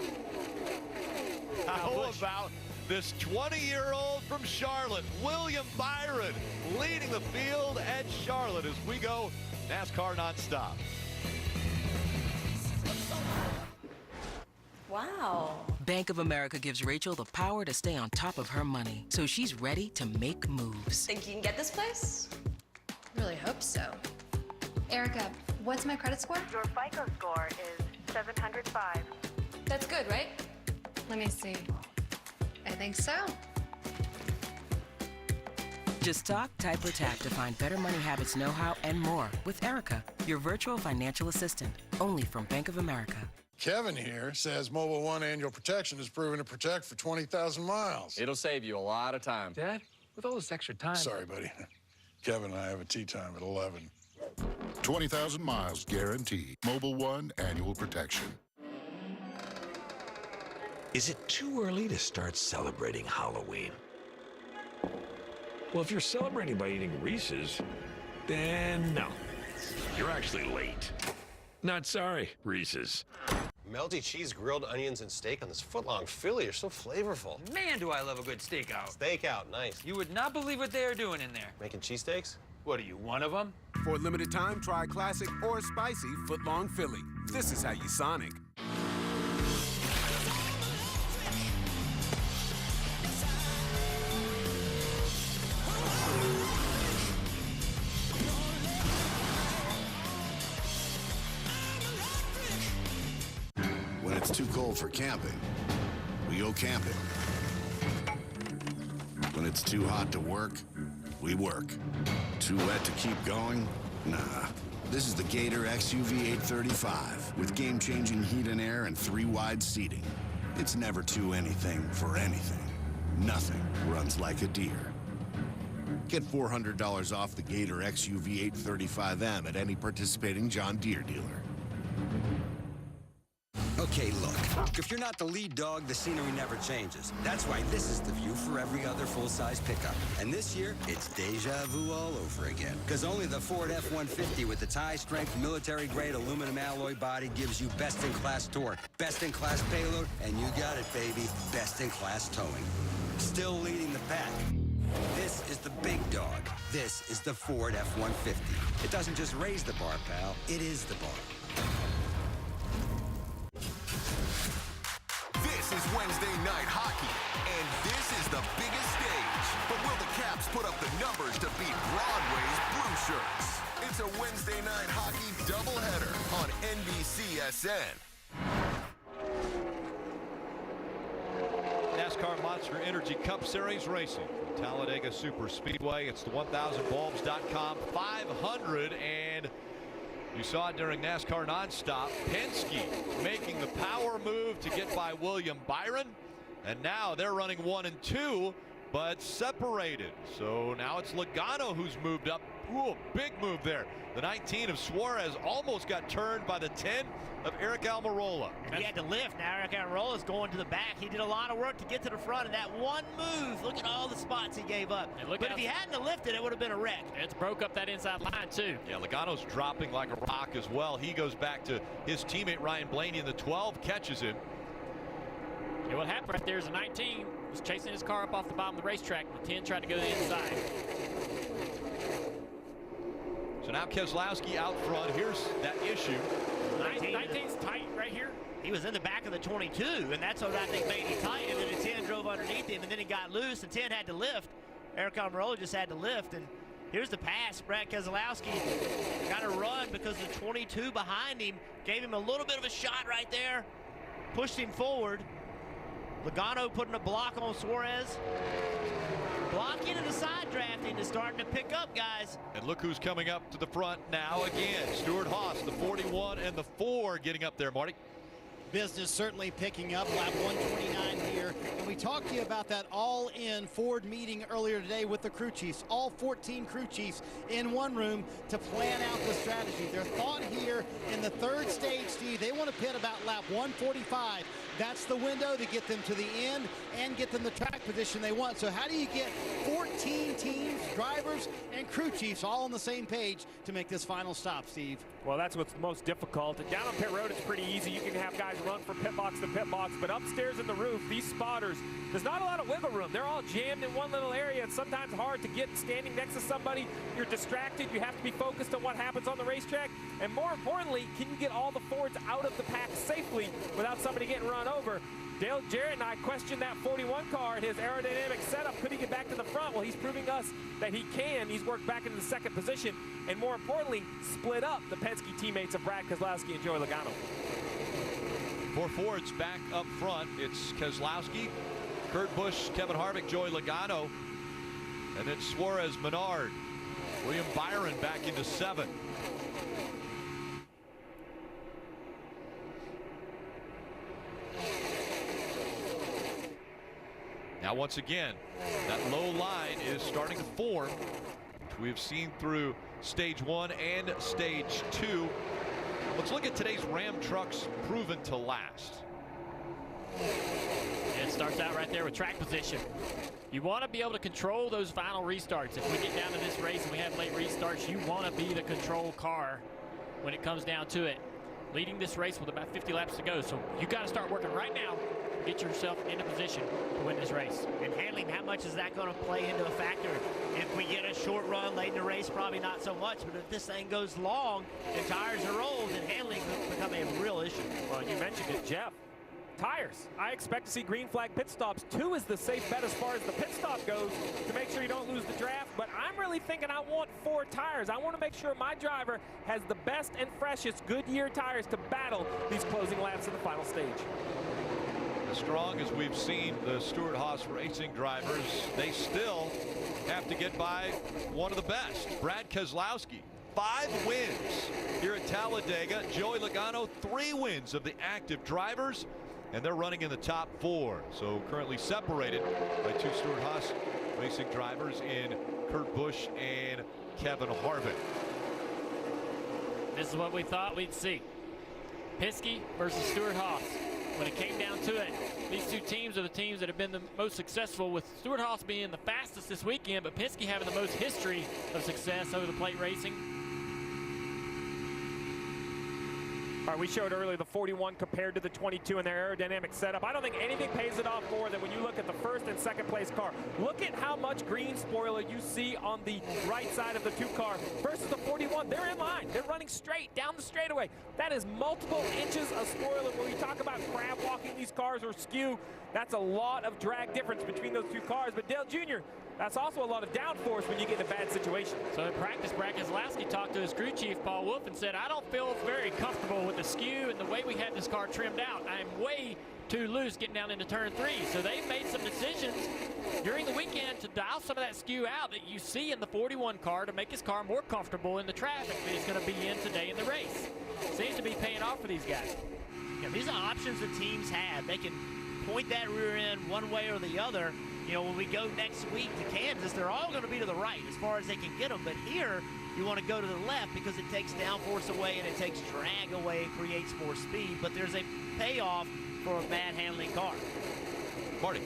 How about this 20-year-old from Charlotte, William Byron, leading the field at Charlotte as we go NASCAR nonstop. Wow. Bank of America gives Rachel the power to stay on top of her money, so she's ready to make moves. Think you can get this place? Really hope so. Erica, what's my credit score? Your FICO score is 705. That's good, right? Let me see. I think so. Just talk, type, or tap to find better money habits, know-how, and more with Erica, your virtual financial assistant, only from Bank of America. Kevin here says Mobile One annual protection is proven to protect for 20,000 miles. It'll save you a lot of time. Dad, with all this extra time. Sorry, buddy. Kevin and I have a tea time at 11. 20,000 miles guaranteed. Mobile One annual protection. Is it too early to start celebrating Halloween? Well, if you're celebrating by eating Reese's, then no. You're actually late. Not sorry, Reese's. Melty cheese, grilled onions, and steak on this foot-long Philly are so flavorful. Man, do I love a good steakhouse. Stakeout, nice. You would not believe what they're doing in there. Making cheesesteaks? What are you, one of them? For a limited time, try classic or spicy foot-long Philly. This is how you Sonic. When it's too cold for camping, we go camping. When it's too hot to work, we work. Too wet to keep going? Nah. This is the Gator XUV 835 with game-changing heat and air and 3 wide seating. It's never too anything for anything. Nothing runs like a deer. Get $400 off the Gator XUV 835M at any participating John Deere dealer. Okay. Okay, look, if you're not the lead dog, the scenery never changes. That's why this is the view for every other full-size pickup. And this year, it's deja vu all over again. Because only the Ford F-150 with its high-strength, military-grade aluminum alloy body gives you best-in-class torque, best-in-class payload, and you got it, baby, best-in-class towing. Still leading the pack. This is the big dog. This is the Ford F-150. It doesn't just raise the bar, pal. It is the bar. This is Wednesday night hockey, and this is the biggest stage. But will the Caps put up the numbers to beat Broadway's Blue Shirts? It's a Wednesday night hockey doubleheader on NBCSN. NASCAR Monster Energy Cup Series racing from Talladega Super Speedway. It's the 1000bulbs.com 500, and you saw it during NASCAR Nonstop. Penske making the power move to get by William Byron, and now they're running 1 and 2, but separated. So now it's Logano who's moved up. Ooh, big move there. The 19 of Suarez almost got turned by the 10 of Eric Almirola. He had to lift. Now Eric Almirola's going to the back. He did a lot of work to get to the front, and that one move, look at all the spots he gave up. But if he hadn't lifted, it would have been a wreck. It's broke up that inside line, too. Yeah, Logano's dropping like a rock as well. He goes back to his teammate Ryan Blaney, and the 12 catches him. Yeah, what happened right there is the 19 was chasing his car up off the bottom of the racetrack. The 10 tried to go to the inside. So now Keselowski out front. Here's that issue. 19's tight right here. He was in the back of the 22, and that's what I think made him tight. And then the 10 drove underneath him, and then he got loose. The 10 had to lift. Eric Almirola just had to lift. And here's the pass. Brad Keselowski got to run because the 22 behind him gave him a little bit of a shot right there. Pushed him forward. Logano putting a block on Suarez. Blocking and the side drafting is starting to pick up, guys. And look who's coming up to the front now again. Stewart-Haas, the 41 and the 4 getting up there, Marty. Business certainly picking up, lap 129 here. And we talked to you about that all-in Ford meeting earlier today with the crew chiefs. All 14 crew chiefs in one room to plan out the strategy. Their thought here in the third stage, Steve, they want to pit about lap 145. That's the window to get them to the end and get them the track position they want. So how do you get 14 teams, drivers, and crew chiefs all on the same page to make this final stop, Steve? Well, that's what's most difficult. And down on pit road, it's pretty easy. You can have guys run from pit box to pit box, but upstairs in the roof, these spotters, there's not a lot of wiggle room. They're all jammed in one little area. It's sometimes hard to get standing next to somebody. You're distracted. You have to be focused on what happens on the racetrack. And more importantly, can you get all the Fords out of the pack safely without somebody getting run over? Dale Jarrett and I questioned that 41 car and his aerodynamic setup. Could he get back to the front? Well, he's proving us that he can. He's worked back into the second position, and more importantly, split up the Penske teammates of Brad Keselowski and Joey Logano. 4 Fords back up front. It's Keselowski, Kurt Busch, Kevin Harvick, Joey Logano, and then Suarez, Menard, William Byron back into 7. Now once again, that low line is starting to form, which we've seen through stage 1 and stage 2. Let's look at today's Ram trucks proven to last. It starts out right there with track position. You want to be able to control those final restarts. If we get down to this race and we have late restarts, you want to be the control car when it comes down to it. Leading this race with about 50 laps to go. So you got to start working right now. Get yourself into position to win this race. And handling, how much is that going to play into a factor? If we get a short run late in the race, probably not so much. But if this thing goes long and tires are old, then handling will become a real issue. Well, you mentioned it, Jeff. Tires. I expect to see green flag pit stops. 2 is the safe bet as far as the pit stop goes to make sure you don't lose the draft. But I'm really thinking I want 4 tires. I want to make sure my driver has the best and freshest Goodyear tires to battle these closing laps in the final stage. As strong as we've seen the Stewart-Haas racing drivers, they still have to get by one of the best, Brad Keselowski. 5 wins here at Talladega. Joey Logano, 3 wins of the active drivers, and they're running in the top 4. So currently separated by 2 Stewart-Haas racing drivers in Kurt Busch and Kevin Harvick. This is what we thought we'd see. Penske versus Stewart-Haas. when it came down to it, these two teams are the teams that have been the most successful, with Stewart-Haas being the fastest this weekend, but Penske having the most history of success over the plate racing. All right, we showed earlier the 41 compared to the 22 in their aerodynamic setup. I don't think anything pays it off more than when you look at the first and second place car. Look at how much green spoiler you see on the right side of the two car versus the 41. They're in line. They're running straight down the straightaway. That is multiple inches of spoiler. When we talk about crab walking these cars or skew, that's a lot of drag difference between those two cars. But Dale Jr., that's also a lot of downforce when you get in a bad situation. So in practice, Brad Keselowski talked to his crew chief, Paul Wolf, and said, I don't feel very comfortable with the skew and the way we had this car trimmed out. I'm way too loose getting down into turn 3. So they've made some decisions during the weekend to dial some of that skew out that you see in the 41 car to make his car more comfortable in the traffic that he's going to be in today in the race. Seems to be paying off for these guys. Yeah, these are options that teams have. They can point that rear end one way or the other. You know, when we go next week to Kansas, they're all going to be to the right as far as they can get them. But here, you want to go to the left because it takes downforce away and it takes drag away and creates more speed. But there's a payoff for a bad handling car. Marty.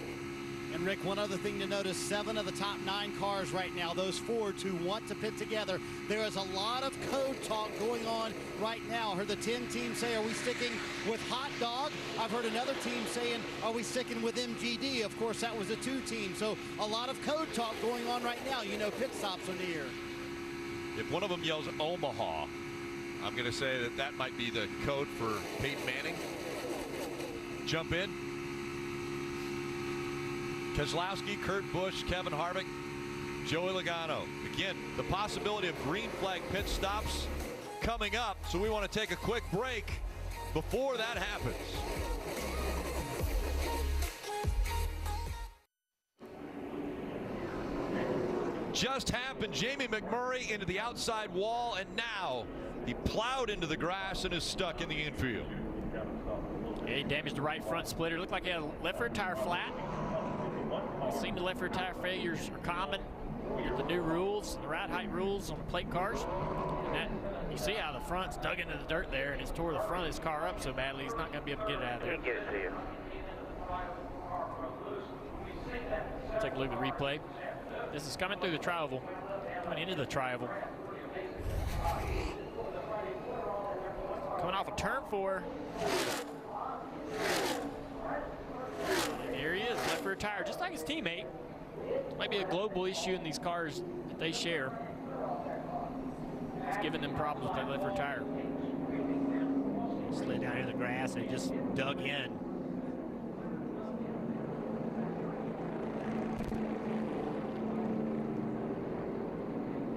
And Rick, one other thing to notice, 7 of the top 9 cars right now, those Fords who want to pit together, there is a lot of code talk going on right now. I heard the 10 team say, are we sticking with Hot Dog? I've heard another team saying, are we sticking with MGD? Of course, that was a 2 team. So a lot of code talk going on right now. You know, pit stops are near. If one of them yells Omaha, I'm going to say that that might be the code for Peyton Manning. Jump in. Keselowski, Kurt Busch, Kevin Harvick, Joey Logano. Again, the possibility of green flag pit stops coming up, so we want to take a quick break before that happens. Just happened. Jamie McMurray into the outside wall, and now he plowed into the grass and is stuck in the infield. Yeah, he damaged the right front splitter. Looked like he had a left rear tire flat. It seemed the left rear tire failures are common with the new rules, the ride height rules on the plate cars. And that, you see how the front's dug into the dirt there, and it's tore the front of his car up so badly he's not going to be able to get it out of there. Get it to you. Take a look at the replay. This is coming through the tri-oval, coming into the tri-oval. Coming off of turn 4. And here he is, left rear tire, just like his teammate. Might be a global issue in these cars that they share. It's giving them problems with that left rear tire. Slid down into the grass and just dug in.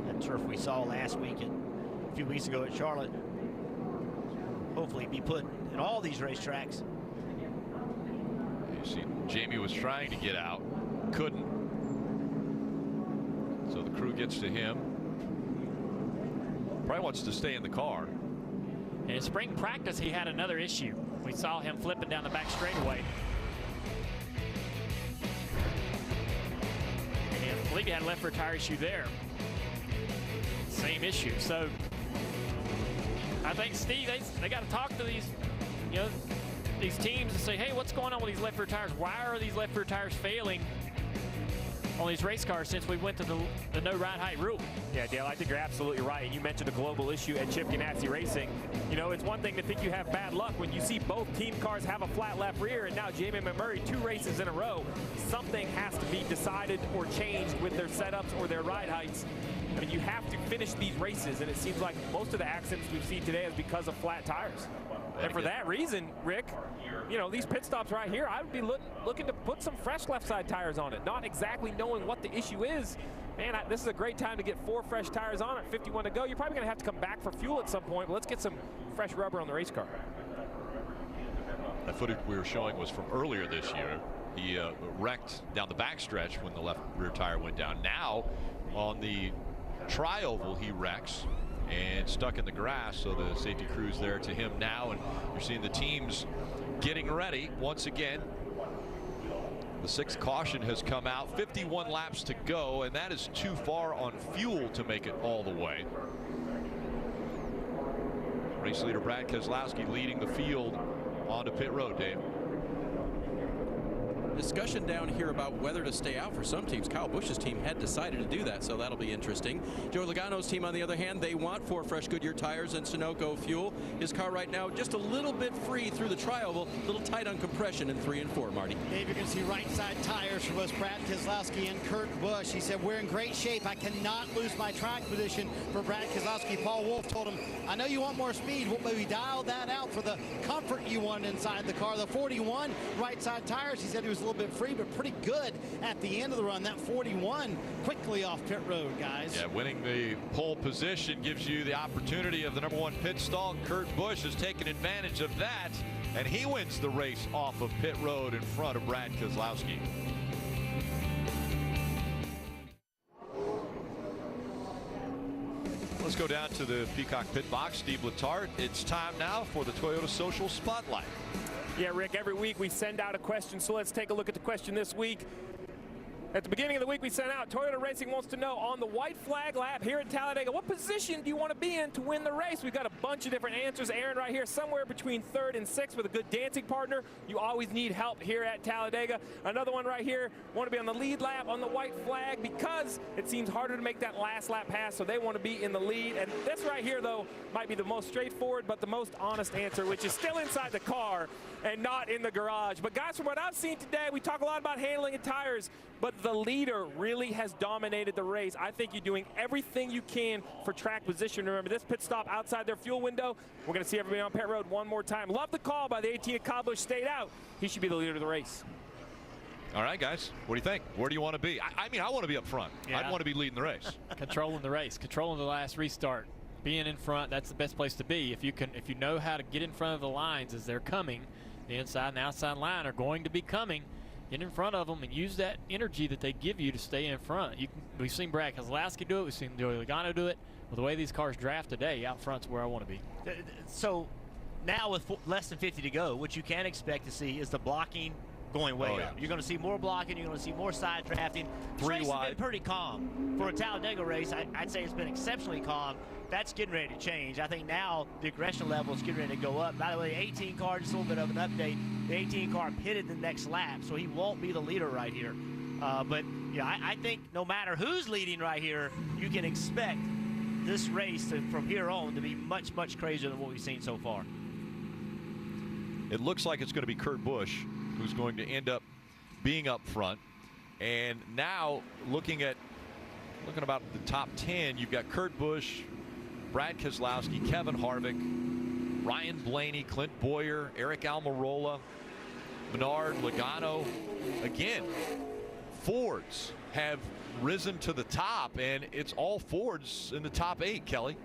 That turf we saw last week and a few weeks ago at Charlotte. Hopefully be put in all these racetracks. You see, Jamie was trying to get out, couldn't. So the crew gets to him. Probably wants to stay in the car. In spring practice, he had another issue. We saw him flipping down the back straightaway. And I believe he had a left rear tire issue there. Same issue. So I think, Steve, they got to talk to these, you know, these teams and say, hey, what's going on with these left rear tires? Why are these left rear tires failing on these race cars since we went to the no ride height rule? Yeah, Dale, I think you're absolutely right. And you mentioned a global issue at Chip Ganassi Racing. You know, it's one thing to think you have bad luck when you see both team cars have a flat left rear, and now Jamie McMurray 2 races in a row. Something has to be decided or changed with their setups or their ride heights. I mean, you have to finish these races, and it seems like most of the accidents we've seen today is because of flat tires. And for that reason, Rick, you know, these pit stops right here, I would be looking to put some fresh left side tires on it, not exactly knowing what the issue is. Man, this is a great time to get 4 fresh tires on it, 51 to go. You're probably going to have to come back for fuel at some point, but let's get some fresh rubber on the race car. That footage we were showing was from earlier this year. He wrecked down the backstretch when the left rear tire went down. Now, on the tri-oval, he wrecks and stuck in the grass, so the safety crew's there to him now, and you're seeing the teams getting ready once again. The 6th caution has come out, 51 laps to go, and that is too far on fuel to make it all the way. Race leader Brad Keselowski leading the field onto pit road, Dave. discussion down here about whether to stay out for some teams. Kyle Busch's team had decided to do that, so that'll be interesting. Joey Logano's team, on the other hand, they want 4 fresh Goodyear tires and Sunoco fuel. His car right now just a little bit free through the tri-oval, a little tight on compression in 3 and 4, Marty. Dave, you're going to see right side tires for both Brad Keselowski and Kurt Busch. He said, we're in great shape. I cannot lose my track position for Brad Keselowski. Paul Wolfe told him, I know you want more speed. We'll maybe dial that out for the comfort you want inside the car. The 41 right side tires, he said he was a little bit free, but pretty good at the end of the run. That 41 quickly off pit road, guys. Yeah, winning the pole position gives you the opportunity of the #1 pit stall. Kurt Busch has taken advantage of that, and he wins the race off of pit road in front of Brad Keselowski. Let's go down to the Peacock pit box. Steve Letarte. It's time now for the Toyota Social Spotlight. Yeah, Rick, every week we send out a question, so let's take a look at the question this week. At the beginning of the week, we sent out, Toyota Racing wants to know, on the white flag lap here at Talladega, what position do you want to be in to win the race? We've got a bunch of different answers. Aaron right here, somewhere between 3rd and 6th with a good dancing partner. You always need help here at Talladega. Another one right here, want to be on the lead lap on the white flag because it seems harder to make that last lap pass, so they want to be in the lead. And this right here, though, might be the most straightforward but the most honest answer, which is still inside the car and not in the garage. But guys, from what I've seen today, we talk a lot about handling and tires, but the leader really has dominated the race. I think you're doing everything you can for track position. Remember, this pit stop outside their fuel window. We're going to see everybody on pit road one more time. Love the call by the 18 of Kyle Busch, stayed out. He should be the leader of the race. All right, guys, what do you think? Where do you want to be? I mean, I want to be up front. Yeah. I'd want to be leading the race. Controlling the race, controlling the last restart. Being in front, that's the best place to be. If you know how to get in front of the lines as they're coming, the inside and outside line are going to be coming. Get in front of them and use that energy that they give you to stay in front. We've seen Brad Keselowski do it. We've seen Joey Logano do it. Well, the way these cars draft today, out front's where I want to be. So now with less than 50 to go, what you can expect to see is the blocking going way up. You're going to see more blocking. You're going to see more side drafting. This race has been pretty calm. For a Talladega race, I'd say it's been exceptionally calm. That's getting ready to change. I think now the aggression level is getting ready to go up. By the way, the 18 car, just a little bit of an update. The 18 car pitted the next lap, so he won't be the leader right here. But yeah, I think no matter who's leading right here, you can expect this race from here on to be much, much crazier than what we've seen so far. It looks like it's going to be Kurt Busch who's going to end up being up front. And now looking about the top 10, you've got Kurt Busch, Brad Keselowski, Kevin Harvick, Ryan Blaney, Clint Boyer, Eric Almirola, Menard, Logano. Again, Fords have risen to the top, and it's all Fords in the top 8, Kelly.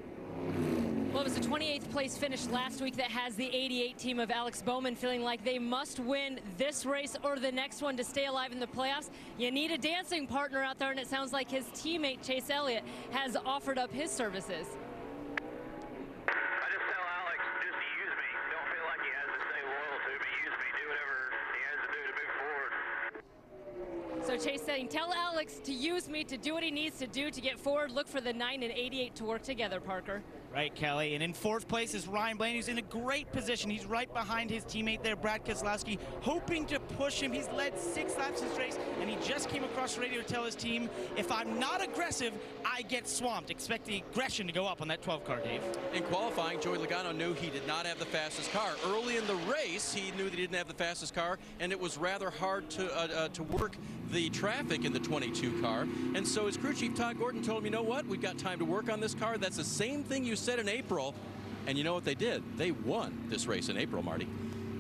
Well, it was a 28th place finish last week that has the 88 team of Alex Bowman feeling like they must win this race or the next one to stay alive in the playoffs. You need a dancing partner out there, and it sounds like his teammate Chase Elliott has offered up his services. So Chase saying, tell Alex to use me to do what he needs to do to get forward. Look for the 9 and 88 to work together, Parker. Right, Kelly. And in 4th place is Ryan Blaney, who's in a great position. He's right behind his teammate there, Brad Keselowski, hoping to push him. He's led 6 laps this race, and he just came across the radio to tell his team, if I'm not aggressive, I get swamped. Expect the aggression to go up on that 12 car, Dave. In qualifying, Joey Logano knew he did not have the fastest car. Early in the race, he knew that he didn't have the fastest car, and it was rather hard to work the traffic in the 22 car. And so his crew chief, Todd Gordon, told him, you know what? We've got time to work on this car. That's the same thing you said in April. And you know what they did? They won this race in April, Marty.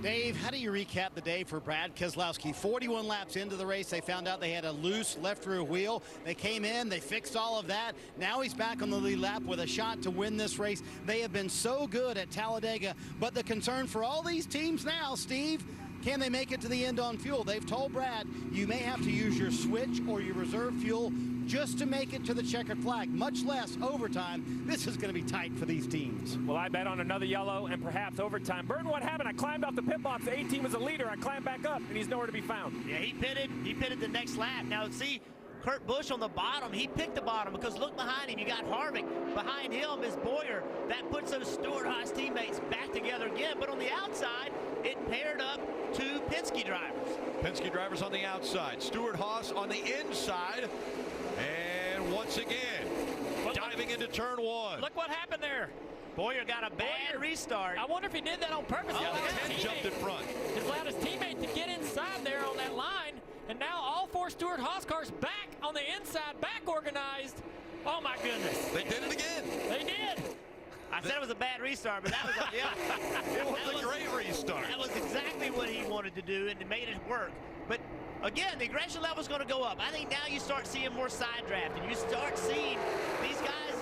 Dave, how do you recap the day for Brad Keselowski? 41 laps into the race, they found out they had a loose left rear wheel. They came in, they fixed all of that. Now he's back on the lead lap with a shot to win this race. They have been so good at Talladega, but the concern for all these teams now, Steve, can they make it to the end on fuel? They've told Brad, you may have to use your switch or your reserve fuel just to make it to the checkered flag, much less overtime. This is going to be tight for these teams. Well, I bet on another yellow and perhaps overtime. Burton, what happened? I climbed off the pit box. The 18 was a leader. I climbed back up, and he's nowhere to be found. Yeah, he pitted the next lap. Now, see, Kurt Busch on the bottom. He picked the bottom because look behind him. You got Harvick. Behind him is Boyer. That puts those Stewart-Haas teammates back together again. But on the outside, it paired up two Penske drivers. Penske drivers on the outside. Stewart-Haas on the inside. And once again, diving into turn one. Look what happened there. Boyer got a bad restart. I wonder if he did that on purpose. Yeah, the 10 jumped in front. He's allowed his teammate to get inside there on that line. And now all four Stewart-Haas cars back on the inside, back organized. Oh, my goodness. They did it again. They did. I said it was a bad restart, but that was it was a great restart. That was exactly what he wanted to do, and it made it work. But again, the aggression level is going to go up. I think now you start seeing more side drafting. You start seeing these guys,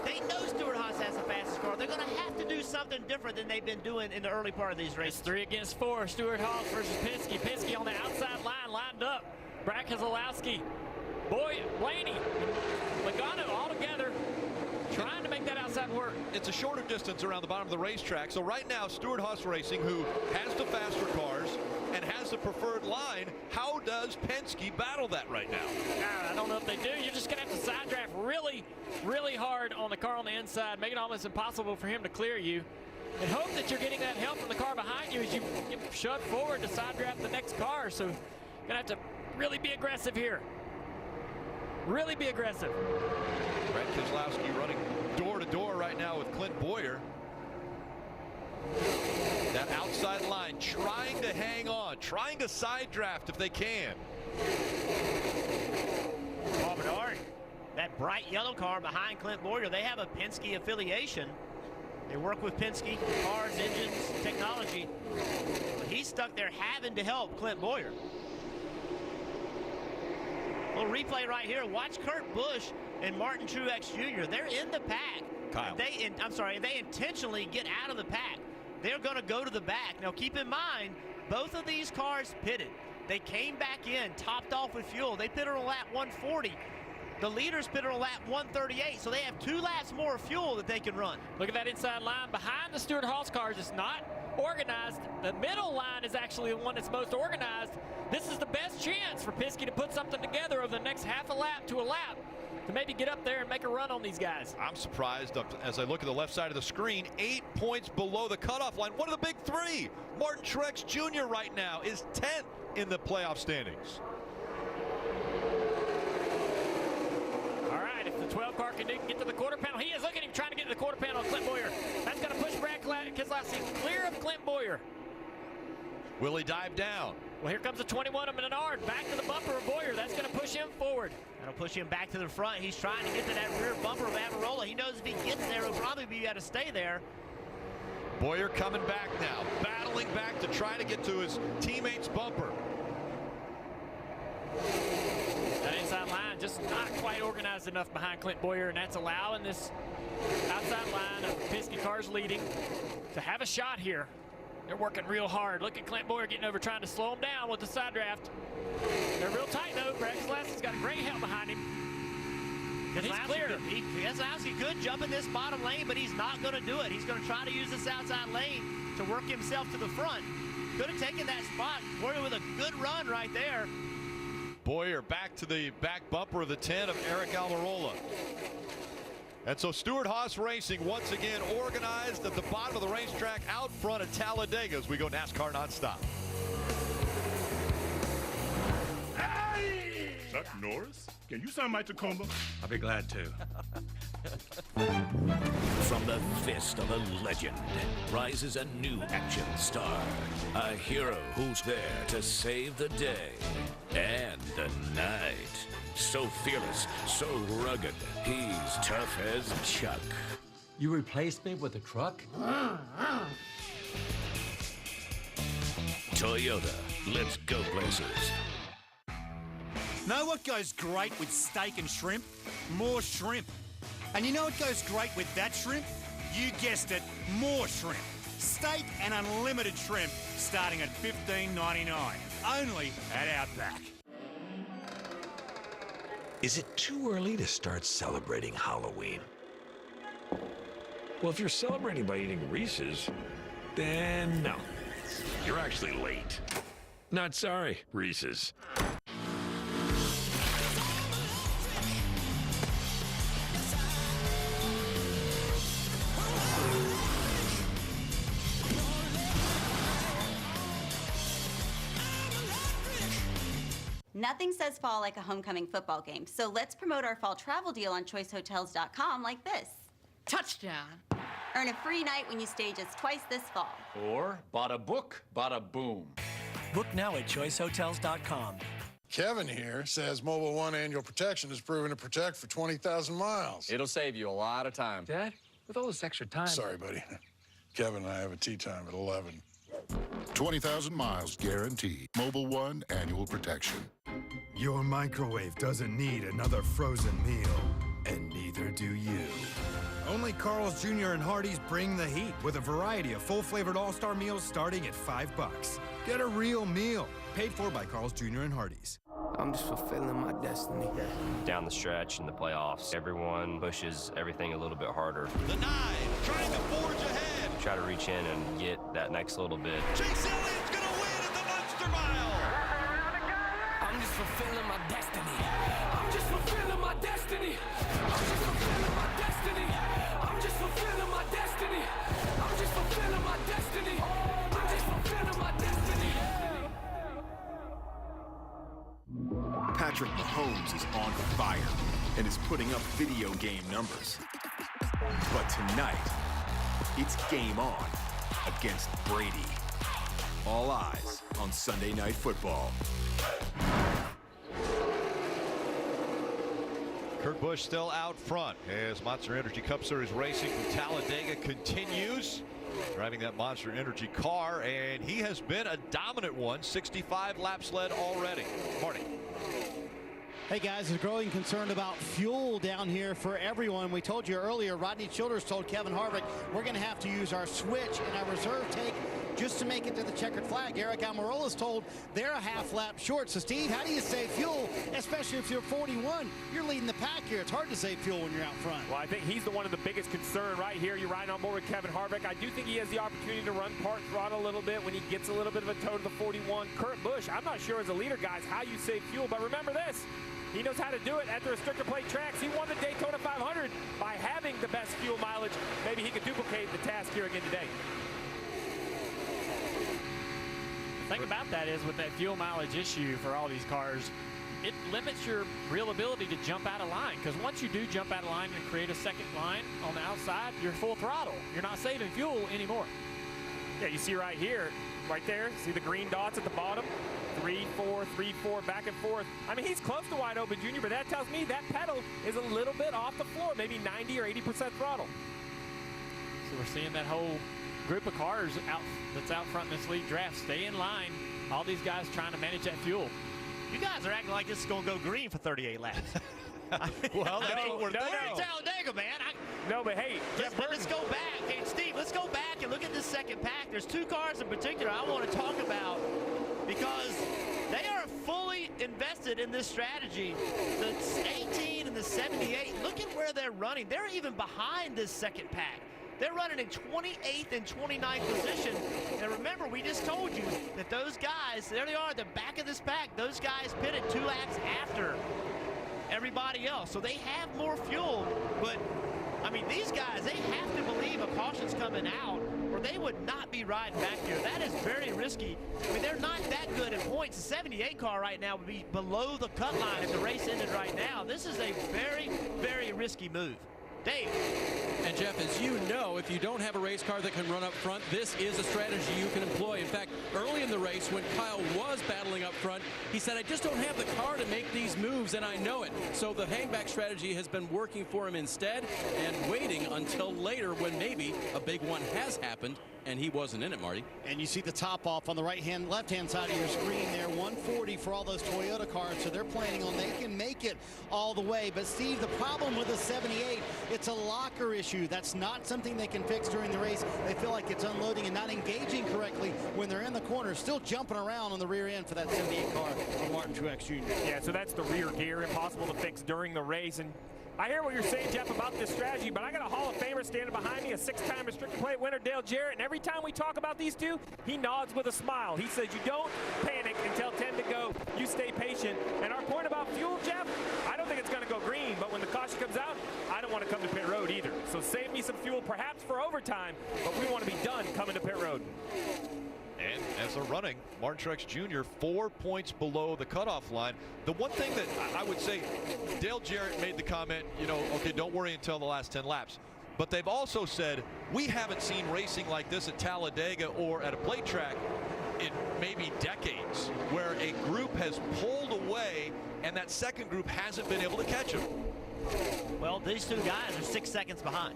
they know Stewart-Haas has the fastest car. They're going to have to do something different than they've been doing in the early part of these races. It's 3 against 4. Stewart-Haas versus Penske. Penske on the outside line, lined up. Brad Keselowski, Blaney, Logano all together, trying to make that outside work. It's a shorter distance around the bottom of the racetrack. So right now, Stewart-Haas Racing, who has the faster cars and has the preferred line, how does Penske battle that right now? I don't know if they do. You're just going to have to side draft really, really hard on the car on the inside, make it almost impossible for him to clear you. And hope that you're getting that help from the car behind you as you get shoved forward to side draft the next car. So you're going to have to really be aggressive here. Really be aggressive. Brad Keselowski running door-to-door right now with Clint Boyer. That outside line, trying to hang on, trying to side draft if they can. Paul Menard, that bright yellow car behind Clint Boyer, they have a Penske affiliation. They work with Penske, cars, engines, technology. But he's stuck there having to help Clint Boyer. Little replay right here. Watch Kurt Busch and Martin Truex Jr. They're in the pack. Kyle. They intentionally get out of the pack. They're going to go to the back. Now, keep in mind, both of these cars pitted. They came back in, topped off with fuel. They pitted on lap 140. The leaders pitted on lap 138, so they have 2 laps more fuel that they can run. Look at that inside line. Behind the Stewart-Haas cars, it's not organized. The middle line is actually the one that's most organized. This is the best chance for Penske to put something together over the next half a lap to a lap to maybe get up there and make a run on these guys. I'm surprised as I look at the left side of the screen, 8 points below the cutoff line. One of the big 3. Martin Truex Jr. right now is 10th in the playoff standings. All right, if the 12 car can get to the quarter panel, he is. Look at him trying to get to the quarter panel on Clint Boyer. That's going to push Brad Keselowski clear of Clint Boyer. Will he dive down? Well, here comes the 21 of Menard back to the bumper of Boyer. That's going to push him forward. That'll push him back to the front. He's trying to get to that rear bumper of Amarola. He knows if he gets there, he'll probably be able to stay there. Boyer coming back now, battling back to try to get to his teammate's bumper. That inside line just not quite organized enough behind Clint Boyer, and that's allowing this outside line of Penske cars leading to have a shot here. They're working real hard. Look at Clint Boyer getting over, trying to slow him down with the side draft. They're real tight, though. Brad Keselowski's got a great help behind him. And he's clear. Keselowski could jump in this bottom lane, but he's not going to do it. He's going to try to use this outside lane to work himself to the front. Could have taken that spot. Boyer with a good run right there. Boyer back to the back bumper of the 10 of Eric Almirola. And so Stewart-Haas Racing once again organized at the bottom of the racetrack out front of Talladega as we go NASCAR nonstop. Hey! Chuck Norris? Can you sign my Tacoma? I'll be glad to. From the fist of a legend rises a new action star. A hero who's there to save the day and the night. So fearless, so rugged, he's tough as Chuck. You replaced me with a truck? Toyota, let's go places. Know what goes great with steak and shrimp? More shrimp. And you know what goes great with that shrimp? You guessed it, more shrimp. Steak and unlimited shrimp starting at $15.99. Only at Outback. Is it too early to start celebrating Halloween? Well, if you're celebrating by eating Reese's, then no. You're actually late. Not sorry, Reese's. Nothing says fall like a homecoming football game, so let's promote our fall travel deal on choicehotels.com like this. Touchdown. Earn a free night when you stay just twice this fall. Or bada book, bada boom. Book now at choicehotels.com. Kevin here says Mobile One annual protection is proven to protect for 20,000 miles. It'll save you a lot of time. Dad, with all this extra time. Sorry, buddy. Kevin and I have a tea time at 11. 20,000 miles guaranteed. Mobile One annual protection. Your microwave doesn't need another frozen meal, and neither do you. Only Carl's Jr. and Hardee's bring the heat with a variety of full-flavored all-star meals starting at $5. Get a real meal, paid for by Carl's Jr. and Hardee's. I'm just fulfilling my destiny. Down the stretch in the playoffs, everyone pushes everything a little bit harder. The 9 trying to forge ahead. Try to reach in and get that next little bit. Chase Elliott's going to win at the Monster Mile. I'm just fulfilling my destiny. I'm just fulfilling my destiny. I'm just fulfilling my destiny. I'm just fulfilling my destiny. I'm just fulfilling my destiny. I'm just fulfilling my destiny. Patrick Mahomes is on fire and is putting up video game numbers. But tonight, it's game on against Brady. All eyes on Sunday Night Football. Kurt Busch still out front as Monster Energy Cup Series racing from Talladega continues. Driving that Monster Energy car, and he has been a dominant one. 65 laps led already. Marty. Hey guys, there's growing concern about fuel down here for everyone. We told you earlier, Rodney Childers told Kevin Harvick, we're going to have to use our switch and our reserve tank just to make it to the checkered flag. Eric Almirola's told they're a half lap short. So Steve, how do you save fuel, especially if you're 41? You're leading the pack here. It's hard to save fuel when you're out front. Well, I think he's the one of the biggest concern right here. You're riding on board with Kevin Harvick. I do think he has the opportunity to run part throttle a little bit when he gets a little bit of a toe to the 41. Kurt Busch, I'm not sure as a leader, guys, how you save fuel, but remember this. He knows how to do it at the restrictor plate tracks. He won the Daytona 500 by having the best fuel mileage. Maybe he could duplicate the task here again today. The thing about that is with that fuel mileage issue for all these cars, it limits your real ability to jump out of line, because once you do jump out of line and create a second line on the outside, you're full throttle. You're not saving fuel anymore. Yeah, you see right here, right there, see the green dots at the bottom? 3, 4, 3, 4, back and forth. I mean, he's close to wide open, Junior, but that tells me that pedal is a little bit off the floor, maybe 90 or 80% throttle. So we're seeing that whole group of cars that's out front in this league draft stay in line. All these guys trying to manage that fuel. You guys are acting like this is going to go green for 38 laps. Well, that's what we're doing. We're in Talladega, man. No, but hey, let's go back. Hey, Steve, let's go back and look at this second pack. There's two cars in particular I want to talk about because they are fully invested in this strategy. The 18 and the 78, look at where they're running. They're even behind this second pack. They're running in 28th and 29th position. And remember, we just told you that those guys, there they are, the back of this pack. Those guys pitted 2 laps after everybody else. So they have more fuel, but I mean, these guys, they have to believe a caution's coming out or they would not be riding back here. That is very risky. I mean, they're not that good at points. The 78 car right now would be below the cut line if the race ended right now. This is a very, very risky move. Dave. And Jeff, as you know, if you don't have a race car that can run up front, this is a strategy you can employ. In fact, early in the race when Kyle was battling up front, he said, I just don't have the car to make these moves, and I know it. So the hangback strategy has been working for him instead and waiting until later when maybe a big one has happened and he wasn't in it, Marty. And you see the top off on the left-hand side of your screen there, 140 for all those Toyota cars, so they're planning on they can make it all the way. But Steve, the problem with the 78, it's a locker issue. That's not something they can fix during the race. They feel like it's unloading and not engaging correctly when they're in the corner, still jumping around on the rear end for that 78 car of Martin Truex Jr. Yeah, so that's the rear gear, impossible to fix during the race. And I hear what you're saying, Jeff, about this strategy, but I got a Hall of Famer standing behind me, a 6-time restricted plate winner, Dale Jarrett, and every time we talk about these two, he nods with a smile. He says, you don't panic until 10 to go. You stay patient. And our point about fuel, Jeff, I don't think it's going to go green, but when the caution comes out, I don't want to come to pit road either. So save me some fuel, perhaps for overtime, but we want to be done coming to pit road. And as they're running, Martin Truex Jr. 4 points below the cutoff line. The one thing that I would say, Dale Jarrett made the comment, you know, okay, don't worry until the last 10 laps. But they've also said, we haven't seen racing like this at Talladega or at a plate track in maybe decades, where a group has pulled away and that second group hasn't been able to catch them. Well, these two guys are 6 seconds behind.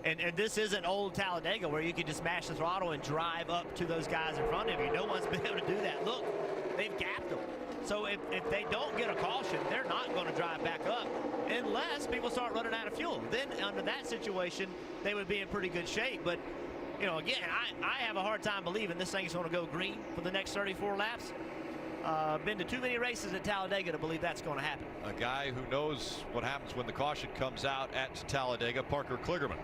And this isn't old Talladega where you can just mash the throttle and drive up to those guys in front of you. No one's been able to do that. Look, they've gapped them. So if they don't get a caution, they're not going to drive back up unless people start running out of fuel. Then under that situation, they would be in pretty good shape. But, you know, again, I have a hard time believing this thing is going to go green for the next 34 laps. Been to too many races at Talladega to believe that's going to happen. A guy who knows what happens when the caution comes out at Talladega, Parker Kligerman.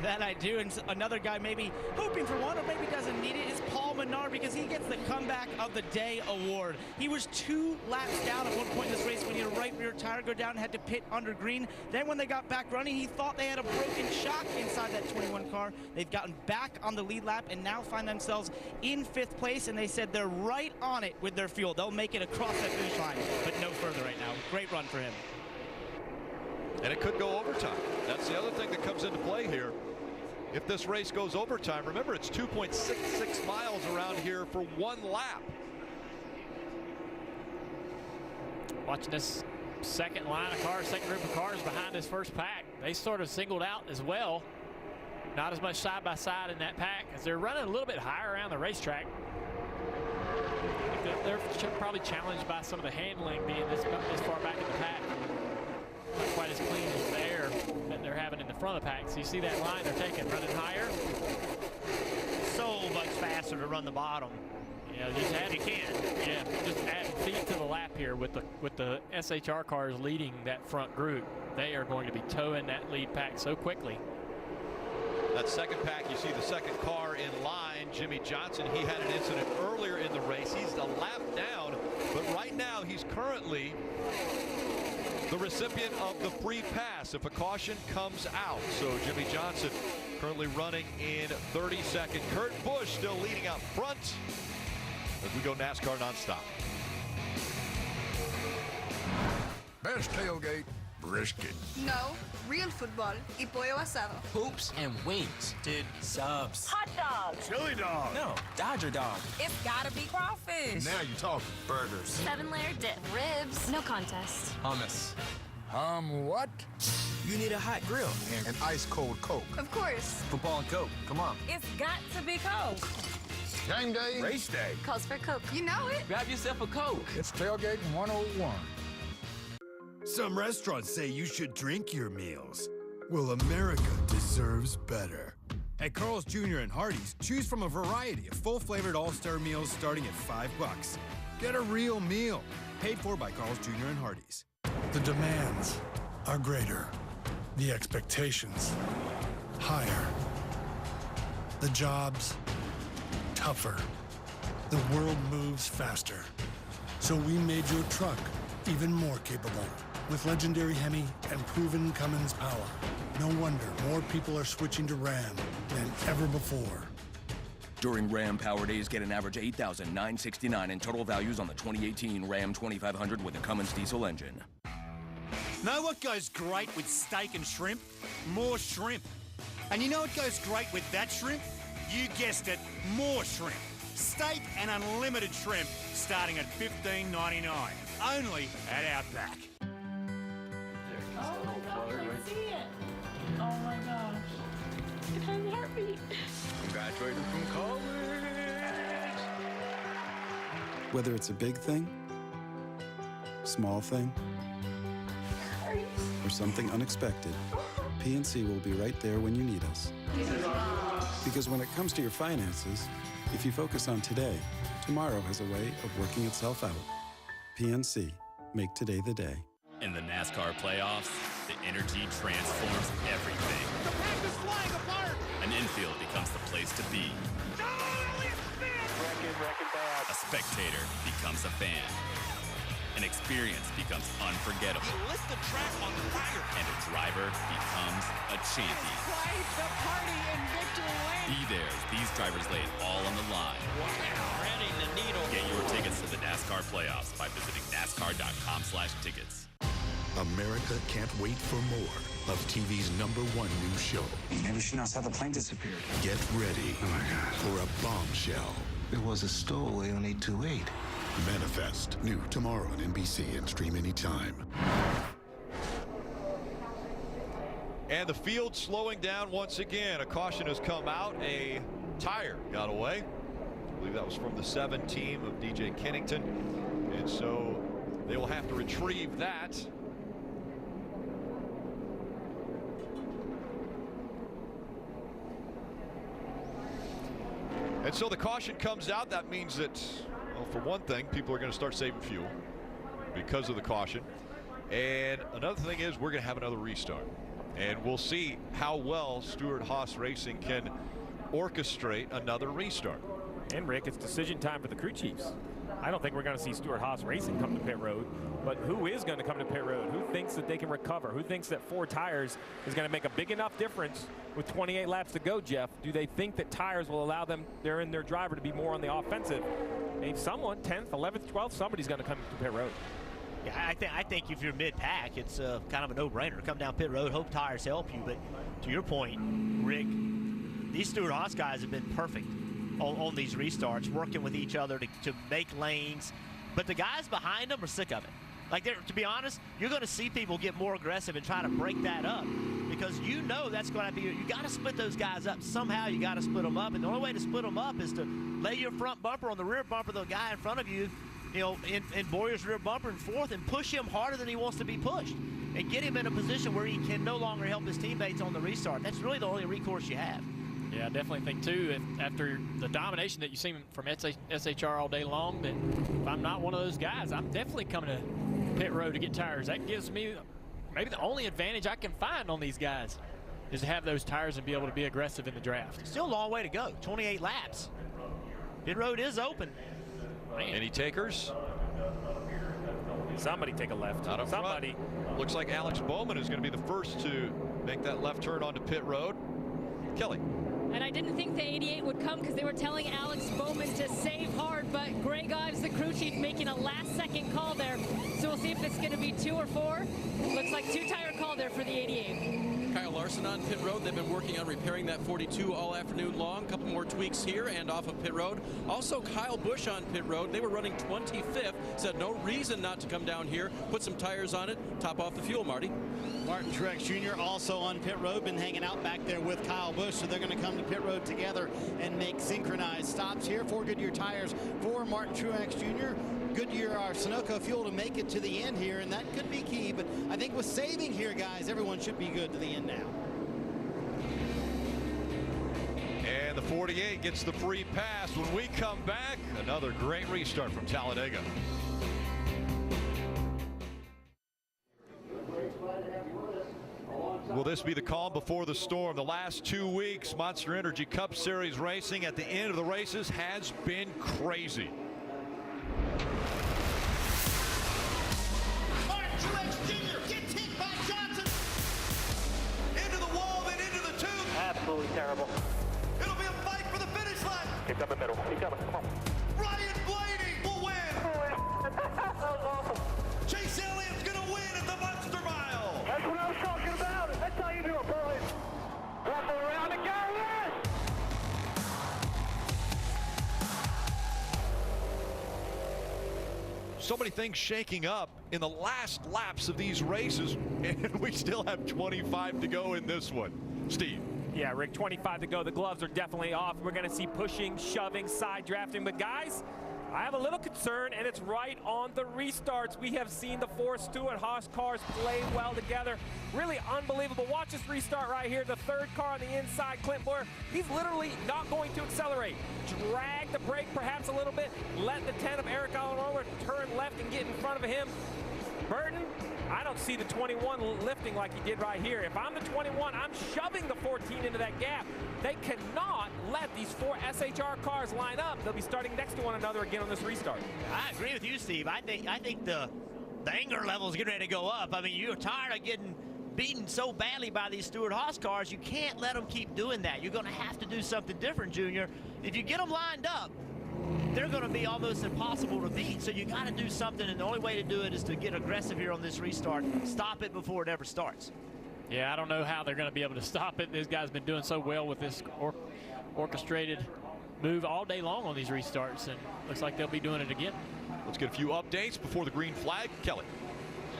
That I do, and another guy maybe hoping for one or maybe doesn't need it is Paul Menard, because he gets the comeback of the day award. He was 2 laps down at one point in this race when he had a right rear tire go down and had to pit under green. Then when they got back running, he thought they had a broken shock inside that 21 car. They've gotten back on the lead lap and now find themselves in 5th place, and they said they're right on it with their fuel. They'll make it across that finish line, but no further right now. Great run for him. And it could go overtime. That's the other thing that comes into play here. If this race goes overtime, remember it's 2.66 miles around here for 1 lap. Watching this second line of cars, second group of cars behind this first pack. They sort of singled out as well. Not as much side by side in that pack as they're running a little bit higher around the racetrack. They're probably challenged by some of the handling being this far back in the pack. Not quite as clean as the air that they're having in the front of the pack. So you see that line they're taking, running higher. So much faster to run the bottom. Yeah, just add, you can. Yeah, just add feet to the lap here with the SHR cars leading that front group. They are going to be towing that lead pack so quickly. That second pack, you see the second car in line, Jimmy Johnson. He had an incident earlier in the race. He's a lap down, but right now he's currently the recipient of the free pass if a caution comes out. So Jimmy Johnson currently running in 32nd. Kurt Busch still leading out front as we go NASCAR nonstop. Best tailgate, brisket. No, real football y pollo asado. Hoops and wings. Dude, subs. Hot dog. Chili dog. No, Dodger dog. It's gotta be crawfish. Now you're talking. Burgers. 7-layer dip. Ribs. No contest. Hummus. What? You need a hot grill. And an ice cold Coke. Of course. Football and Coke. Come on. It's got to be Coke. Game day. Race day. Calls for Coke. You know it. Grab yourself a Coke. It's Tailgate 101. Some restaurants say you should drink your meals. Well, America deserves better. At Carl's Jr. and Hardee's, choose from a variety of full-flavored all-star meals starting at $5. Get a real meal, paid for by Carl's Jr. and Hardee's. The demands are greater. The expectations higher. The jobs tougher. The world moves faster. So we made your truck even more capable. With legendary Hemi and proven Cummins power. No wonder more people are switching to Ram than ever before. During Ram Power Days, get an average $8,969 in total values on the 2018 Ram 2500 with a Cummins diesel engine. Know what goes great with steak and shrimp? More shrimp. And you know what goes great with that shrimp? You guessed it, more shrimp. Steak and unlimited shrimp starting at $15.99. Only at Outback. Oh my gosh, I see it. Oh my gosh. It has a heartbeat. I'm graduating from college. Whether it's a big thing, small thing, or something unexpected, PNC will be right there when you need us. Because when it comes to your finances, if you focus on today, tomorrow has a way of working itself out. PNC, make today the day. In the NASCAR playoffs, the energy transforms everything. The pack is flying apart! An infield becomes the place to be. A spectator becomes a fan. An experience becomes unforgettable. You lit the track on fire! And a driver becomes a champion. Quite the party in Victory Lane. Be theirs. These drivers lay it all on the line. Threading the needle. Get your tickets to the NASCAR playoffs by visiting NASCAR.com/tickets. America can't wait for more of TV's #1 news show. Maybe she knows how the plane disappeared. Get ready for a bombshell. It was a stowaway on 828. Manifest. New tomorrow on NBC and stream anytime. And the field slowing down once again. A caution has come out. A tire got away. I believe that was from the 7 team of DJ Kennington. And so they will have to retrieve that. And so the caution comes out. That means that, well, for one thing, people are going to start saving fuel because of the caution. And another thing is we're going to have another restart. And we'll see how well Stewart-Haas Racing can orchestrate another restart. And Rick, it's decision time for the crew chiefs. I don't think we're going to see Stewart-Haas Racing come to pit road, but who is going to come to pit road? Who thinks that they can recover? Who thinks that 4 tires is going to make a big enough difference with 28 laps to go, Jeff? Do they think that tires will allow them, their driver, to be more on the offensive? Maybe someone, 10th, 11th, 12th, somebody's going to come to pit road. Yeah, I think if you're mid-pack, it's kind of a no-brainer. Come down pit road, hope tires help you. But to your point, Rick, these Stewart-Haas guys have been perfect on these restarts, working with each other to make lanes. But the guys behind them are sick of it. Like, to be honest, you're going to see people get more aggressive and try to break that up, because you know that's going to be, you got to split those guys up. Somehow you got to split them up. And the only way to split them up is to lay your front bumper on the rear bumper of the guy in front of you, in Boyer's rear bumper in 4th, and push him harder than he wants to be pushed, and get him in a position where he can no longer help his teammates on the restart. That's really the only recourse you have. Yeah, I definitely think, too, after the domination that you've seen from SHR all day long, that if I'm not one of those guys, I'm definitely coming to pit road to get tires. That gives me maybe the only advantage I can find on these guys is to have those tires and be able to be aggressive in the draft. Still a long way to go, 28 laps. Pit road is open. Man. Any takers? Somebody take a left. Out of Somebody. Front. Looks like Alex Bowman is going to be the first to make that left turn onto pit road. Kelly. And I didn't think the 88 would come because they were telling Alex Bowman to save hard, but Greg Ives, the crew chief, making a last-second call there. So we'll see if it's going to be 2 or 4. Looks like 2-tire call there for the 88. Kyle Larson on pit road. They've been working on repairing that 42 all afternoon long. A couple more tweaks here and off of pit road. Also, Kyle Busch on pit road. They were running 25th. Said no reason not to come down here, put some tires on it, top off the fuel, Marty. Martin Truex Jr. also on pit road, been hanging out back there with Kyle Busch, so they're going to come to pit road together and make synchronized stops here. 4 Goodyear tires for Martin Truex Jr. Goodyear, our Sunoco fuel to make it to the end here, and that could be key. But I think with saving here, guys, everyone should be good to the end now. And the 48 gets the free pass. When we come back, another great restart from Talladega. Will this be the calm before the storm? The last 2 weeks, Monster Energy Cup Series racing at the end of the races has been crazy. Martin Truex Jr. gets hit by Johnson. Into the wall, then into the tube. Absolutely terrible. It'll be a fight for the finish line. Keep coming middle. Keep coming. Come on. Ryan Blaney will win. That was awesome. Chase Elliott's going to win at the Monster Mile. That's what I was talking about. That's how you do it, boys. Rumble around and go. So many things shaking up in the last laps of these races, and we still have 25 to go in this one. Steve. Yeah, Rick, 25 to go. The gloves are definitely off. We're going to see pushing, shoving, side drafting. But guys, I have a little concern, and it's right on the restarts. We have seen the 4 Stewart-Haas cars play well together. Really unbelievable. Watch this restart right here. The 3rd car on the inside, Clint Boyer, he's literally not going to accelerate. Drag the brake perhaps a little bit. Let the 10 of Eric Allen turn left and get in front of him. Burton, I don't see the 21 lifting like he did right here. If I'm the 21, I'm shoving the 14 into that gap. They cannot let these 4 SHR cars line up. They'll be starting next to one another again on this restart. I agree with you, Steve. I think the anger level is getting ready to go up. I mean, you're tired of getting beaten so badly by these Stewart-Haas cars, you can't let them keep doing that. You're going to have to do something different, Junior. If you get them lined up, they're going to be almost impossible to beat. So you got to do something, and the only way to do it is to get aggressive here on this restart. Stop it before it ever starts. Yeah, I don't know how they're going to be able to stop it. This guy's been doing so well with this orchestrated move all day long on these restarts, and looks like they'll be doing it again. Let's get a few updates before the green flag. Kelly.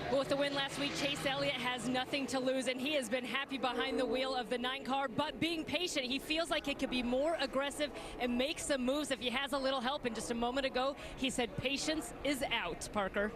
Well, with the win last week, Chase Elliott has nothing to lose, and he has been happy behind the wheel of the 9 car, but being patient. He feels like it could be more aggressive and make some moves if he has a little help. And just a moment ago, he said patience is out, Parker.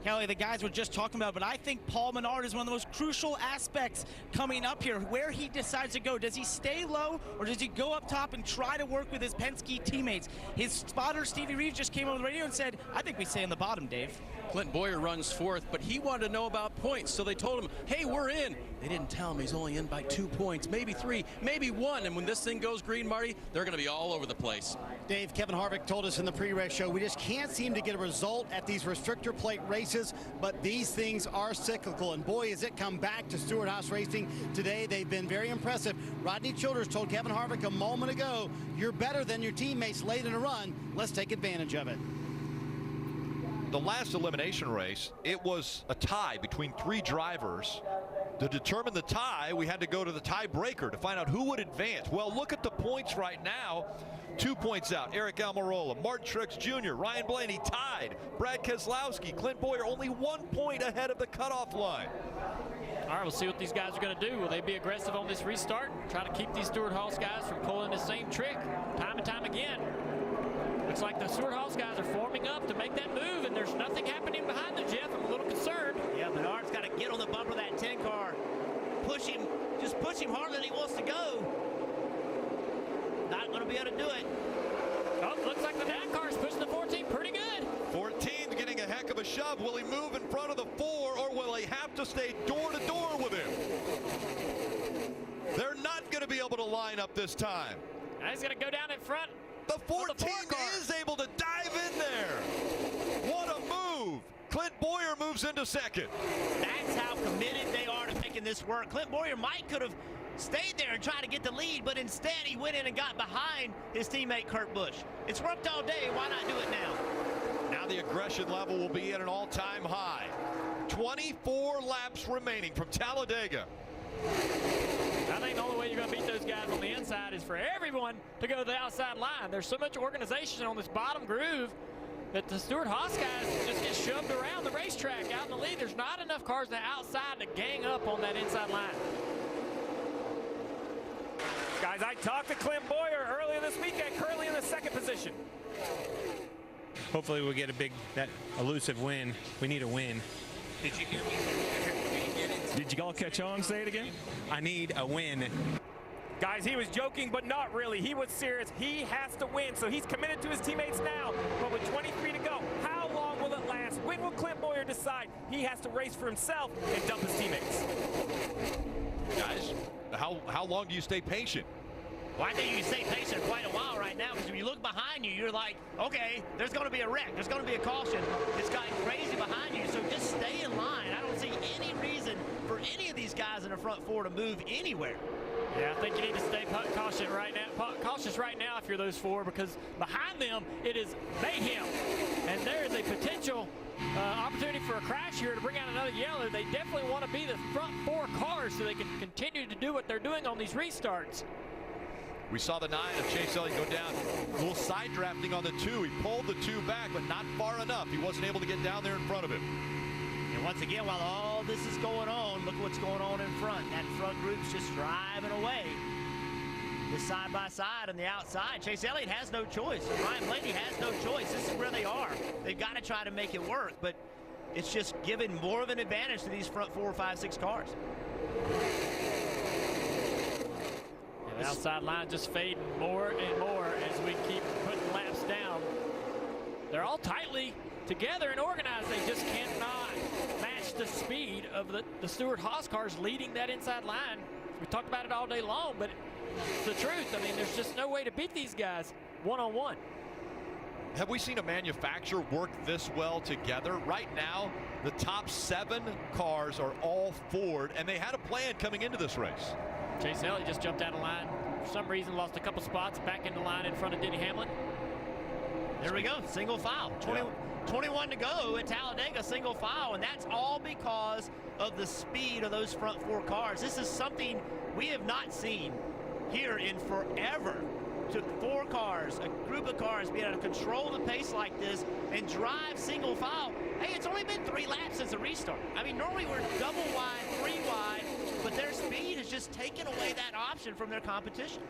Kelly, the guys were just talking about, but I think Paul Menard is one of the most crucial aspects coming up here, where he decides to go. Does he stay low, or does he go up top and try to work with his Penske teammates? His spotter, Stevie Reeves, just came on the radio and said, I think we stay on the bottom, Dave. Clint Boyer runs fourth, but he wanted to know about points, so they told him, hey, we're in. They didn't tell him he's only in by 2 points, maybe 3, maybe 1, and when this thing goes green, Marty, they're going to be all over the place. Dave, Kevin Harvick told us in the pre-race show, we just can't seem to get a result at these restrictor plate races, but these things are cyclical, and boy, has it come back to Stewart-Haas Racing today. They've been very impressive. Rodney Childers told Kevin Harvick a moment ago, you're better than your teammates late in a run. Let's take advantage of it. The last elimination race, it was a tie between 3 drivers. To determine the tie, we had to go to the tiebreaker to find out who would advance. Well, look at the points right now. 2 points out. Eric Almirola, Martin Truex Jr., Ryan Blaney tied. Brad Keselowski, Clint Boyer only 1 point ahead of the cutoff line. All right, we'll see what these guys are going to do. Will they be aggressive on this restart? Try to keep these Stewart-Haas guys from pulling the same trick time and time again. Looks like the Stewart-Haas guys are forming up to make that move, and there's nothing happening behind them, Jeff. I'm a little concerned. Yeah, Menard's got to get on the bumper of that 10 car. Push him, just push him harder than he wants to go. Not going to be able to do it. Oh, looks like the 9 car is pushing the 14 pretty good. 14's getting a heck of a shove. Will he move in front of the 4, or will he have to stay door to door with him? They're not going to be able to line up this time. Now he's going to go down in front. The 14 is able to dive in there. What a move. Clint Boyer moves into second. That's how committed they are to making this work. Clint Boyer might could have stayed there and tried to get the lead, but instead he went in and got behind his teammate Kurt Busch. It's worked all day. Why not do it now? Now the aggression level will be at an all-time high. 24 laps remaining from Talladega. I think the only way you're going to beat those guys on the inside is for everyone to go to the outside line. There's so much organization on this bottom groove that the Stewart-Haas guys just get shoved around the racetrack out in the lead. There's not enough cars on the outside to gang up on that inside line. Guys, I talked to Clint Boyer earlier this weekend, currently in the 2nd position. Hopefully we'll get that elusive win. We need a win. Did you hear me? Did you all catch on? Say it again. I need a win. Guys, he was joking, but not really. He was serious. He has to win, so he's committed to his teammates now. But with 23 to go, how long will it last? When will Clint Boyer decide he has to race for himself and dump his teammates? Guys, how long do you stay patient? Well, I think you can stay patient quite a while right now, because if you look behind you, you're like, okay, there's going to be a wreck. There's going to be a caution. It's gotten crazy behind you, so just stay in line. I don't see any reason for any of these guys in the front 4 to move anywhere. Yeah, I think you need to stay cautious right now if you're those 4, because behind them it is mayhem, and there is a potential opportunity for a crash here to bring out another yellow. They definitely want to be the front 4 cars so they can continue to do what they're doing on these restarts. We saw the 9 of Chase Elliott go down. A little side drafting on the 2. He pulled the 2 back, but not far enough. He wasn't able to get down there in front of him. And once again, while all this is going on, look what's going on in front. That front group's just driving away. This side by side on the outside. Chase Elliott has no choice. Ryan Blaney has no choice. This is where they are. They've got to try to make it work, but it's just giving more of an advantage to these front 4, 5, 6 cars. The outside line just fading more and more as we keep putting laps down. They're all tightly together and organized. They just cannot match the speed of the Stewart-Haas cars leading that inside line. We talked about it all day long, but it's the truth. I mean, there's just no way to beat these guys one-on-one. Have we seen a manufacturer work this well together? Right now, the top 7 cars are all Ford, and they had a plan coming into this race. Chase Elliott just jumped out of line. For some reason, lost a couple spots, back into line in front of Denny Hamlin. There we go, single file. 21 to go at Talladega, single file, and that's all because of the speed of those front 4 cars. This is something we have not seen here in forever. To 4 cars, a group of cars, be able to control the pace like this and drive single file. Hey, it's only been 3 laps since the restart. I mean, normally we're double wide, 3 wide, but their speed has just taken away that option from their competition.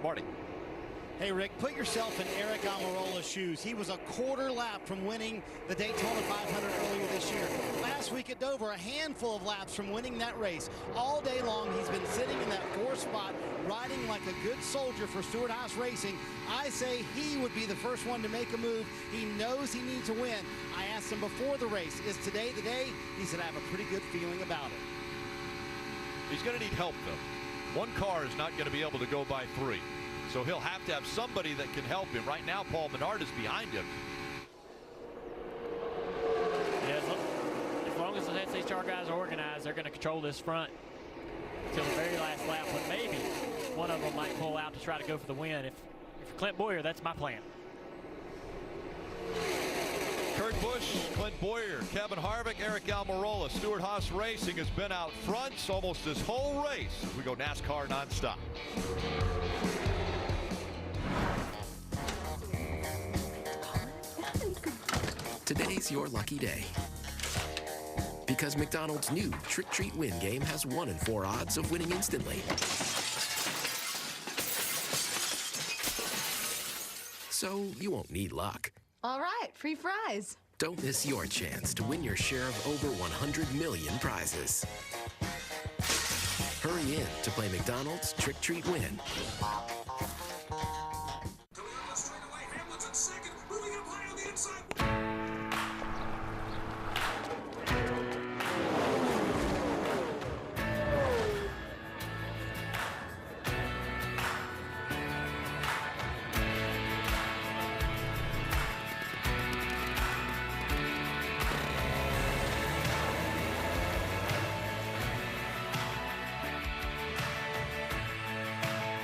Marty. Hey, Rick, put yourself in Eric Almirola's shoes. He was a quarter lap from winning the Daytona 500 earlier this year. Last week at Dover, a handful of laps from winning that race. All day long, he's been sitting in that 4th spot, riding like a good soldier for Stewart-Haas Racing. I say he would be the first one to make a move. He knows he needs to win. I asked him before the race, is today the day? He said, I have a pretty good feeling about it. He's going to need help, though. 1 car is not going to be able to go by 3. So he'll have to have somebody that can help him. Right now, Paul Menard is behind him. Yeah, as long as the SHR guys are organized, they're going to control this front until the very last lap, when maybe one of them might pull out to try to go for the win. If Clint Boyer, that's my plan. Kurt Busch, Clint Boyer, Kevin Harvick, Eric Almirola. Stewart-Haas Racing has been out front almost this whole race. We go NASCAR nonstop. Today's your lucky day. Because McDonald's new Trick Treat Win game has 1 in 4 odds of winning instantly. So you won't need luck. All right, free fries. Don't miss your chance to win your share of over 100 million prizes. Hurry in to play McDonald's Trick Treat Win.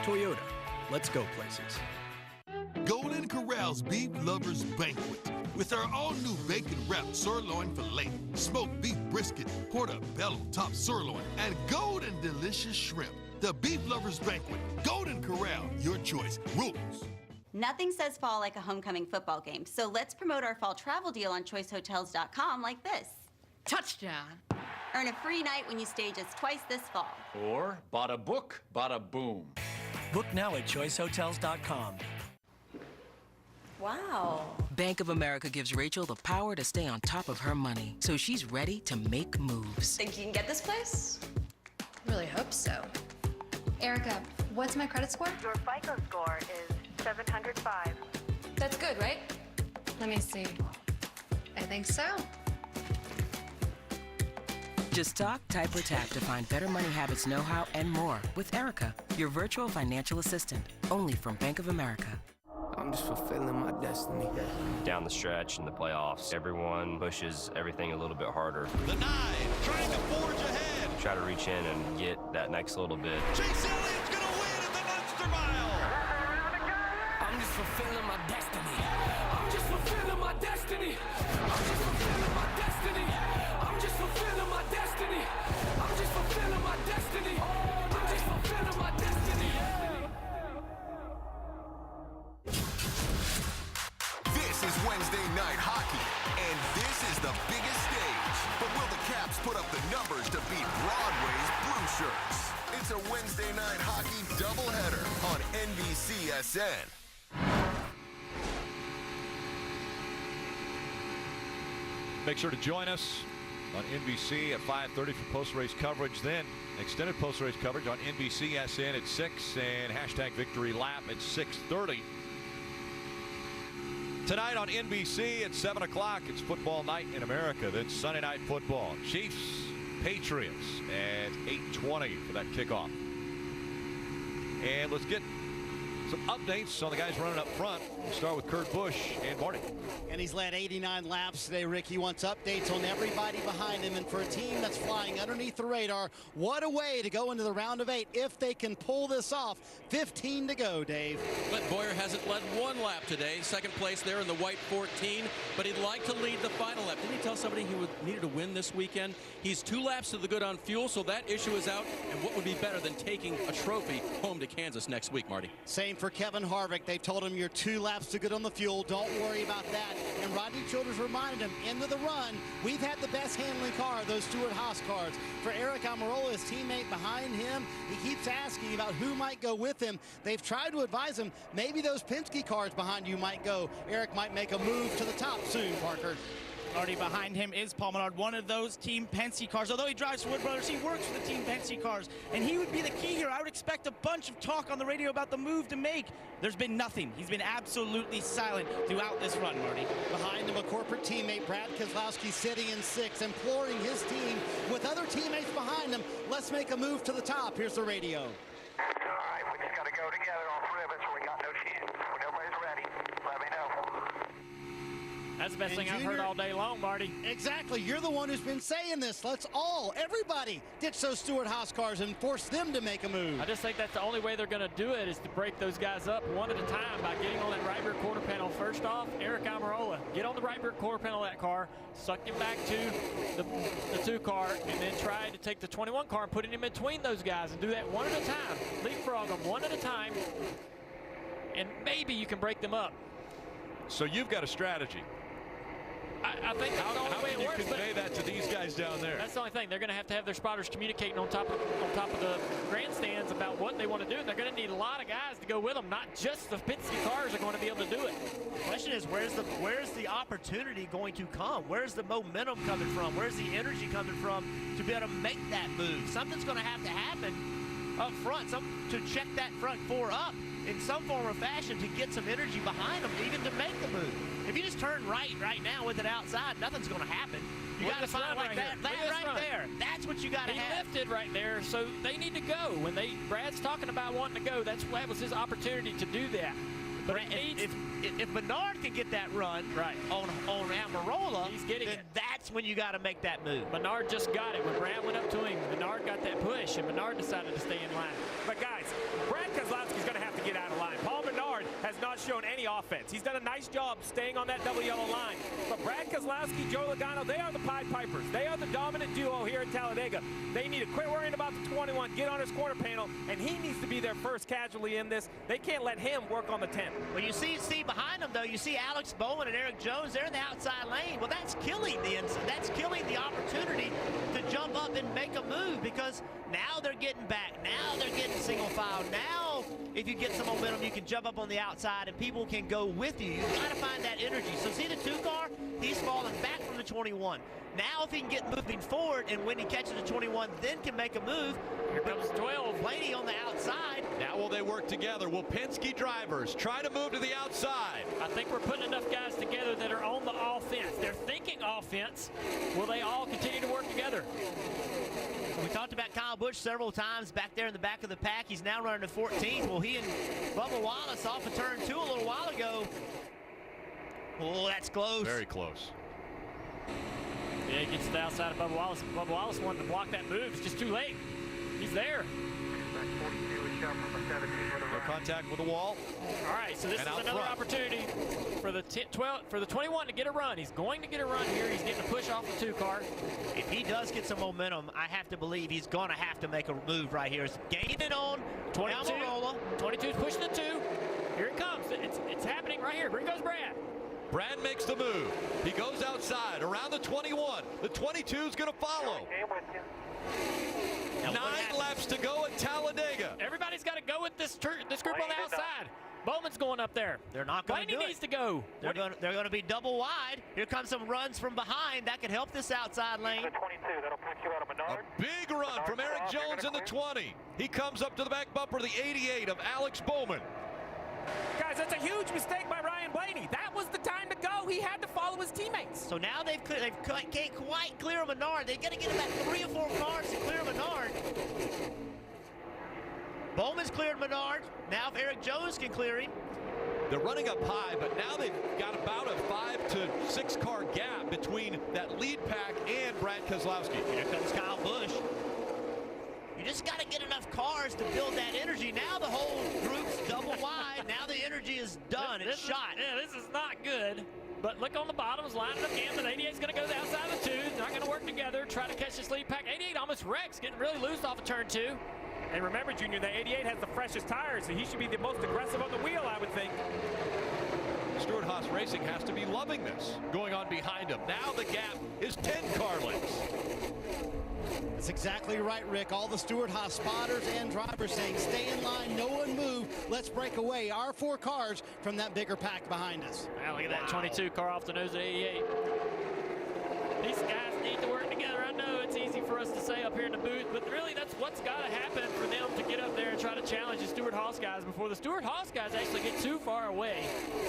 Toyota, let's go places. Golden Corral's Beef Lovers Banquet with our all-new bacon-wrapped sirloin filet, smoked beef brisket, portobello top sirloin, and golden delicious shrimp. The Beef Lovers Banquet, Golden Corral, your choice. Rules. Nothing says fall like a homecoming football game, so let's promote our fall travel deal on choicehotels.com like this. Touchdown. Earn a free night when you stay just twice this fall. Or bada book, bada boom. Book now at choicehotels.com. Wow. Bank of America gives Rachel the power to stay on top of her money, so she's ready to make moves. Think you can get this place? Really hope so. Erica, what's my credit score? Your FICO score is 705. That's good, right? Let me see. I think so. Just talk, type, or tap to find better money habits, know-how, and more with Erica, your virtual financial assistant, only from Bank of America. I'm just fulfilling my destiny. Down the stretch in the playoffs, everyone pushes everything a little bit harder. The 9 trying to forge ahead. Try to reach in and get that next little bit. Chase Elliott's going to win at the Monster Mile. I'm just fulfilling my destiny. I'm just fulfilling my destiny. I'm just fulfilling my destiny. I'm just fulfilling my destiny. I'm just fulfilling my destiny. I'm just fulfilling my destiny. This is Wednesday night hockey, and this is the biggest stage. But will the Caps put up the numbers to beat Broadway's Blue Shirts? It's a Wednesday night hockey doubleheader on NBCSN. Make sure to join us on NBC at 5:30 for post-race coverage. Then extended post-race coverage on NBCSN at 6 and hashtag Victory Lap at 6:30. Tonight on NBC at 7 o'clock, it's football night in America. Then Sunday night football. Chiefs, Patriots at 8:20 for that kickoff. And let's get some updates on the guys running up front. We'll start with Kurt Busch and Marty. And he's led 89 laps today, Rick. He wants updates on everybody behind him. And for a team that's flying underneath the radar, what a way to go into the round of 8 if they can pull this off. 15 to go, Dave. But Boyer hasn't led one lap today. Second place there in the white 14, but he'd like to lead the final lap. Didn't he tell somebody he needed to win this weekend? He's 2 laps to the good on fuel, so that issue is out. And what would be better than taking a trophy home to Kansas next week, Marty? Same for Kevin Harvick. They told him you're 2 laps to good on the fuel. Don't worry about that. And Rodney Childers reminded him, into the run, we've had the best handling car, those Stewart-Haas cars. For Eric Almirola, his teammate behind him, he keeps asking about who might go with him. They've tried to advise him, maybe those Penske cars behind you might go. Eric might make a move to the top soon, Parker. Already behind him is Paul Menard, one of those Team Penske cars. Although he drives for Wood Brothers, he works for the Team Penske cars, and he would be the key here. I would expect a bunch of talk on the radio about the move to make. There's been nothing. He's been absolutely silent throughout this run, Marty. Behind him, a corporate teammate, Brad Keselowski, sitting in 6th, imploring his team with other teammates behind him, let's make a move to the top. Here's the radio. All right, we just got to go together, all 3 of us. We got no chance. When everybody's ready, let me know. That's the best thing I've heard all day long, Marty. Exactly. You're the one who's been saying this. Let's everybody, ditch those Stewart-Haas cars and force them to make a move. I just think that's the only way they're going to do it is to break those guys up one at a time by getting on that right rear quarter panel. First off, Eric Almirola, get on the right rear quarter panel of that car, suck him back to the 2 car, and then try to take the 21 car and put it in between those guys and do that one at a time. Leapfrog them one at a time, and maybe you can break them up. So you've got a strategy. I think that's the only way it works. How can you convey that to these guys down there? That's the only thing. They're going to have their spotters communicating on top of the grandstands about what they want to do. And they're going to need a lot of guys to go with them. Not just the Penske cars are going to be able to do it. The question is, where's the opportunity going to come? Where's the momentum coming from? Where's the energy coming from to be able to make that move? Something's going to happen up front, to check that front 4 up in some form or fashion to get some energy behind them, even to make the move. If you just turn right now with it outside, nothing's going to happen. You got to find like that right there. That's what you got to have. He lifted right there, so they need to go. When Brad's talking about wanting to go, that was his opportunity to do that. But if Menard can get that run on Almirola, he's getting then that's when you got to make that move. Menard just got it. When Brad went up to him, Menard got that push, and Menard decided to stay in line. But guys, Brad Keselowski's going to have to get out of line. Paul Menard has not shown any offense. He's done a nice job staying on that double yellow line. But Brad Keselowski, Joe Logano, they are the Pied Pipers. They are the dominant duo here at Talladega. They need to quit worrying about the 21, get on his quarter panel, and he needs to be their first casualty in this. They can't let him work on the 10. Well, you see behind them, though, you see Alex Bowman and Eric Jones. They're in the outside lane. Well, that's killing the opportunity to jump up and make a move, because now they're getting back. Now they're getting single file. Now, if you get some momentum, you can jump up on the outside and people can go with you. You got to find that energy. So see the 2 car? He's falling back from the 21. Now if he can get moving forward, and when he catches the 21, then can make a move. Here comes 12. Blaney on the outside. Now will they work together? Will Penske drivers try to move to the outside? I think we're putting enough guys together that are on the offense. They're thinking offense. Will they all continue to work together? We talked about Kyle Busch several times back there in the back of the pack. He's now running to 14th. Well, he and Bubba Wallace off of turn 2 a little while ago. Oh, that's close. Very close. Yeah, he gets to the outside of Bubba Wallace. Bubba Wallace wanted to block that move. It's just too late. He's there. No contact with the wall. All right, so this is another opportunity for the 21 to get a run. He's going to get a run here. He's getting a push off the 2 car. If he does get some momentum, I have to believe he's going to have to make a move right here. He's gaining it on 22. 22's pushing the 2. Here it comes. It's happening right here. Here goes Brad. Brad makes the move. He goes outside around the 21. The 22's going to follow. 9 laps to go at Talladega. Everybody's got to go with this group on the outside. Bowman's going up there. They're not going to do it. Blaney needs to go. They're going to be double wide. Here comes some runs from behind. That could help this outside lane. 22, that'll put you out of Menard. A big run from Eric Jones in the 20. He comes up to the back bumper, the 88 of Alex Bowman. Guys, that's a huge mistake by Ryan Blaney. That was the time to go. He had to follow his teammates. So now they can't quite clear Menard. They've got to get about 3 or 4 cars to clear Menard. Bowman's cleared Menard. Now if Eric Jones can clear him. They're running up high, but now they've got about a 5 to 6 car gap between that lead pack and Brad Keselowski. Here comes Kyle Busch. You just got to get enough cars to build that energy. Now the whole group's double wide. Now the energy is done. It's shot. Yeah, this is not good. But look on the bottoms, line it up again. But 88's going to go the outside of the 2. Not going to work together. Try to catch this lead pack. 88 almost wrecks, getting really loose off of turn 2. And remember, Junior, that 88 has the freshest tires, so he should be the most aggressive on the wheel, I would think. Stewart-Haas Racing has to be loving this. Going on behind him. Now the gap is 10 car lengths. That's exactly right, Rick. All the Stewart-Haas spotters and drivers saying, stay in line, no one move. Let's break away our 4 cars from that bigger pack behind us. Wow, look at that 22 car off the nose of 88. These guys need to work together. I know it's easy for us to say up here in the booth, but really that's what's got to happen for them to get up there and try to challenge the Stewart-Haas guys before the Stewart-Haas guys actually get too far away,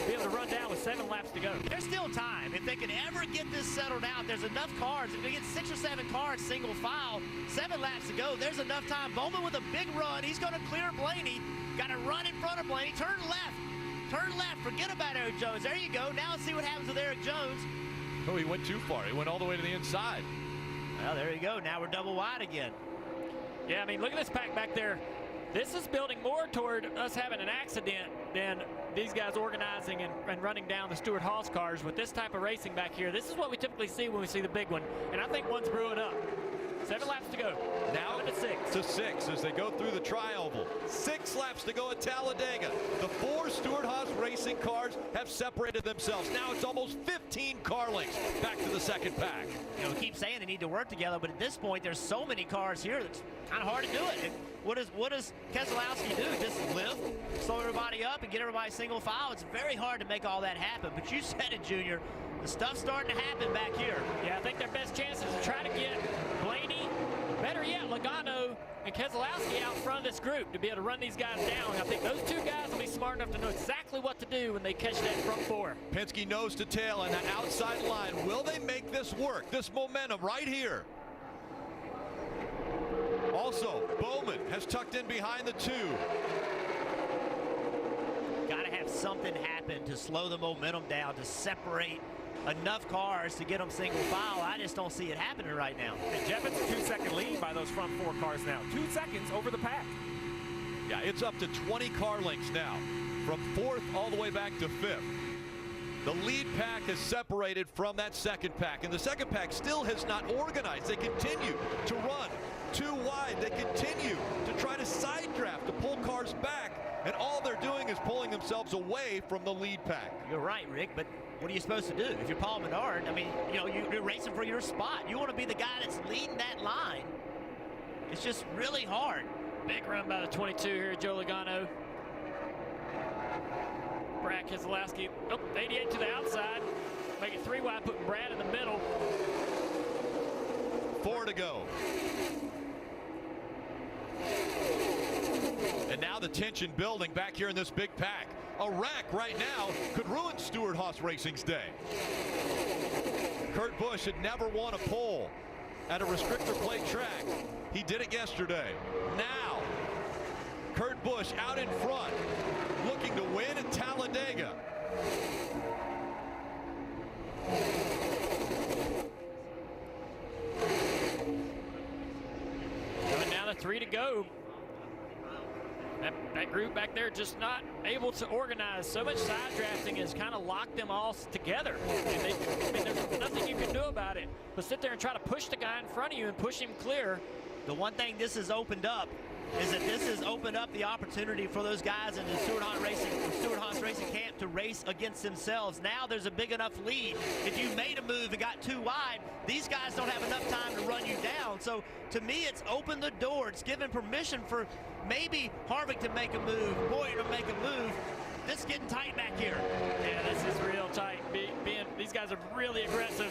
be able to run down with 7 laps to go. There's still time. If they can ever get this settled out, there's enough cars. If they get 6 or 7 cars single file, 7 laps to go, there's enough time. Bowman with a big run. He's going to clear Blaney. Got to run in front of Blaney. Turn left. Turn left. Forget about Eric Jones. There you go. Now let's see what happens with Eric Jones. Oh, he went too far. He went all the way to the inside. Well, there you go. Now we're double wide again. Yeah, I mean, look at this pack back there. This is building more toward us having an accident than these guys organizing and running down the Stewart-Haas cars. With this type of racing back here, this is what we typically see when we see the big one. And I think one's brewing up. 7 laps to go. Now to 6 as they go through the tri-oval. 6 laps to go at Talladega. The 4 Stewart-Haas Racing cars have separated themselves. Now it's almost 15 car lengths back to the second pack. You know, we keep saying they need to work together, but at this point, there's so many cars here that's kind of hard to do it. And what does Keselowski do? Just lift, slow everybody up, and get everybody single file? It's very hard to make all that happen. But you said it, Junior. The stuff's starting to happen back here. Yeah, I think their best chance is to try to get Blaney, better yet, Logano and Keselowski out front of this group to be able to run these guys down. I think those 2 guys will be smart enough to know exactly what to do when they catch that front 4. Penske nose to tail on that outside line. Will they make this work? This momentum right here. Also, Bowman has tucked in behind the 2. Got to have something happen to slow the momentum down, to separate enough cars to get them single file. I just don't see it happening right now. And Jeff, it's a 2-second lead by those front 4 cars now. 2 seconds over the pack. Yeah, it's up to 20 car lengths now, from 4th all the way back to 5th. The lead pack is separated from that second pack, and the second pack still has not organized. They continue to run too wide. They continue to try to side draft, to pull cars back, and all they're doing is pulling themselves away from the lead pack. You're right, Rick, but what are you supposed to do? If you're Paul Menard, I mean, you know, you're racing for your spot. You want to be the guy that's leading that line. It's just really hard. Big run by the 22 here, Joe Logano. Brad Keselowski, 88 to the outside. Make it 3 wide, putting Brad in the middle. 4 to go. And now the tension building back here in this big pack. A wreck right now could ruin Stewart-Haas Racing's day. Kurt Busch had never won a pole at a restrictor plate track. He did it yesterday. Now, Kurt Busch out in front, looking to win at Talladega. Coming down to 3 to go. That group back there just not able to organize. So much side drafting has kind of locked them all together. And there's nothing you can do about it but sit there and try to push the guy in front of you and push him clear. The one thing this has opened up is that this has opened up the opportunity for those guys in the Stewart-Haas Racing camp to race against themselves. Now there's a big enough lead. If you made a move and got too wide, these guys don't have enough time to run you down. So to me, it's opened the door. It's given permission for maybe Harvick to make a move, Boyer to make a move. This is getting tight back here. Yeah, this is real tight. These guys are really aggressive.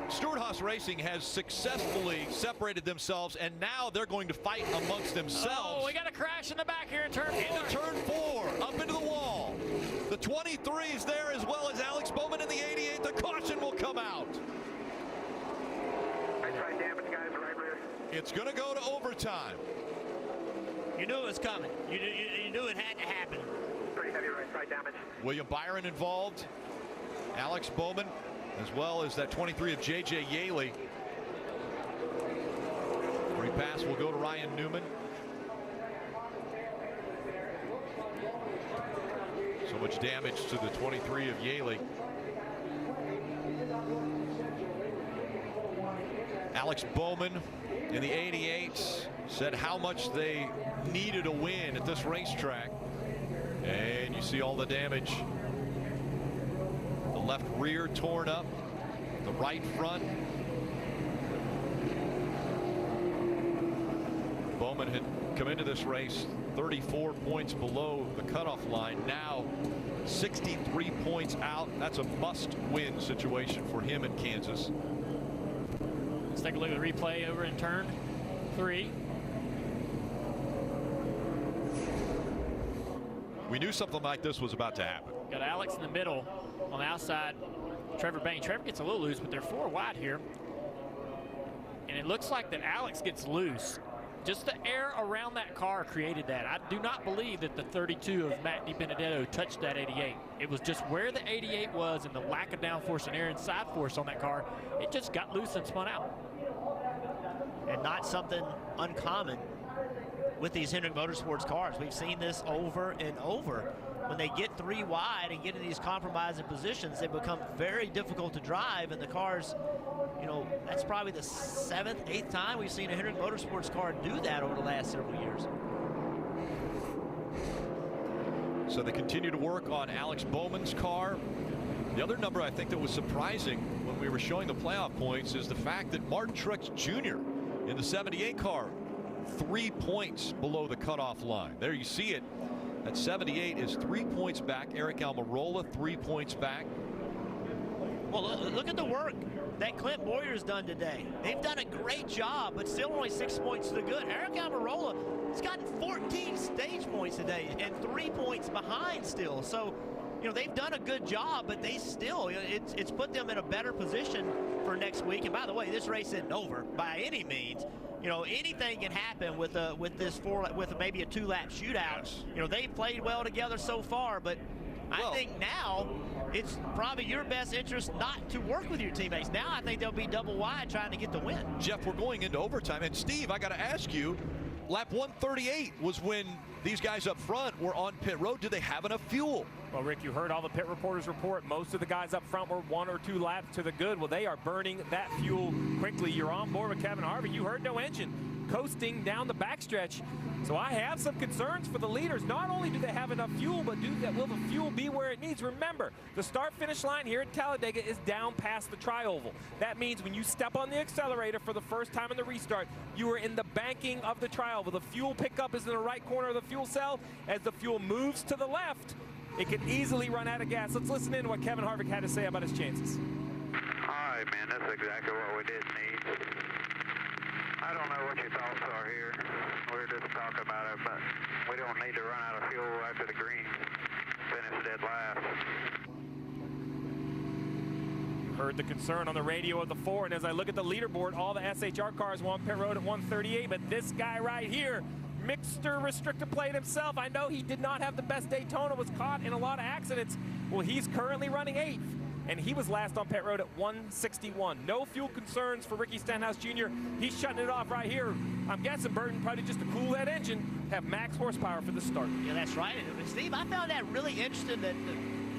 Stewart-Haas Racing has successfully separated themselves, and now they're going to fight amongst themselves. Oh, we got a crash in the back here in turn 4. Into turn 4, up into the wall. The 23 is there, as well as Alex Bowman in the 88. The caution will come out. I tried damage, guys, right rear. It's going to go to overtime. You knew it was coming. You knew it had to happen. Pretty heavy right side damage. William Byron involved. Alex Bowman, as well as that 23 of J.J. Yaley. Free pass will go to Ryan Newman. So much damage to the 23 of Yaley. Alex Bowman in the 88 said how much they needed a win at this racetrack. And you see all the damage. The left rear torn up, the right front. Bowman had come into this race 34 points below the cutoff line. Now 63 points out. That's a must-win situation for him in Kansas. Let's take a look at the replay over in turn 3. We knew something like this was about to happen. Got Alex in the middle on the outside. Trevor Bain. Trevor gets a little loose, but they're 4 wide here. And it looks like that Alex gets loose. Just the air around that car created that. I do not believe that the 32 of Matt DiBenedetto touched that 88. It was just where the 88 was and the lack of downforce and air and side force on that car. It just got loose and spun out. And not something uncommon with these Hendrick Motorsports cars. We've seen this over and over. When they get 3 wide and get in these compromising positions, they become very difficult to drive, and the cars, you know, that's probably the 7th, 8th time we've seen a Hendrick Motorsports car do that over the last several years. So they continue to work on Alex Bowman's car. The other number I think that was surprising when we were showing the playoff points is the fact that Martin Truex Jr. in the 78 car, 3 points below the cutoff line. There you see it. At 78 is 3 points back. Eric Almirola 3 points back. Well, look at the work that Clint Boyer's done today. They've done a great job, but still only 6 points to the good. Eric Almirola has gotten 14 stage points today and 3 points behind still. So, you know, they've done a good job, but they still, you know, it's put them in a better position for next week. And by the way, this race isn't over by any means. You know, anything can happen with maybe a 2-lap shootout. Yes. You know, they played well together so far, but I think now it's probably your best interest not to work with your teammates. Now I think they'll be double wide trying to get the win. Jeff, we're going into overtime. And Steve, I got to ask you, lap 138 was when these guys up front were on pit road. Did they have enough fuel? Well, Rick, you heard all the pit reporters report. Most of the guys up front were 1 or 2 laps to the good. Well, they are burning that fuel quickly. You're on board with Kevin Harvick. You heard no engine coasting down the backstretch. So I have some concerns for the leaders. Not only do they have enough fuel, but will the fuel be where it needs? Remember, the start-finish line here at Talladega is down past the tri-oval. That means when you step on the accelerator for the first time in the restart, you are in the banking of the tri-oval. The fuel pickup is in the right corner of the fuel cell. As the fuel moves to the left, it can easily run out of gas. Let's listen in to what Kevin Harvick had to say about his chances. All right, man, that's exactly what we did need. I don't know what your thoughts are here. We're just talking about it, but we don't need to run out of fuel after the green. Finish dead last. You heard the concern on the radio of the 4, and as I look at the leaderboard, all the SHR cars were on pit road at 138, but this guy right here, Mr. Restrictor Plate himself, I know he did not have the best Daytona, was caught in a lot of accidents. Well, he's currently running 8th, and he was last on pit road at 161. No fuel concerns for Ricky Stenhouse Jr. He's shutting it off right here. I'm guessing Burton probably just to cool that engine, have max horsepower for the start. Yeah, that's right. And Steve, I found that really interesting that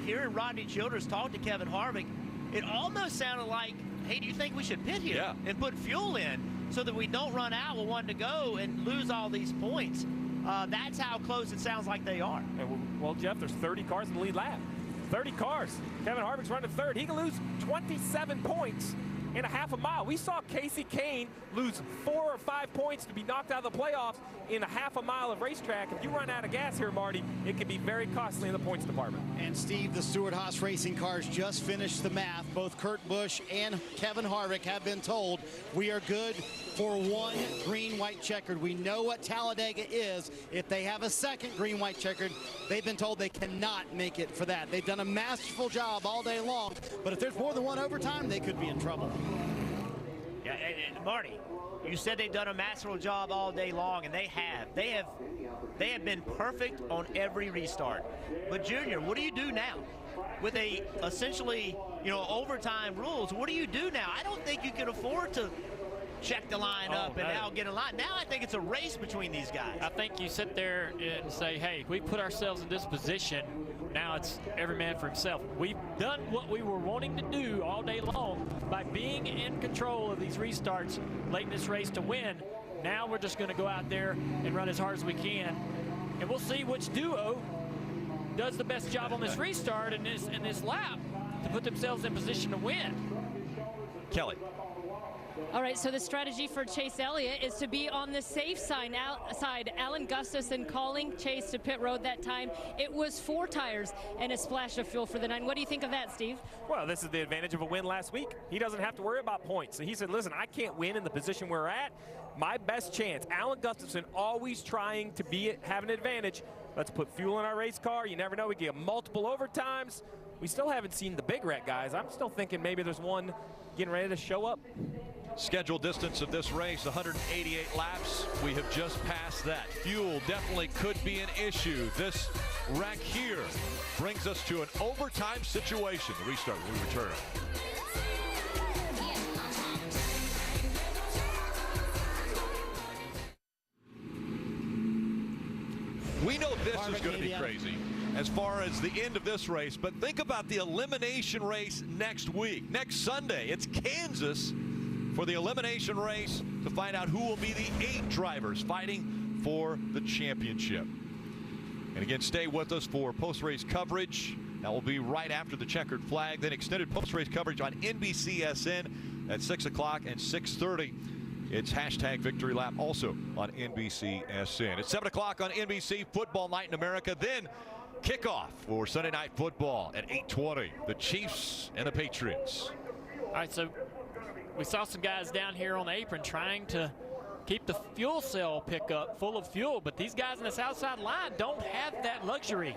hearing Rodney Childers talk to Kevin Harvick, it almost sounded like, hey, do you think we should pit here and put fuel in so that we don't run out with 1 to go and lose all these points? That's how close it sounds like they are. Well, Jeff, there's 30 cars in the lead lap. 30 cars. Kevin Harvick's running 3rd. He can lose 27 points in a half a mile. We saw Casey Kane lose 4 or 5 points to be knocked out of the playoffs in a half a mile of racetrack. If you run out of gas here, Marty, it can be very costly in the points department. And Steve, the Stewart-Haas Racing cars just finished the math. Both Kurt Busch and Kevin Harvick have been told we are good for 1 green-white checkered. We know what Talladega is. If they have a second green-white checkered, they've been told they cannot make it for that. They've done a masterful job all day long, but if there's more than 1 overtime, they could be in trouble. Yeah, and Marty, you said they've done a masterful job all day long, and they have. They have been perfect on every restart. But Junior, what do you do now? With essentially, overtime rules, what do you do now? I don't think you can afford to check the line up and now get in line. Now I think it's a race between these guys. I think you sit there and say, hey, we put ourselves in this position. Now it's every man for himself. We've done what we were wanting to do all day long by being in control of these restarts late in this race to win. Now we're just going to go out there and run as hard as we can. And we'll see which duo does the best job on this restart in this lap to put themselves in position to win. Kelly. All right, so the strategy for Chase Elliott is to be on the safe side. Alan Gustafson calling Chase to pit road that time. It was 4 tires and a splash of fuel for the 9. What do you think of that, Steve? Well, this is the advantage of a win last week. He doesn't have to worry about points. So he said, listen, I can't win in the position we're at. My best chance. Alan Gustafson always trying to have an advantage. Let's put fuel in our race car. You never know. We get multiple overtimes. We still haven't seen the big wreck, guys. I'm still thinking maybe there's one getting ready to show up. Scheduled distance of this race, 188 laps. We have just passed that. Fuel definitely could be an issue. This wreck here brings us to an overtime situation. The restart when we return. We know this is going to be crazy as far as the end of this race, but think about the elimination race next week. Next Sunday, it's Kansas for the elimination race to find out who will be the 8 drivers fighting for the championship. And again, stay with us for post-race coverage. That will be right after the checkered flag. Then extended post-race coverage on NBCSN at 6 o'clock and 6:30. It's hashtag Victory Lap also on NBCSN. It's 7 o'clock on NBC, Football Night in America. Then kickoff for Sunday Night Football at 8:20. The Chiefs and the Patriots. All right, so we saw some guys down here on the apron trying to keep the fuel cell pickup full of fuel, but these guys in this outside line don't have that luxury.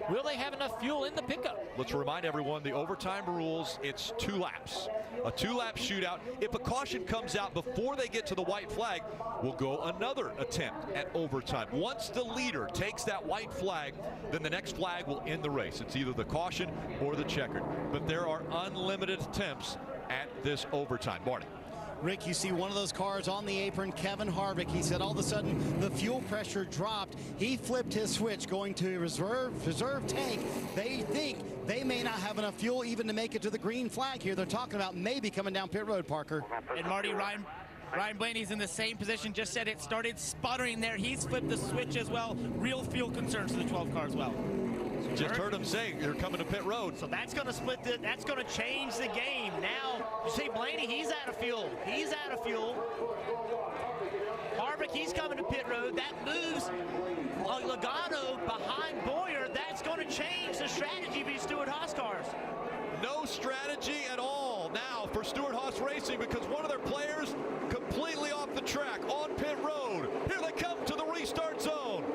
Will they have enough fuel in the pickup? Let's remind everyone the overtime rules, it's 2 laps. A 2-lap shootout. If a caution comes out before they get to the white flag, we'll go another attempt at overtime. Once the leader takes that white flag, then the next flag will end the race. It's either the caution or the checkered. But there are unlimited attempts at this overtime. Marty. Rick, you see one of those cars on the apron, Kevin Harvick. He said all of a sudden the fuel pressure dropped. He flipped his switch going to reserve tank. They think they may not have enough fuel even to make it to the green flag here. They're talking about maybe coming down pit road, Parker. And Marty, Ryan Blaney's in the same position. Just said it started sputtering there. He's flipped the switch as well. Real fuel concerns for the 12 car as well. Just heard him say you're coming to pit road. So that's going to that's going to change the game. Now, you see Blaney, he's out of fuel. He's out of fuel. Harvick, he's coming to pit road. That moves Logano behind Boyer. That's going to change the strategy of these Stewart-Haas cars. No strategy at all now for Stewart-Haas Racing because one of their players completely off the track on pit road. Here they come to the restart zone.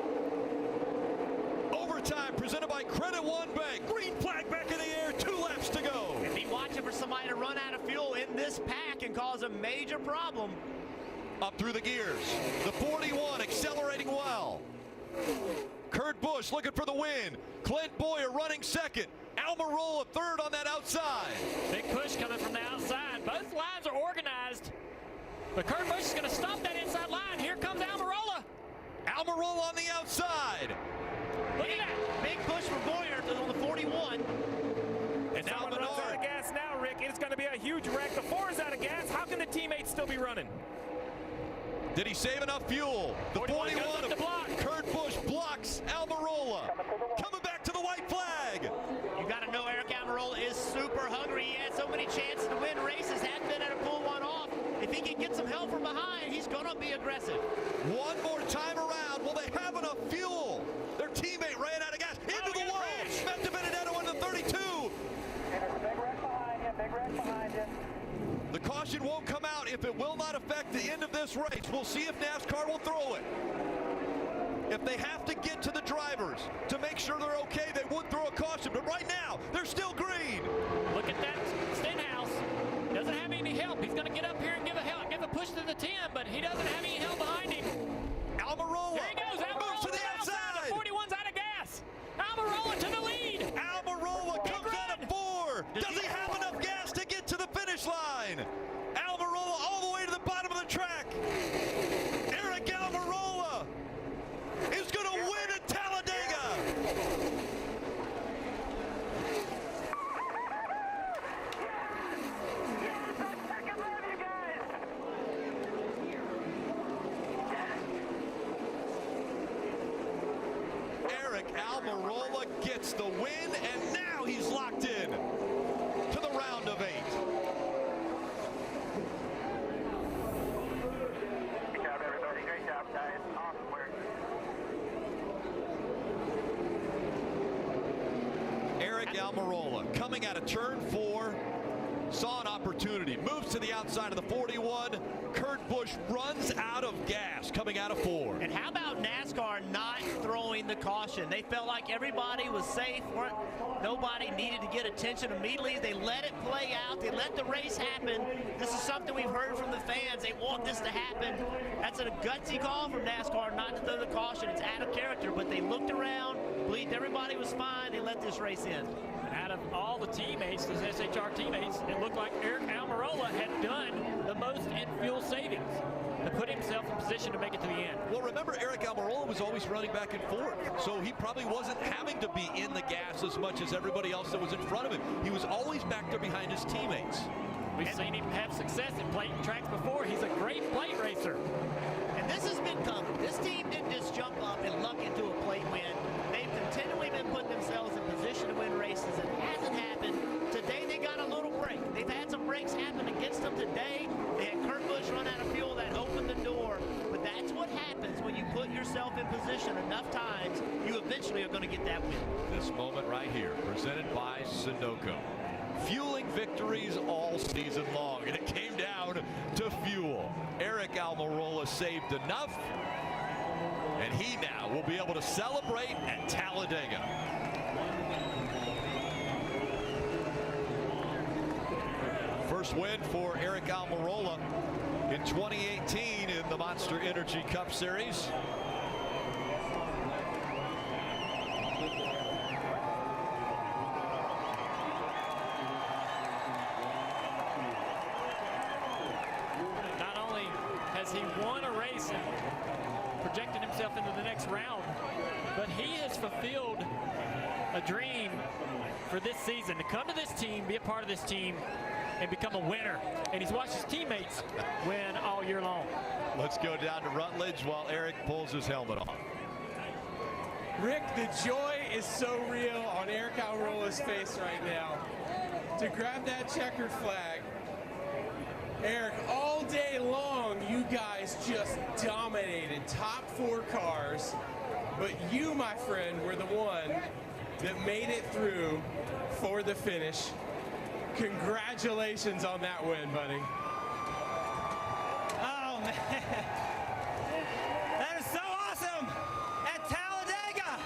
Overtime presented by Credit One Bank. Green flag back in the air, 2 laps to go. And be watching for somebody to run out of fuel in this pack and cause a major problem. Up through the gears. The 41 accelerating well. Kurt Busch looking for the win. Clint Boyer running second. Almirola third on that outside. Big push coming from the outside. Both lines are organized. But Kurt Busch is going to stop that inside line. Here comes Almirola. Almirola on the outside. Look at that. Big push for Boyer on the 41. And now runs out of gas now, Rick. It's going to be a huge wreck. The 4 is out of gas. How can the teammates still be running? Did he save enough fuel? The 41 of Kurt Busch blocks Almirola. Coming back to the white flag. You got to know Eric Almirola is super hungry. He had so many chances to win races, hadn't been able to pull one off. If he can get some help from behind, he's going to be aggressive. One more time around. Will they have enough fuel? Their teammate ran out of gas. Into the wall. Smith de Benedetto into 32. Big wreck behind you. Big wreck behind you. The caution won't come out if it will not affect the end of this race. We'll see if NASCAR will throw it. If they have to get to the drivers to make sure they're okay, they would throw a caution. But right now, they're still green. Look at that Stenhouse. Doesn't have any help. He's going to get up here and give a help. Almirola coming out of turn 4. Saw an opportunity, moves to the outside of the 41. Kurt Busch runs out of gas coming out of 4. And how about NASCAR not throwing the caution? They felt like everybody was safe. Nobody needed to get attention immediately. They let it play out. They let the race happen. This is something we've heard from the fans. They want this to happen. That's a gutsy call from NASCAR not to throw the caution. It's out of character, but they looked around, believed everybody was fine. They let this race in. Out of all the teammates, those SHR teammates, it looked like Eric Almirola had done the most in fuel savings to put himself in position to make it to the end. Well, remember, Eric Almirola was always running back and forth, so he probably wasn't having to be in the gas as much as everybody else that was in front of him. He was always back there behind his teammates. We've seen him have success in plate tracks before. He's a great plate racer. And this has been coming. This team didn't just jump up and luck into a plate win. They've continually been putting themselves in position to win races. It hasn't happened. Today they got a little break. They've had some breaks happen against them today. They had Kurt Busch run out of fuel that opened the door. But that's what happens when you put yourself in position enough times. You eventually are going to get that win. This moment right here, presented by Sunoco. Fueling victories all season long, and it came down to fuel. Eric Almirola saved enough, and he now will be able to celebrate at Talladega. First win for Eric Almirola in 2018 in the Monster Energy Cup Series. He won a race and projected himself into the next round, but he has fulfilled a dream for this season, to come to this team, be a part of this team, and become a winner. And he's watched his teammates win all year long. Let's go down to Rutledge while Eric pulls his helmet off. Rick, the joy is so real on Eric Almirola's face right now. To grab that checkered flag, Eric, all day long, you guys just dominated top 4 cars, but you, my friend, were the one that made it through for the finish. Congratulations on that win, buddy. Oh, man. That is so awesome at Talladega.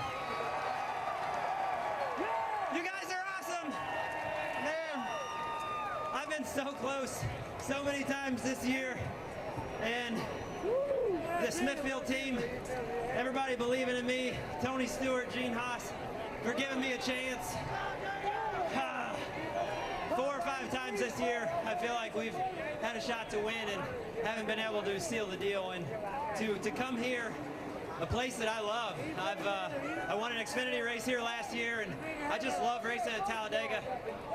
You guys are awesome. Man, I've been so close so many times this year, and the Smithfield team, everybody believing in me, Tony Stewart, Gene Haas, for giving me a chance. 4 or 5 times this year, I feel like we've had a shot to win and haven't been able to seal the deal. And to come here, a place that I love. I won an Xfinity race here last year, and I just love racing at Talladega.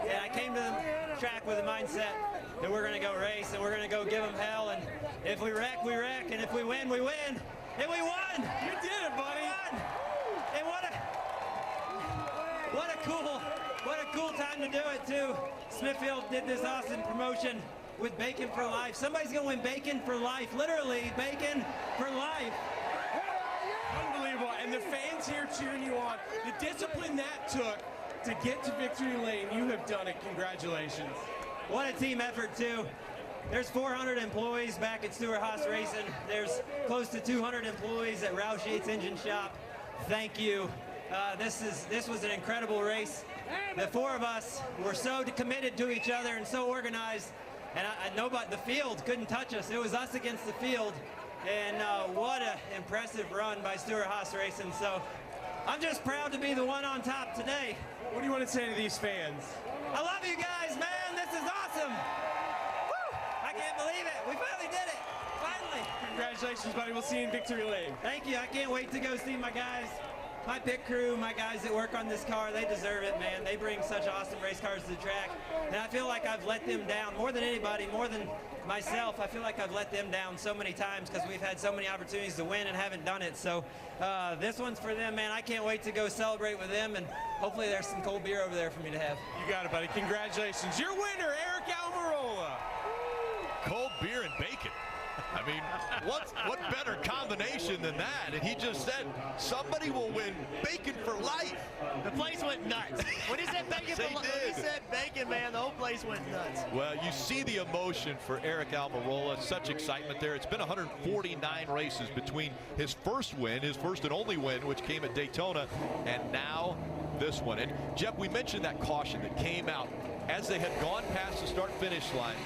And I came to the track with a mindset that we're going to go race and we're going to go give them hell. And if we wreck, we wreck. And if we win, we win. And we won! You did it, buddy! And what a cool time to do it, too. Smithfield did this awesome promotion with Bacon for Life. Somebody's going to win Bacon for Life. Literally, Bacon for Life. Unbelievable. And the fans here cheering you on. The discipline that took to get to victory lane, you have done it. Congratulations. What a team effort, too. There's 400 employees back at Stewart Haas Racing. There's close to 200 employees at Roush Yates Engine Shop. Thank you. This was an incredible race. The 4 of us were so committed to each other and so organized. And nobody, the field couldn't touch us. It was us against the field. And what an impressive run by Stewart Haas Racing. So I'm just proud to be the one on top today. What do you want to say to these fans? I love you guys, man. This is awesome. Woo! I can't believe it. We finally did it. Finally. Congratulations, buddy. We'll see you in victory lane. Thank you. I can't wait to go see my guys. My pit crew, my guys that work on this car, they deserve it, man. They bring such awesome race cars to the track. And I feel like I've let them down more than anybody, more than myself. I feel like I've let them down so many times because we've had so many opportunities to win and haven't done it. So this one's for them, man. I can't wait to go celebrate with them, and hopefully there's some cold beer over there for me to have. You got it, buddy. Congratulations. Your winner, Eric Almirola. Cold beer and bacon. I mean, what better combination than that? And he just said, somebody will win bacon for life. The place went nuts. When he said bacon for life, when he said bacon, man, the whole place went nuts. Well, you see the emotion for Eric Almirola. Such excitement there. It's been 149 races between his first win, his first and only win, which came at Daytona, and now this one. And Jeff, we mentioned that caution that came out as they had gone past the start-finish line.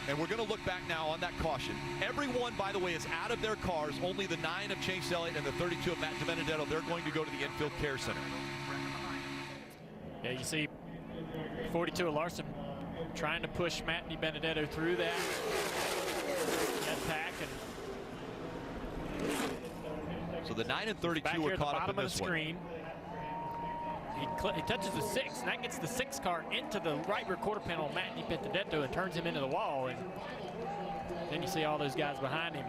And we're going to look back now on that caution. Everyone, by the way, is out of their cars. Only the 9 of Chase Elliott and the 32 of Matt DiBenedetto. They're going to go to the infield care center. Yeah, you see 42 of Larson trying to push Matt DiBenedetto through that pack. So the 9 and 32 were caught up in this one. He touches the 6, and that gets the 6 car into the right rear quarter panel of Matt DiBenedetto and turns him into the wall. And then you see all those guys behind him,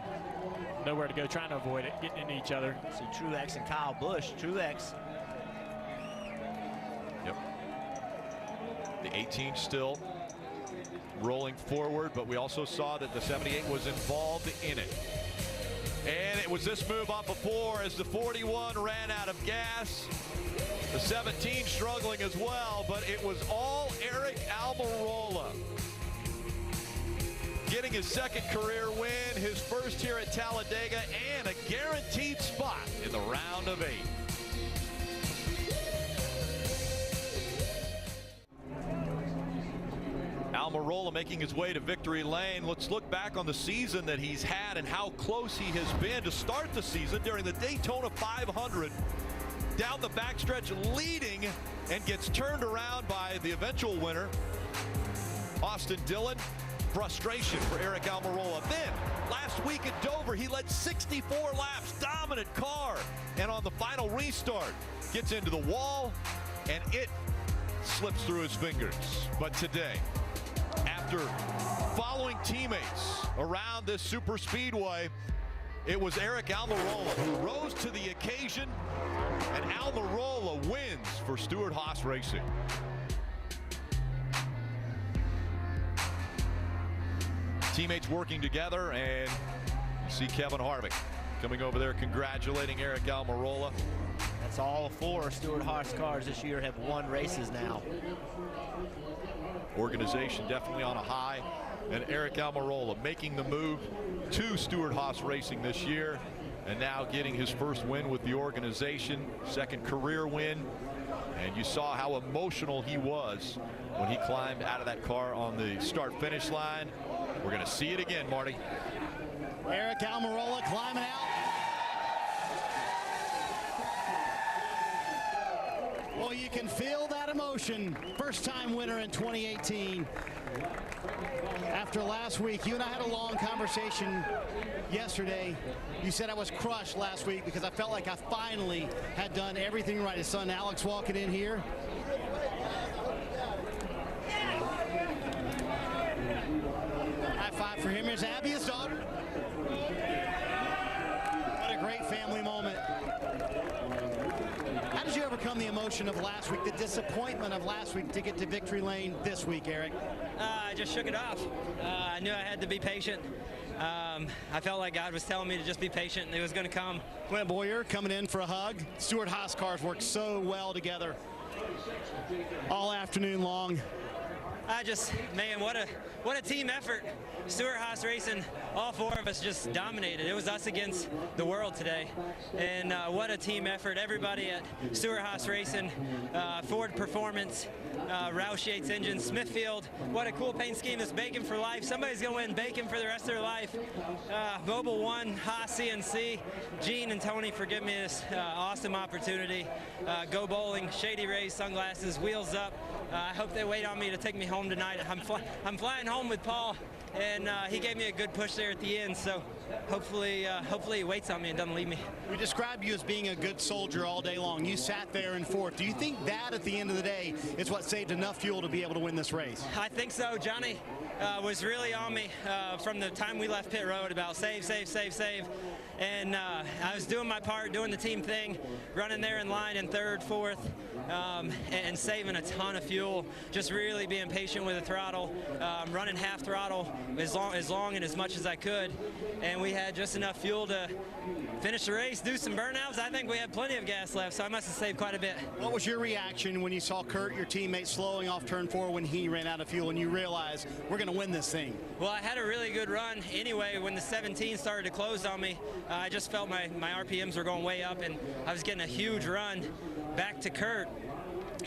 nowhere to go, trying to avoid it, getting into each other. See Truex and Kyle Busch. Truex. Yep. The 18 still rolling forward, but we also saw that the 78 was involved in it. And it was this move on before as the 41 ran out of gas. The 17 struggling as well, but it was all Eric Almirola getting his second career win, his first here at Talladega, and a guaranteed spot in the round of 8. Almirola making his way to victory lane. Let's look back on the season that he's had and how close he has been to start the season during the Daytona 500. Down the backstretch leading and gets turned around by the eventual winner, Austin Dillon. Frustration for Eric Almirola. Then last week at Dover, he led 64 laps, dominant car, and on the final restart gets into the wall and it slips through his fingers. But today, after following teammates around this super speedway, it was Eric Almirola who rose to the occasion, and Almirola wins for Stewart-Haas Racing. Teammates working together, and you see Kevin Harvick coming over there congratulating Eric Almirola. That's all 4 Stewart-Haas cars this year have won races now. Organization definitely on a high, and Eric Almirola making the move to Stewart-Haas Racing this year, and now getting his first win with the organization, second career win. And you saw how emotional he was when he climbed out of that car on the start-finish line. We're going to see it again, Marty. Eric Almirola climbing out. Well, you can feel that emotion. First-time winner in 2018. After last week, you and I had a long conversation yesterday. You said I was crushed last week because I felt like I finally had done everything right. His son Alex walking in here. High five for him. Here's Abby, his daughter. What a great family moment. How did you overcome the emotion of last week, the disappointment of last week to get to victory lane this week, Eric? I just shook it off. I knew I had to be patient. I felt like God was telling me to just be patient and it was going to come. Clint Boyer coming in for a hug. Stewart-Haas cars work so well together all afternoon long. Man, what a team effort. Stewart-Haas Racing, all 4 of us just dominated. It was us against the world today. And what a team effort. Everybody at Stewart-Haas Racing, Ford Performance, Roush Yates Engine, Smithfield. What a cool paint scheme. This bacon for life. Somebody's going to win bacon for the rest of their life. Mobile One, Haas CNC, Gene and Tony for giving me this awesome opportunity. Go Bowling, Shady Rays, Sunglasses, Wheels Up. I hope they wait on me to take me home tonight. I'm flying home with Paul, and he gave me a good push there at the end, so hopefully he waits on me and doesn't leave me. We described you as being a good soldier all day long. You sat there in fourth. Do you think that at the end of the day is what saved enough fuel to be able to win this race? I think so. Johnny was really on me from the time we left pit road about save. And I was doing my part, doing the team thing, running there in line in third, fourth, and saving a ton of fuel. Just really being patient with the throttle, running half throttle as long and as much as I could. And we had just enough fuel to finish the race, do some burnouts. I think we had plenty of gas left, so I must have saved quite a bit. What was your reaction when you saw Kurt, your teammate, slowing off turn 4 when he ran out of fuel and you realized we're going to win this thing? Well, I had a really good run anyway. When the 17 started to close on me, I just felt my RPMs were going way up, and I was getting a huge run back to Kurt.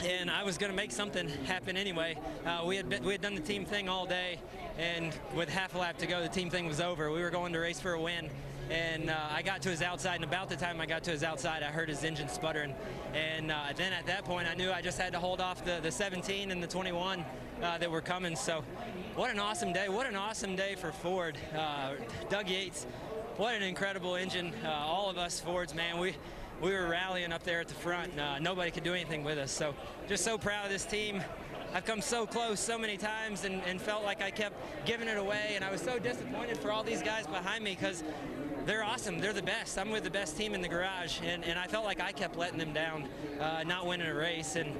And I was going to make something happen anyway. We had done the team thing all day, and with half a lap to go, the team thing was over. We were going to race for a win. And I got to his outside, and about the time I got to his outside, I heard his engine sputtering. And then at that point, I knew I just had to hold off the 17 and the 21 that were coming. So what an awesome day. What an awesome day for Ford. Doug Yates, what an incredible engine. All of us Fords, man, we were rallying up there at the front. Nobody could do anything with us. So just so proud of this team. I've come so close so many times and felt like I kept giving it away. And I was so disappointed for all these guys behind me because they're awesome. They're the best. I'm with the best team in the garage. And I felt like I kept letting them down, not winning a race. And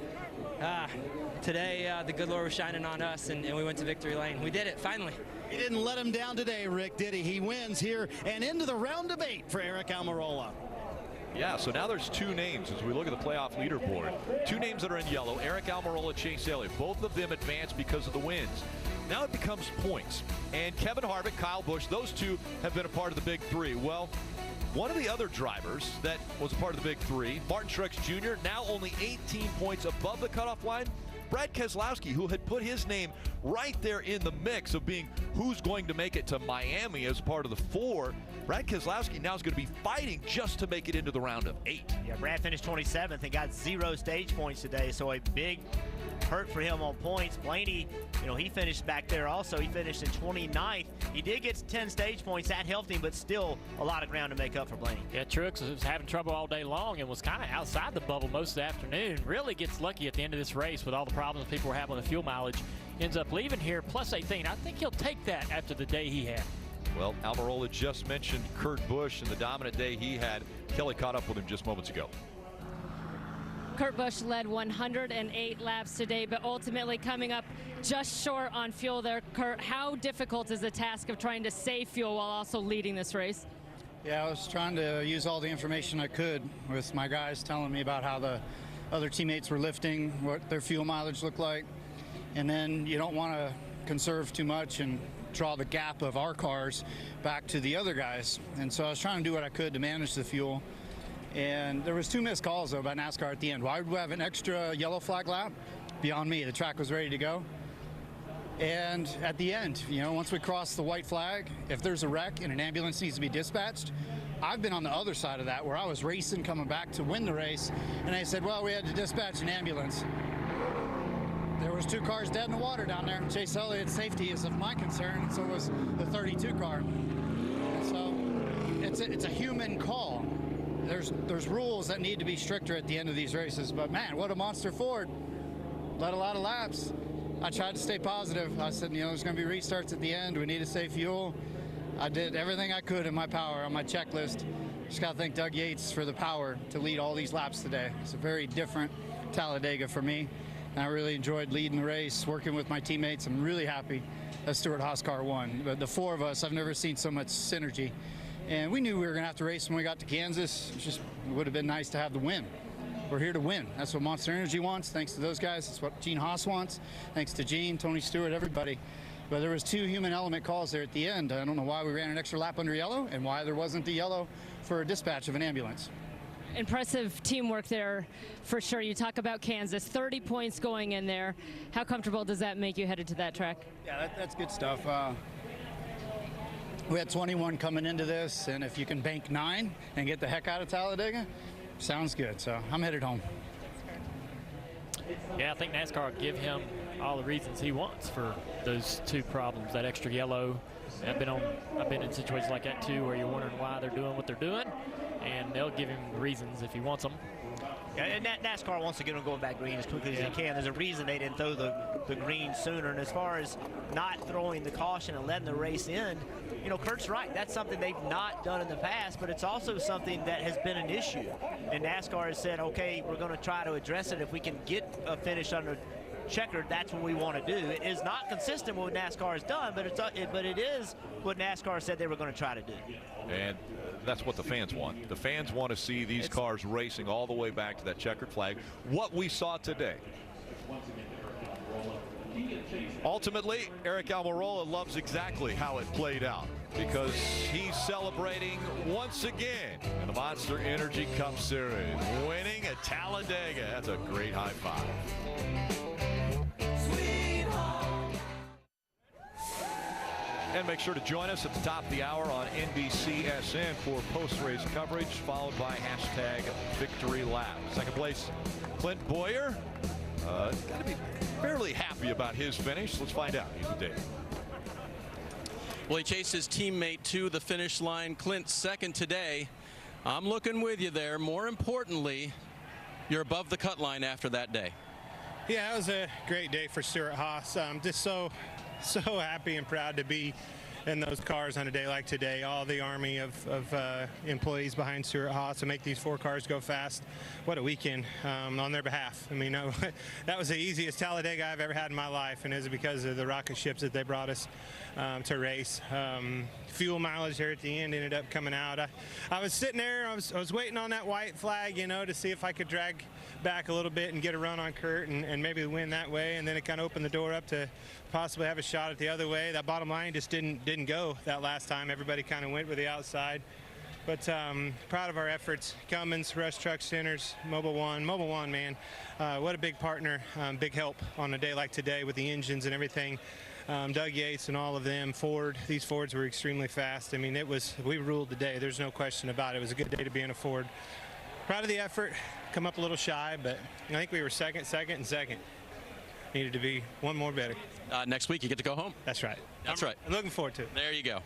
today, the good Lord was shining on us, and we went to victory lane. We did it, finally. He didn't let him down today, Rick, did he? He wins here and into the round of 8 for Eric Almirola. Yeah, so now there's 2 names as we look at the playoff leaderboard. 2 names that are in yellow, Eric Almirola, Chase Elliott. Both of them advanced because of the wins. Now it becomes points. And Kevin Harvick, Kyle Busch, those 2 have been a part of the Big 3. Well, one of the other drivers that was a part of the Big 3, Martin Truex Jr., now only 18 points above the cutoff line. Brad Keselowski, who had put his name right there in the mix of being who's going to make it to Miami as part of the 4, Brad Keselowski now is going to be fighting just to make it into the round of 8. Yeah, Brad finished 27th and got 0 stage points today, so a big hurt for him on points. Blaney, he finished back there also. He finished in 29th. He did get 10 stage points. That helped him, but still a lot of ground to make up for Blaney. Yeah, Truex was having trouble all day long and was kind of outside the bubble most of the afternoon. Really gets lucky at the end of this race with all the problems people were having with fuel mileage. Ends up leaving here plus 18. I think he'll take that after the day he had. Well, Almirola just mentioned Kurt Busch and the dominant day he had. Kelly caught up with him just moments ago. Kurt Busch led 108 laps today, but ultimately coming up just short on fuel there. Kurt, how difficult is the task of trying to save fuel while also leading this race? Yeah, I was trying to use all the information I could with my guys telling me about how the other teammates were lifting, what their fuel mileage looked like. And then you don't want to conserve too much and draw the gap of our cars back to the other guys. And so I was trying to do what I could to manage the fuel. And there was 2 missed calls, though, by NASCAR at the end. Why would we have an extra yellow flag lap? Beyond me. The track was ready to go. And at the end, once we cross the white flag, if there's a wreck and an ambulance needs to be dispatched, I've been on the other side of that where I was racing coming back to win the race, and they said, well, we had to dispatch an ambulance. There was 2 cars dead in the water down there. Chase Elliott's safety is of my concern, and so was the 32 car. And so it's a human call. There's rules that need to be stricter at the end of these races, but man, what a monster Ford. Led a lot of laps. I tried to stay positive. I said, there's going to be restarts at the end. We need to save fuel. I did everything I could in my power on my checklist. Just got to thank Doug Yates for the power to lead all these laps today. It's a very different Talladega for me. And I really enjoyed leading the race, working with my teammates. I'm really happy that Stewart Haas car won. But the 4 of us, I've never seen so much synergy. And we knew we were going to have to race when we got to Kansas. It would have been nice to have the win. We're here to win. That's what Monster Energy wants. Thanks to those guys. That's what Gene Haas wants. Thanks to Gene, Tony Stewart, everybody. But there was 2 human element calls there at the end. I don't know why we ran an extra lap under yellow and why there wasn't the yellow for a dispatch of an ambulance. Impressive teamwork there for sure. You talk about Kansas, 30 points going in there. How comfortable does that make you headed to that track? Yeah, that's good stuff. We had 21 coming into this, and if you can bank 9 and get the heck out of Talladega, sounds good. So I'm headed home. Yeah, I think NASCAR will give him all the reasons he wants for those 2 problems, that extra yellow I've been in situations like that too, where you're wondering why they're doing what they're doing, and they'll give him reasons if he wants them. Yeah, and NASCAR wants to get them going back green as quickly as they can. There's a reason they didn't throw the green sooner. And as far as not throwing the caution and letting the race end, you know, Kurt's right. That's something they've not done in the past, but it's also something that has been an issue. And NASCAR has said, okay, we're going to try to address it. If we can get a finish under checkered, that's what we want to do. It is not consistent with what NASCAR has done, but it is what NASCAR said they were going to try to do. And that's what the fans want. The fans want to see these cars racing all the way back to that checkered flag. What we saw today. Ultimately, Aric Almirola loves exactly how it played out, because he's celebrating once again in the Monster Energy Cup Series, winning at Talladega. That's a great high five. And make sure to join us at the top of the hour on NBCSN for post-race coverage, followed by #VictoryLap. Second place, Clint Boyer. Got to be fairly happy about his finish. Let's find out. He's with Dave. Well, he chased his teammate to the finish line. Clint second today. I'm looking with you there. More importantly, you're above the cut line after that day. Yeah, it was a great day for Stuart Haas. Just so happy and proud to be in those cars on a day like today. All the army of employees behind Stuart Haas to make these 4 cars go fast. What a weekend on their behalf. I mean, that was the easiest Talladega I've ever had in my life, and it was because of the rocket ships that they brought us to race. Fuel mileage there at the end ended up coming out. I was sitting there, I was waiting on that white flag, you know, to see if I could drag back a little bit and get a run on Kurt and maybe win that way, and then it kind of opened the door up to possibly have a shot at the other way. That bottom line just didn't go that last time. Everybody kind of went with the outside. But proud of our efforts. Cummins, Rush Truck Centers, Mobile One, man, what a big partner, big help on a day like today with the engines and everything. Doug Yates and all of them. Ford, these Fords were extremely fast. I mean, we ruled the day. There's no question about it. It was a good day to be in a Ford. Proud of the effort. Come up a little shy, but I think we were second. Needed to be one more better. Next week you get to go home. That's right. That's right. I'm looking forward to it. There you go.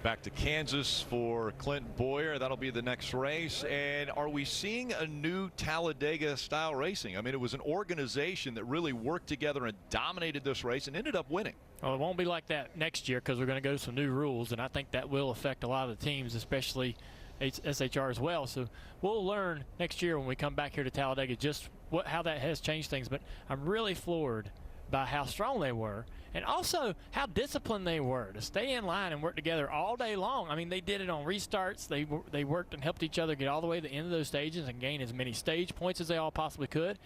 Back to Kansas for Clint Boyer. That'll be the next race. And are we seeing a new Talladega style racing? I mean, it was an organization that really worked together and dominated this race and ended up winning. Well, it won't be like that next year, because we're going to go to some new rules, and I think that will affect a lot of the teams, especially SHR as well. So we'll learn next year when we come back here to Talladega just how that has changed things. But I'm really floored by how strong they were, and also how disciplined they were to stay in line and work together all day long. I mean, they did it on restarts. They worked and helped each other get all the way to the end of those stages and gain as many stage points as they all possibly could.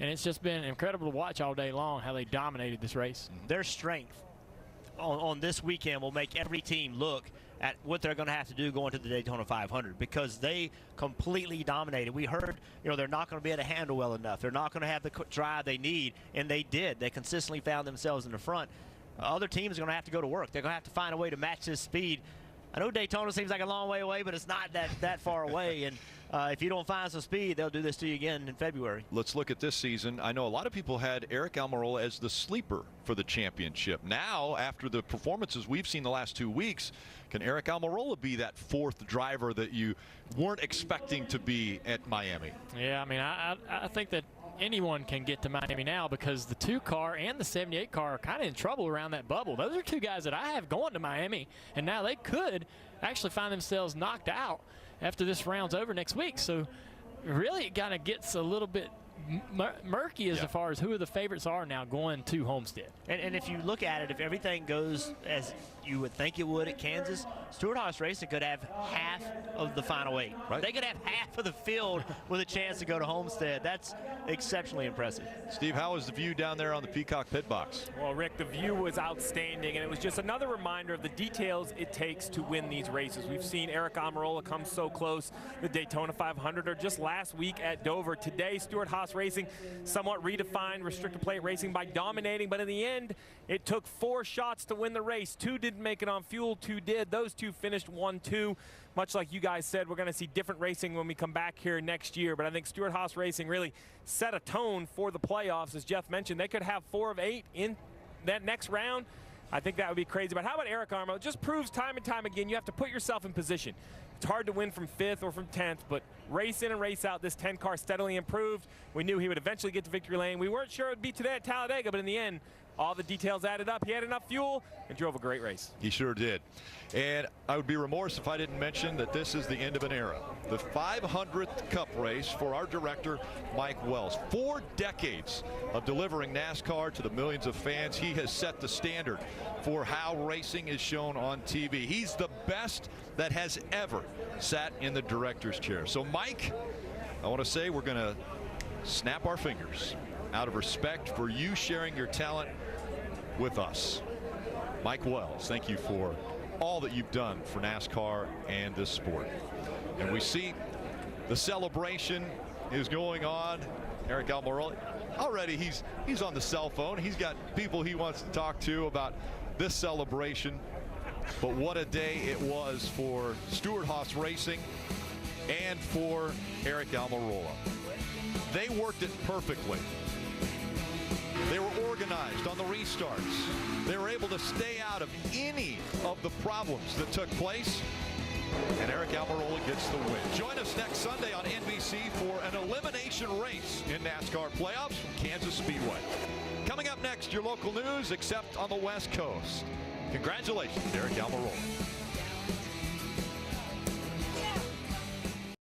And it's just been incredible to watch all day long how they dominated this race. Their strength on this weekend will make every team look at what they're going to have to do going to the Daytona 500, because they completely dominated. We heard, you know, they're not going to be able to handle well enough. They're not going to have the drive they need, and they did. They consistently found themselves in the front. Other teams are going to have to go to work. They're going to have to find a way to match this speed. I know Daytona seems like a long way away, but it's not that far away. And if you don't find some speed, they'll do this to you again in February. Let's look at this season. I know a lot of people had Aric Almirola as the sleeper for the championship. Now, after the performances we've seen the last 2 weeks, can Aric Almirola be that 4th driver that you weren't expecting to be at Miami? Yeah, I mean, I think that anyone can get to Miami now, because the 2 car and the 78 car are kind of in trouble around that bubble. Those are 2 guys that I have going to Miami, and now they could actually find themselves knocked out after this round's over next week. So really it kind of gets a little bit murky as far as who the favorites are now going to Homestead. And if you look at it, if everything goes as you would think it would at Kansas, Stuart Haas Racing could have half of the final 8. Right. They could have half of the field with a chance to go to Homestead. That's exceptionally impressive. Steve, how was the view down there on the Peacock pit box? Well, Rick, the view was outstanding, and it was just another reminder of the details it takes to win these races. We've seen Aric Almirola come so close, the Daytona 500, or just last week at Dover. Today, Stuart Haas Racing somewhat redefined restrictor plate racing by dominating, but in the end, it took 4 shots to win the race. 2 didn't make it on fuel, 2 did. Those 2 finished 1-2. Much like you guys said, we're going to see different racing when we come back here next year, but I think Stuart Haas Racing really set a tone for the playoffs. As Jeff mentioned, they could have 4 of 8 in that next round. I think that would be crazy. But how about Eric Almirola? It just proves time and time again you have to put yourself in position. It's hard to win from 5th or from 10th, but race in and race out, this 10 car steadily improved. We knew he would eventually get to victory lane. We weren't sure it would be today at Talladega, but in the end, all the details added up. He had enough fuel and drove a great race. He sure did. And I would be remiss if I didn't mention that this is the end of an era. The 500th Cup race for our director, Mike Wells. 4 decades of delivering NASCAR to the millions of fans. He has set the standard for how racing is shown on TV. He's the best that has ever sat in the director's chair. So, Mike, I want to say we're going to snap our fingers out of respect for you sharing your talent with us. Mike Wells, thank you for all that you've done for NASCAR and this sport. And we see the celebration is going on. Eric Almirola, already he's on the cell phone. He's got people he wants to talk to about this celebration. But what a day it was for Stewart-Haas Racing and for Eric Almirola. They worked it perfectly. They were organized on the restarts. They were able to stay out of any of the problems that took place. And Eric Almirola gets the win. Join us next Sunday on NBC for an elimination race in NASCAR playoffs from Kansas Speedway. Coming up next, your local news, except on the West Coast. Congratulations, Eric Almirola.